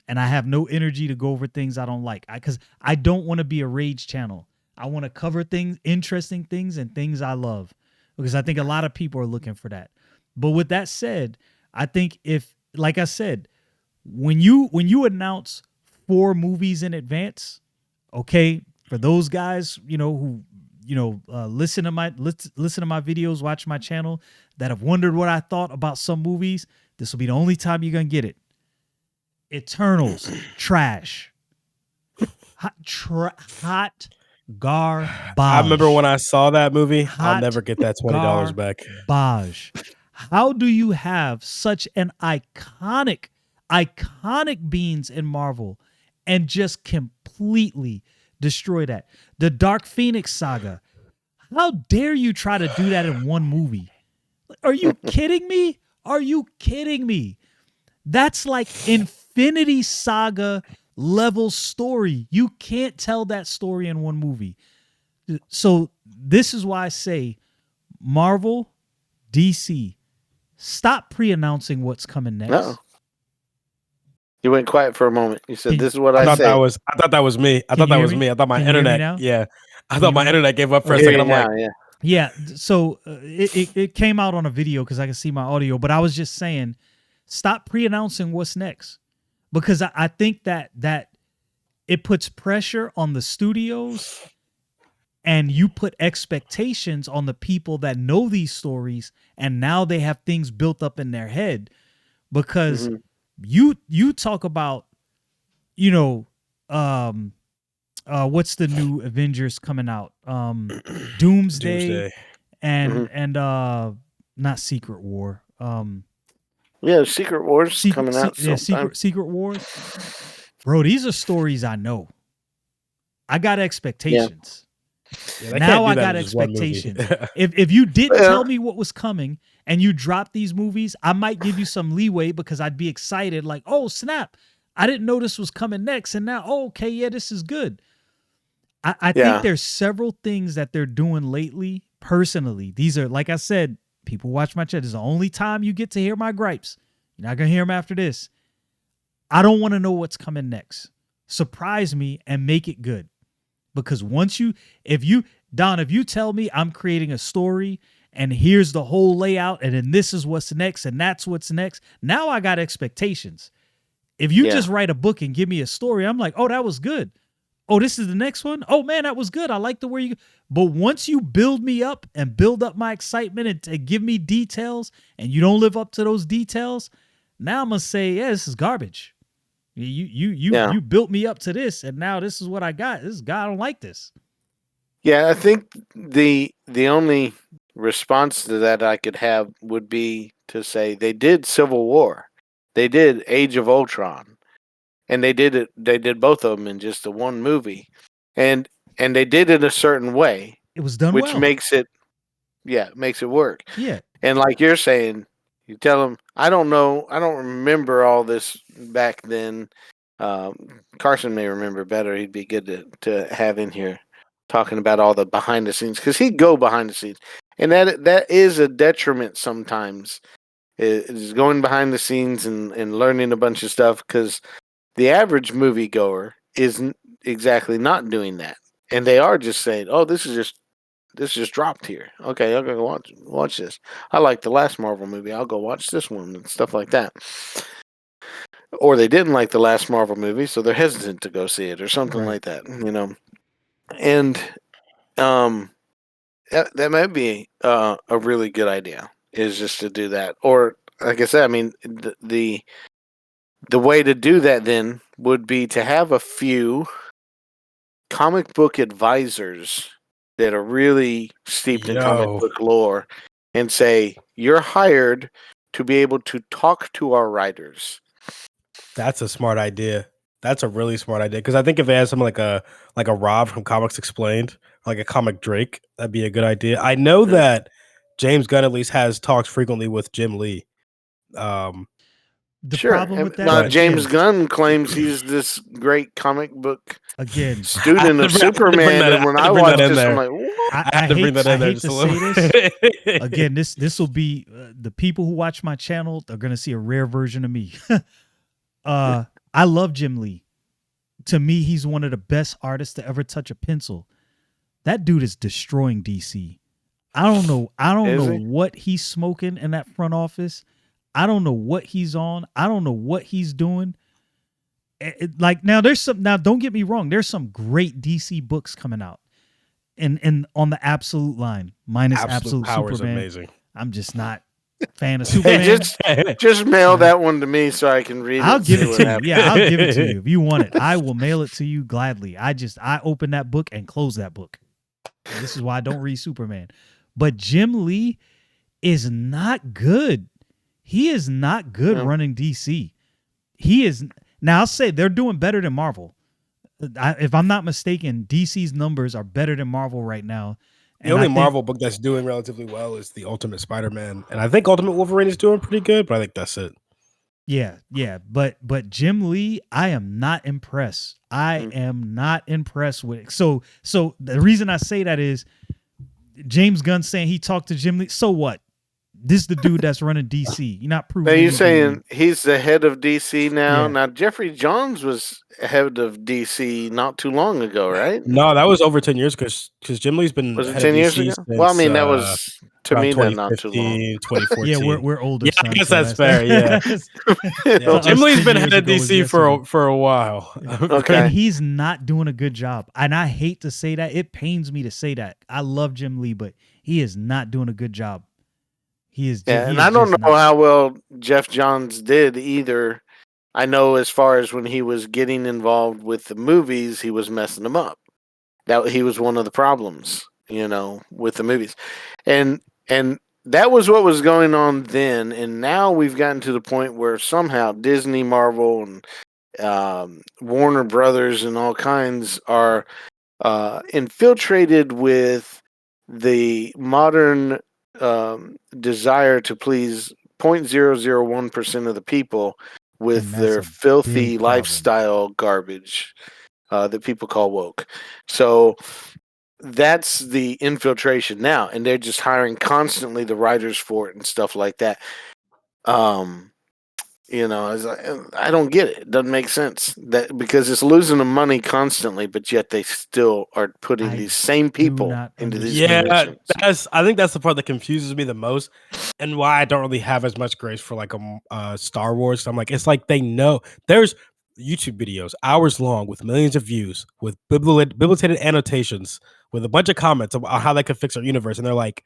And I have no energy to go over things I don't like. Because I don't want to be a rage channel. I want to cover things, interesting things, and things I love. Because I think a lot of people are looking for that. But with that said, I think if, like I said, when you announce 4 movies in advance, okay, for those guys, who listen to my videos, watch my channel, that have wondered what I thought about some movies, this will be the only time you're gonna get it. Eternals, trash. Hot garbage. I remember when I saw that movie. I'll Hot never get that $20 back. Garbage. How do you have such an iconic beings in Marvel and just completely destroy that? The Dark Phoenix saga. How dare you try to do that in one movie? Are you kidding me? Are you kidding me? That's like Infinity Saga level story. You can't tell that story in one movie. So this is why I say, Marvel, DC, stop pre-announcing what's coming next. No. You went quiet for a moment. You said, "This is what I I thought say." that was me. I thought that was me. I thought my internet. Yeah, I thought my internet gave up for a second. I'm like, yeah. So it came out on a video because I can see my audio. But I was just saying, stop pre-announcing what's next, because I think that it puts pressure on the studios, and you put expectations on the people that know these stories, and now they have things built up in their head. Because you talk about, what's the new Avengers coming out? Doomsday. And not Secret War. Secret Wars coming out. Yeah, Secret Wars. Bro, these are stories I know. I got expectations. Yeah, now I got expectations. if you didn't tell me what was coming and you dropped these movies, I might give you some leeway, because I'd be excited, like, oh snap, I didn't know this was coming next, and now, oh, okay, yeah, this is good. I think there's several things that they're doing lately. Personally, these are, like I said, people watch my channel. This is the only time you get to hear my gripes. You're not gonna hear them after this. I don't want to know what's coming next. Surprise me and make it good. Because if you tell me I'm creating a story and here's the whole layout and then this is what's next and that's what's next, now I got expectations. If you just write a book and give me a story, I'm like, oh, that was good. Oh, this is the next one. Oh man, that was good. I like the way you. But once you build me up and build up my excitement and give me details, and you don't live up to those details, now I'm gonna say, yeah, this is garbage. You built me up to this, and now this is what I got. I don't like this. Yeah, I think the only response to that I could have would be to say they did Civil War, they did Age of Ultron, and they did it. They did both of them in just the one movie, and they did it a certain way, It was done which well. makes it work. Yeah. And like you're saying, you tell them, I don't know, I don't remember all this back then. Carson may remember better. He'd be good to have in here talking about all the behind the scenes, because he'd go behind the scenes, and that is a detriment sometimes. Is going behind the scenes and learning a bunch of stuff, because the average moviegoer isn't exactly not doing that, and they are just saying, "Oh, this just dropped here. Okay, I'll go watch this. I like the last Marvel movie. I'll go watch this one," and stuff like that. Or they didn't like the last Marvel movie, so they're hesitant to go see it, or something like that. And that might be a really good idea. Is just to do that, or like I said, I mean the way to do that then would be to have a few comic book advisors that are really steeped in comic book lore, and say, you're hired to be able to talk to our writers. That's a smart idea. That's a really smart idea, because I think if they had something like a Rob from Comics Explained, like a Comic Drake, that'd be a good idea. I know that James Gunn at least has talks frequently with Jim Lee. The problem with that, now, James Gunn claims he's this great comic book student of Superman, and when I watched this, I'm like, what? I hate to say this. Again, this will be the people who watch my channel are going to see a rare version of me. I love Jim Lee. To me, he's one of the best artists to ever touch a pencil. That dude is destroying DC. I don't know what he's smoking in that front office. I don't know what he's on. I don't know what he's doing. Now don't get me wrong. There's some great DC books coming out and on the Absolute line, minus Absolute Power Superman. Is amazing. I'm just not a fan of Superman. Hey, just mail that one to me so I can read it. I'll give it to you. Yeah, I'll give it to you. If you want it, I will mail it to you gladly. I open that book and close that book. And this is why I don't read Superman. But Jim Lee is not good. He is not good running DC. He is. Now, I'll say they're doing better than Marvel. If I'm not mistaken, DC's numbers are better than Marvel right now. The only Marvel book that's doing relatively well is the Ultimate Spider-Man. And I think Ultimate Wolverine is doing pretty good, but I think that's it. Yeah. But Jim Lee, I am not impressed. I am not impressed with it. So the reason I say that is James Gunn saying he talked to Jim Lee. So what? This is the dude that's running DC. You're not proving. Now you're saying he's the head of DC now. Yeah. Now Jeffrey Johns was head of DC not too long ago, right? No, that was over 10 years because Jim Lee's been. Was it 10 years ago? Since, well, I mean, that was to me then not too long. 2014. Yeah, we're older. Yeah, I guess that's fair. Yeah, Jim Lee's been head of DC for a while. Okay, and he's not doing a good job. And I hate to say that. It pains me to say that. I love Jim Lee, but he is not doing a good job. And I don't know how well Jeff Johns did either. I know as far as when he was getting involved with the movies, he was messing them up. That he was one of the problems, with the movies, and that was what was going on then. And now we've gotten to the point where somehow Disney, Marvel, and Warner Brothers and all kinds are infiltrated with the modern desire to please 0.001% of the people with their filthy lifestyle garbage that people call woke. So that's the infiltration now, and they're just hiring constantly the writers for it and stuff like that. I don't get it. It doesn't make sense that because it's losing them money constantly, but yet they still are putting these same people into these positions. I think that's the part that confuses me the most, and why I don't really have as much grace for like a Star Wars. I'm like, it's like they know there's YouTube videos hours long with millions of views with bibliotected annotations with a bunch of comments about how they could fix our universe, and they're like,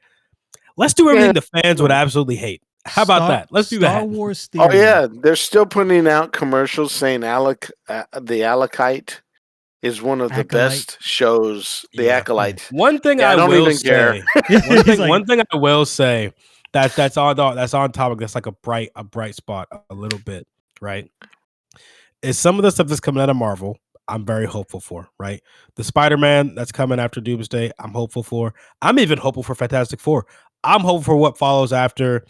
let's do everything the fans would absolutely hate. How about that? Let's do that. Star Wars theory. Oh yeah, they're still putting out commercials saying the Alakite is one of the best shows. The Acolyte. One thing I don't even care. One thing I will say that's on topic. That's like a bright spot a little bit, right? is some of the stuff that's coming out of Marvel, I'm very hopeful for, right? The Spider-Man that's coming after Doomsday, I'm hopeful for. I'm even hopeful for Fantastic Four. I'm hopeful for what follows after,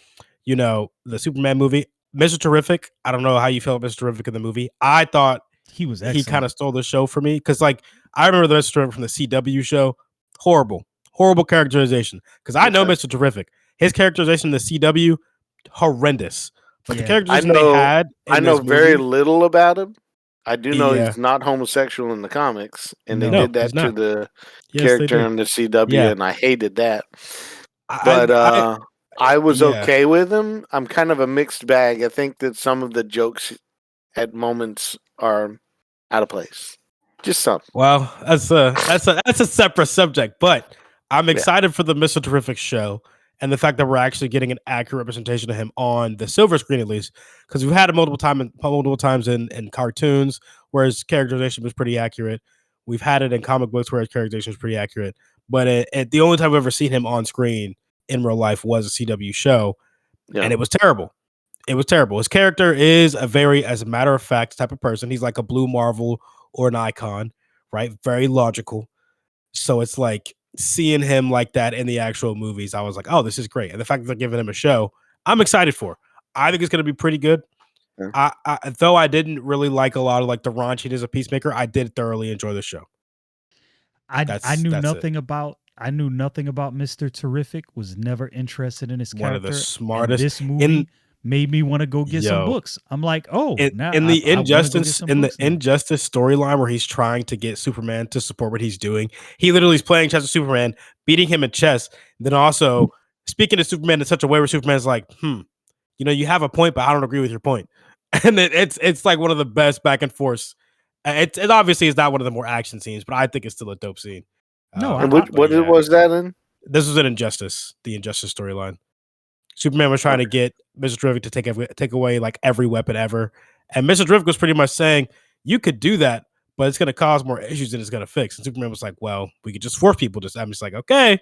the Superman movie. Mr. Terrific, I don't know how you feel about Mr. Terrific in the movie. I thought He was he kind excellent. of stole the show for me because, like, I remember the Mr. Terrific from the CW show. Horrible characterization. Because I know Okay. Mr. Terrific. His characterization in the CW, horrendous. But the Yeah. I characterization they know had I in know this very movie, little about him. I do know yeah, he's not homosexual in the comics, and they No. no, did he's that to not. the Yes, they character did. in the CW, Yeah, and I hated that. I, But I, I was yeah. okay with him. I'm kind of a mixed bag. I think that some of the jokes at moments are out of place. Just some. Well, that's a separate subject, but I'm Yeah. excited for the Mr. Terrific show and the fact that we're actually getting an accurate representation of him on the silver screen at least, because we've had it multiple times in cartoons where his characterization was pretty accurate. We've had it in comic books where his characterization was pretty accurate, but the only time I've ever seen him on screen in real life was a CW show, Yeah. and it was terrible. It was terrible. His character is as a matter of fact, type of person. He's like a Blue Marvel or an Icon, right? Very logical. So it's like seeing him like that in the actual movies, I was like, oh, this is great. And the fact that they're giving him a show, I'm excited for. I think it's going to be pretty good. Yeah. Though I didn't really like a lot of like the raunchiness of Peacemaker, I did thoroughly enjoy the show. I knew That's it. nothing about Mr. Terrific, was never interested in his One of the character, and smartest this in movie made me want to go get some yo books. I'm like, oh, in now in I, the I want to go get injustice some in the books now. injustice storyline where he's trying to get Superman to support what he's doing, he literally is playing chess with Superman, beating him in chess, then also speaking to Superman in such a way where Superman's like, you have a point, but I don't agree with your point. And it's like one of the best back and forth. It obviously is not one of the more action scenes, but I think it's still a dope scene. No, And But what yeah, was that in? this was the injustice storyline. Superman was trying to Okay. get Mr. Terrific to take away like every weapon ever, and Mr. Terrific was pretty much saying you could do that, but it's going to cause more issues than it's going to fix. And Superman was like, "Well, we could just force people to." I'm just like, "Okay,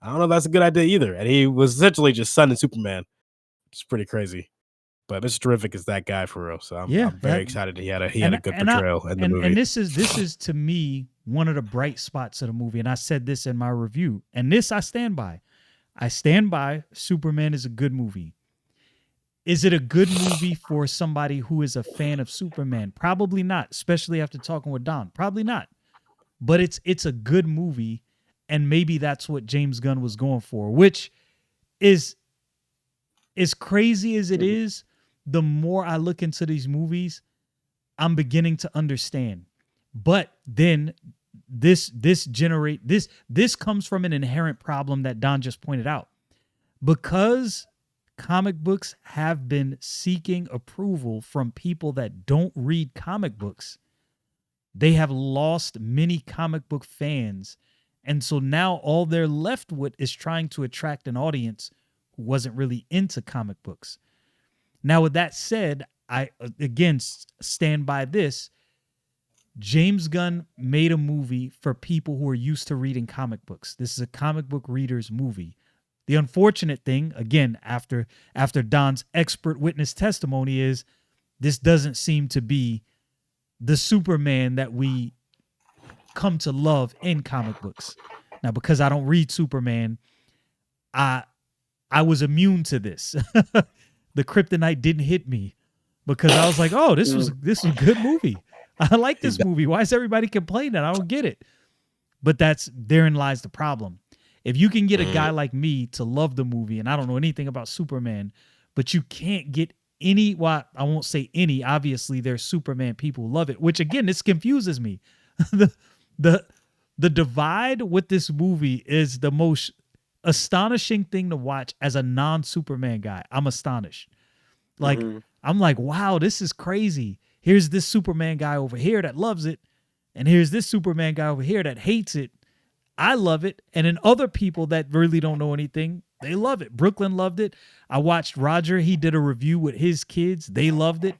I don't know if that's a good idea either." And he was essentially just sunning Superman. It's pretty crazy, but Mr. Terrific is that guy for real. So I'm yeah, I'm very excited he had a and good and I portrayal in the and movie. this is to me one of the bright spots of the movie, and I said this in my review, and this I stand by. I stand by. Superman is a good movie. Is it a good movie for somebody who is a fan of Superman? Probably not, especially after talking with Don. Probably not. But it's a good movie, and maybe that's what James Gunn was going for, which is as crazy as it Mhm. is, the more I look into these movies, I'm beginning to understand. But then this comes from an inherent problem that Don just pointed out. Because comic books have been seeking approval from people that don't read comic books, they have lost many comic book fans. And so now all they're left with is trying to attract an audience who wasn't really into comic books. Now, with that said, I again stand by this. James Gunn made a movie for people who are used to reading comic books. This is a comic book reader's movie. The unfortunate thing, again, after Don's expert witness testimony, is this doesn't seem to be the Superman that we come to love in comic books. Now, because I don't read Superman, I I was immune to this. The kryptonite didn't hit me because I was like, "Oh, this was a good movie. I like He's this movie. Why is everybody complaining? I don't get it." But therein lies the problem. If you can get a guy like me to love the movie, and I don't know anything about Superman, but you can't get any, well, I won't say any, obviously there's Superman people who love it, which again, this confuses me. the the the divide with this movie is the most astonishing thing to watch as a non-Superman guy. I'm astonished. Like, Mhm. I'm like, wow, this is crazy. Here's this Superman guy over here that loves it, and here's this Superman guy over here that hates it. I love it. And then other people that really don't know anything, they love it. Brooklyn loved it. I watched Roger. He did a review with his kids. They loved it.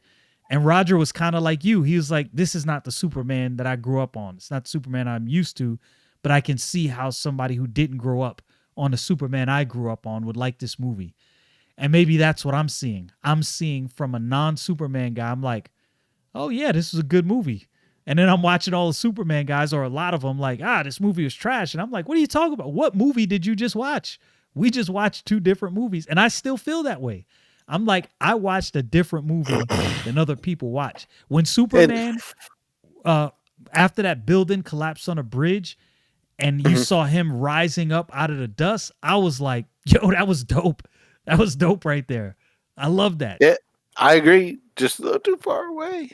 And Roger was kind of like you. He was like, this is not the Superman that I grew up on. It's not the Superman I'm used to, but I can see how somebody who didn't grow up on the Superman I grew up on would like this movie. And maybe that's what I'm seeing. I'm seeing from a non-Superman guy, I'm like, oh yeah, this is a good movie. And then I'm watching all the Superman guys, or a lot of them, like, this movie was trash. And I'm like, what are you talking about? What movie did you just watch? We just watched two different movies. And I still feel that way. I'm like, I watched a different movie than other people watch. When And Superman, uh, after that building collapsed on a bridge, and you Mhm. saw him rising up out of the dust, I was like, yo, that was dope. That was dope right there. I love that. Yeah, I agree. Just a little too far away.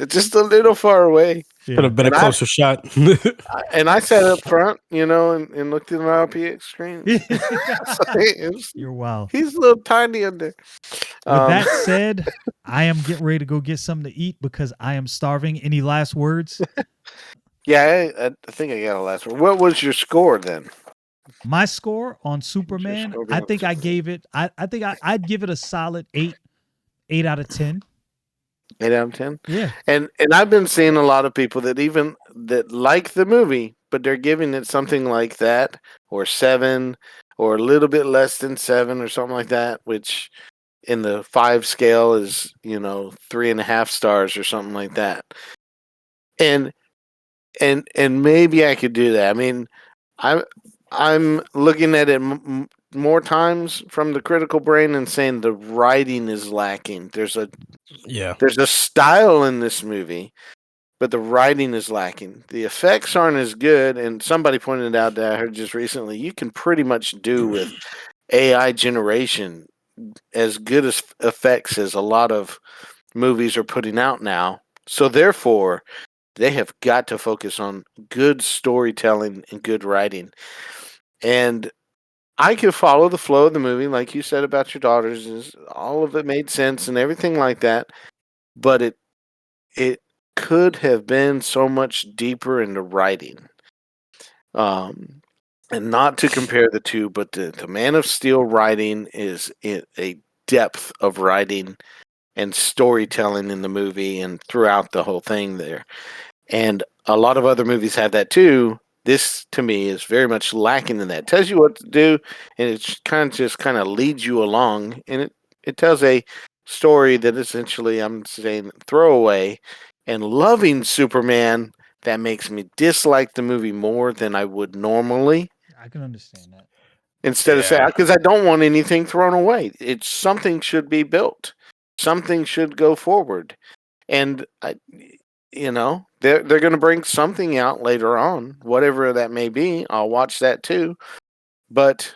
Just a little far away. Could Yeah. have been a And closer shot. I sat up front, and looked at the RPX screen. So You're wild. he's a little tiny in there. With Um, that said, I am getting ready to go get something to eat because I am starving. Any last words? yeah, I think I got a last one. What was your score then? My score on What's your Superman, score I being on think I Superman? gave it, I think I'd give it a solid 8 out of 10. 8 out of 10. Yeah. And I've been seeing a lot of people that like the movie, but they're giving it something like that, or 7, or a little bit less than 7, or something like that, which in the 5 scale is 3.5 stars or something like that. And maybe I could do that. I mean, I'm I'm looking at it more times from the critical brain and saying the writing is lacking. Yeah. There's a style in this movie, but the writing is lacking. The effects aren't as good, and somebody pointed out that I heard just recently, you can pretty much do with AI generation as good as effects as a lot of movies are putting out now. So therefore, they have got to focus on good storytelling and good writing. And I could follow the flow of the movie, like you said about your daughters, is all of it made sense and everything like that. But it could have been so much deeper in the writing. And not to compare the two, but the Man of Steel writing is a depth of writing and storytelling in the movie and throughout the whole thing there. And a lot of other movies have that too. This to me is very much lacking in that. It tells you what to do, and it's kind of leads you along, and it tells a story that essentially, I'm saying, throwaway. And loving Superman, that makes me dislike the movie more than I would normally. I can understand that. Instead of saying, Yeah. because I don't want anything thrown away. It's something should be built. Something should go forward. And they're going to bring something out later on, whatever that may be. I'll watch that too. But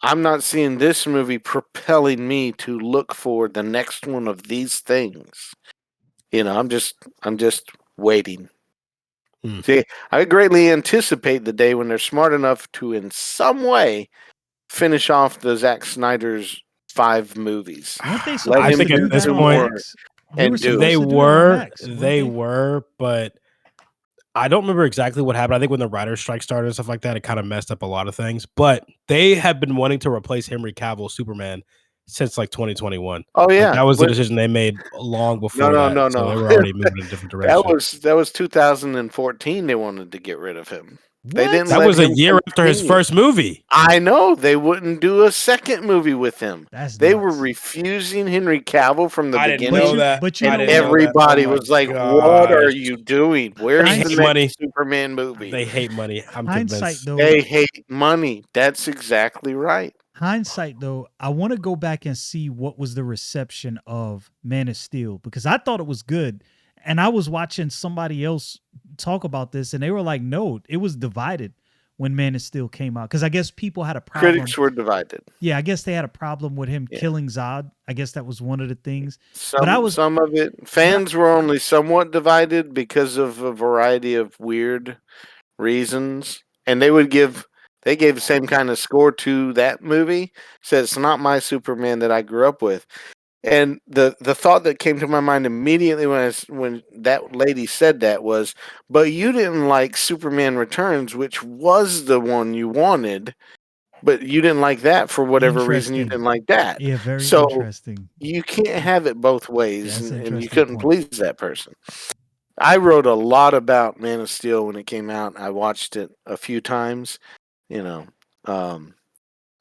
I'm not seeing this movie propelling me to look for the next one of these things. I'm just waiting. Hmm. See, I greatly anticipate the day when they're smart enough to, in some way, finish off the Zack Snyder's 5 movies. Weren't they Let I supposed him to think do at do this that on point, more Max? They were and do it. supposed to do that on Max, weren't they they? were, but I don't remember exactly what happened. I think when the writer's strike started and stuff like that, it kind of messed up a lot of things. But they have been wanting to replace Henry Cavill Superman since like 2021. Oh Like yeah, that was the but decision they made long no, before no, that. no, So no. they were already moving in a different that direction. was 2014. They wanted to get rid of him. They didn't What? That let was a him year after his continue. first movie. I know they wouldn't do a second movie with him. That's They were nuts. refusing Henry Cavill from the I didn't But know beginning, you that. but you I and know didn't what? know that. Oh everybody my was like, "What are gosh. you doing? Where's They the hate Hindsight money. next Superman movie?" They hate money. I'm hindsight convinced. though, They hate money. That's exactly right. I want to go back and see what was the reception of Man of Steel because I thought it was good. And I was watching somebody else talk about this and they were like, no, it was divided when Man of Steel came out. Because I guess people had a problem. Critics were divided. Yeah, I guess they had a problem with him Yeah. killing Zod. I guess that was one of the things. But Some of it, but I, fans were only somewhat divided because of a variety of weird reasons, and they gave the same kind of score to that movie. Said it's not my Superman that I grew up with. And the thought that came to my mind immediately when that lady said that was, but you didn't like Superman Returns, which was the one you wanted, but you didn't like that for whatever reason you interesting. didn't like that. Yeah, very So interesting. you can't have it both ways, That's an and you interesting couldn't point. please that person. I wrote a lot about Man of Steel when it came out. I watched it a few times. You know, um,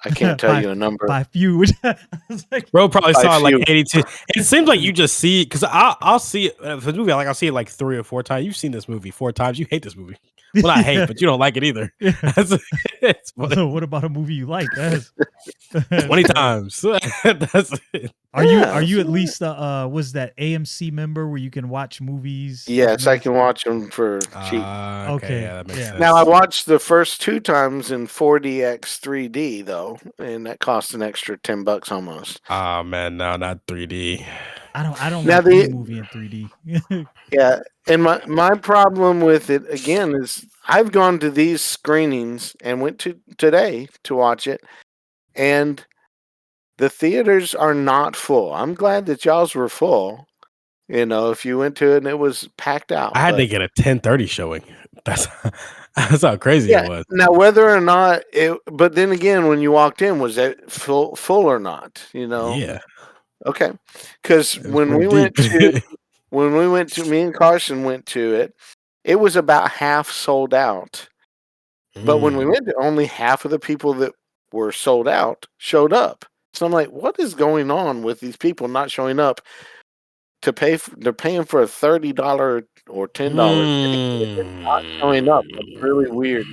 I can't tell you a number. by few. I was like, Bro probably By saw it like few. 82. It seems like you just see it because I'll see it for the movie. Like I'll see it like 3 or 4 times. You've seen this movie 4 times. You hate this movie. Well, I hate, but you don't like it either. Yeah. It's funny. So what about a movie you like? 20 times. That's it. Are Yeah, you at least was that AMC member where you can watch movies? Yes, I can watch them for cheap. Okay, yeah, that makes sense. Now I watched the first 2 times in 4DX 3D though, and that cost an extra $10 almost. Oh man, no, not 3D. I don't Now like any movie in 3D. Yeah, and my problem with it again is I've gone to these screenings and went to today to watch it, and the theaters are not full. I'm glad that y'all's were full. You know, if you went to it and it was packed out. I had to get a 10:30 showing. That's how crazy it was. Now, whether or not it, but then again, when you walked in, was it full or not? You know. Yeah. Okay, because when we went to me and Carson went to it, it was about half sold out. But when we went, only half of the people that were sold out showed up. So I'm like, what is going on with these people not showing up to pay? They're paying for a $30 or $10 ticket, not showing up. That's really weird.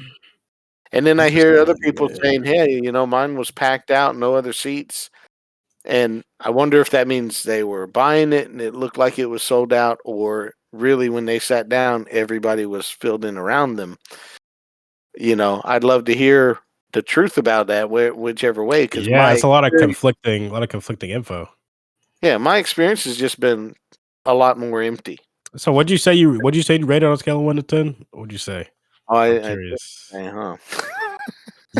And then I hear other people saying, "Hey, you know, mine was packed out, no other seats." And I wonder if that means they were buying it and it looked like it was sold out, or really when they sat down, everybody was filled in around them. You know, I'd love to hear the truth about that, whichever way. Because it's a lot of conflicting info. Yeah, my experience has just been a lot more empty. So what'd you say you rated on a scale of 1 to 10? What'd you say? I'm curious.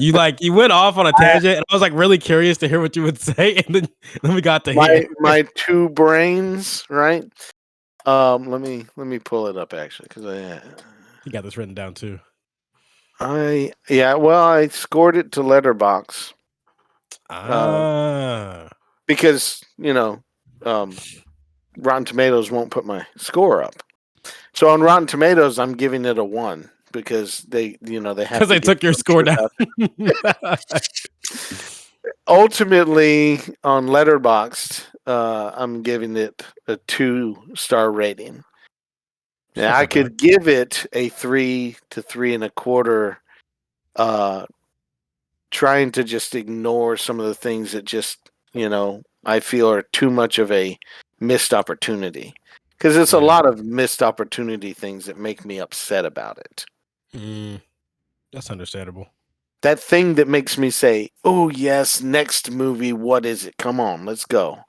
You went off on a tangent, and I was like really curious to hear what you would say, and then we got to my 2 brains, right? Let me pull it up actually because you got this written down too. I scored it to Letterbox. Because Rotten Tomatoes won't put my score up. So on Rotten Tomatoes, I'm giving it a 1 because they have because they took your score down. Ultimately, on Letterboxd, I'm giving it a 2-star rating. Now, I could give it a 3 to 3.25. Trying to just ignore some of the things that just I feel are too much of a missed opportunity, because it's a lot of missed opportunity things that make me upset about it. That's understandable. That thing that makes me say, "Oh yes, next movie, what is it? Come on, let's go."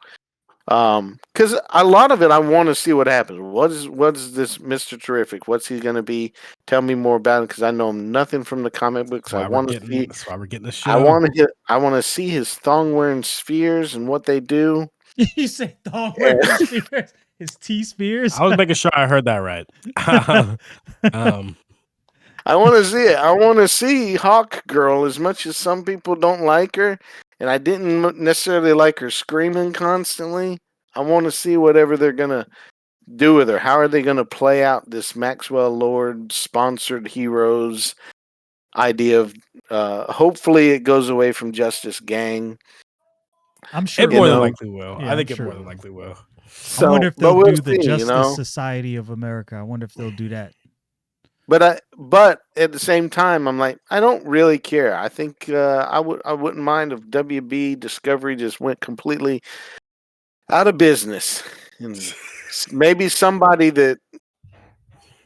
Because a lot of it, I want to see what happens. What is this Mr. Terrific? What's he going to be? Tell me more about it, because I know nothing from the comic books. I want to see. That's why we're getting the show. I want to see his thong wearing spheres and what they do. You say thong wearing spheres? His T-spears? I was making sure I heard that right. I want to see it. I want to see Hawk Girl, as much as some people don't like her, and I didn't necessarily like her screaming constantly. I want to see whatever they're going to do with her. How are they going to play out this Maxwell Lord sponsored heroes idea of hopefully it goes away from Justice Gang. I'm sure it more than likely will. Yeah, I think it more than likely will. So, I wonder if they'll do the Justice Society of America. I wonder if they'll do that. But at the same time, I'm like, I don't really care. I think I wouldn't mind if WB Discovery just went completely out of business, and maybe somebody that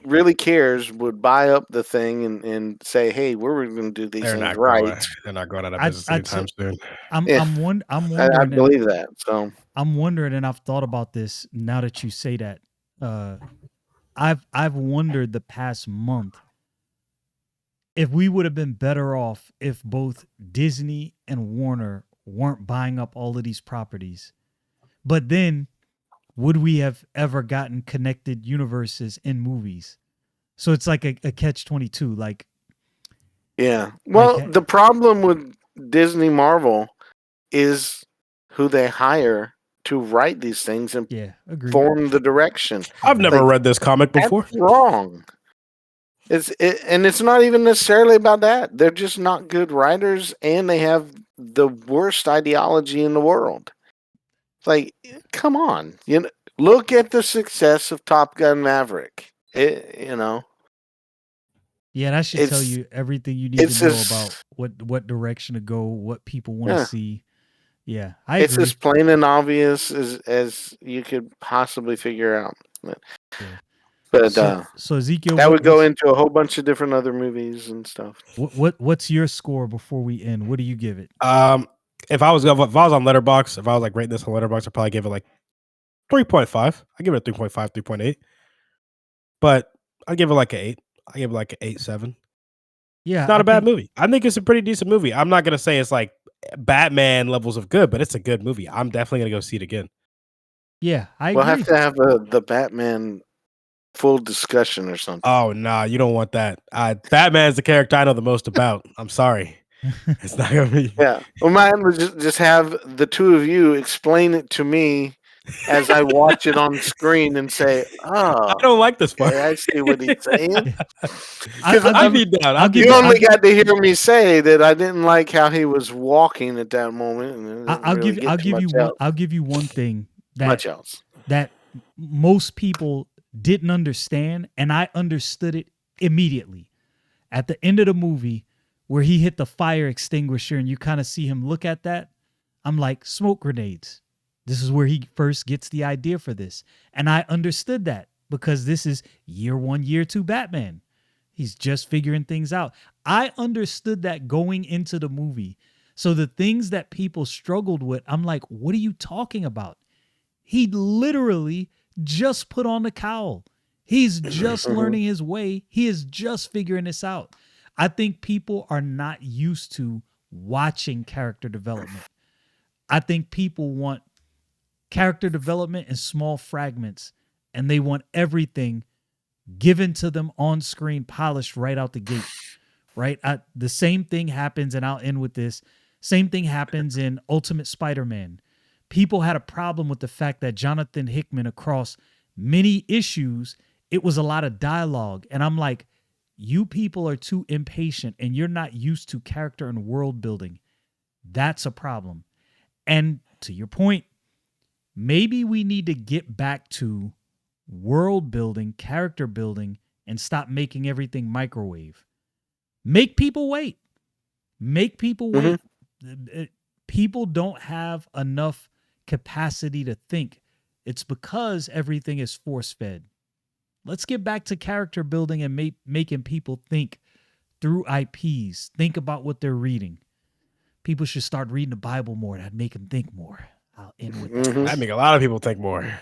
really cares would buy up the thing and say, "Hey, we're going to do these things right." They're not going out of business anytime soon. I'm wondering. I believe that. So I'm wondering, and I've thought about this now that you say that. I've wondered the past month if we would have been better off if both Disney and Warner weren't buying up all of these properties. But then, would we have ever gotten connected universes in movies? So it's like a catch-22. Like, yeah. Well, the problem with Disney Marvel is who they hire to write these things and form the direction. I've never read this comic before. That's wrong. And it's not even necessarily about that. They're just not good writers, and they have the worst ideology in the world. Like, come on, look at the success of Top Gun Maverick. Yeah, that should tell It's you everything you need to it's know about as what direction to go, what people want to yeah, see. Yeah, I it's as agree. plain and obvious as you could possibly figure out. Yeah. But So Ezekiel, that would go into a whole bunch of different other movies and stuff. what's your score before we end? What do you give it? If I was on Letterbox, if I was like rating this on Letterbox, I'd probably give it like 3.5. I give it a 3.5, 3.8. But I give it like an 8. I give it like an 8.7. Yeah, Not I a bad think movie. I think it's a pretty decent movie. I'm not gonna say it's like Batman levels of good, but it's a good movie. I'm definitely gonna go see it again. yeah, I We'll have agree. to have the Batman full discussion or something. Oh nah, you don't want that. Batman's the character I know the most about. I'm sorry. It's not gonna be. Yeah. Well, mine would just have the two of you explain it to me as I watch it on screen and say, I "Oh, don't like this part. okay, I see what he's saying." Because I'll I'd give be down. I'll I'd be give you you down. I'll, only got to hear me say that I didn't like how he was walking at that moment, and it didn't I'll really give get to much else. I'll give you one thing Much else. that most people didn't understand, and I understood it immediately. At the end of the movie, where he hit the fire extinguisher and you kind of see him look at that, I'm like, smoke grenades. This is where he first gets the idea for this. And I understood that because this is year 1, year 2 Batman. He's just figuring things out. I understood that going into the movie. So the things that people struggled with, I'm like, what are you talking about? He literally just put on the cowl. He's just learning his way. He is just figuring this out. I think people are not used to watching character development. I think people want character development in small fragments, and they want everything given to them on screen, polished right out the gate. Right? The same thing happens, and I'll end with this. Same thing happens in Ultimate Spider-Man. People had a problem with the fact that Jonathan Hickman, across many issues, it was a lot of dialogue. And I'm like, you people are too impatient and you're not used to character and world building. That's a problem. And to your point, maybe we need to get back to world building, character building, and stop making everything microwave. Make people wait. Make people Mhm. wait. People don't have enough capacity to think. It's because everything is force fed. Let's get back to character building and making people think through IPs. Think about what they're reading. People should start reading the Bible more. That'd make them think more. I'll end with that. Mhm. That make a lot of people think more.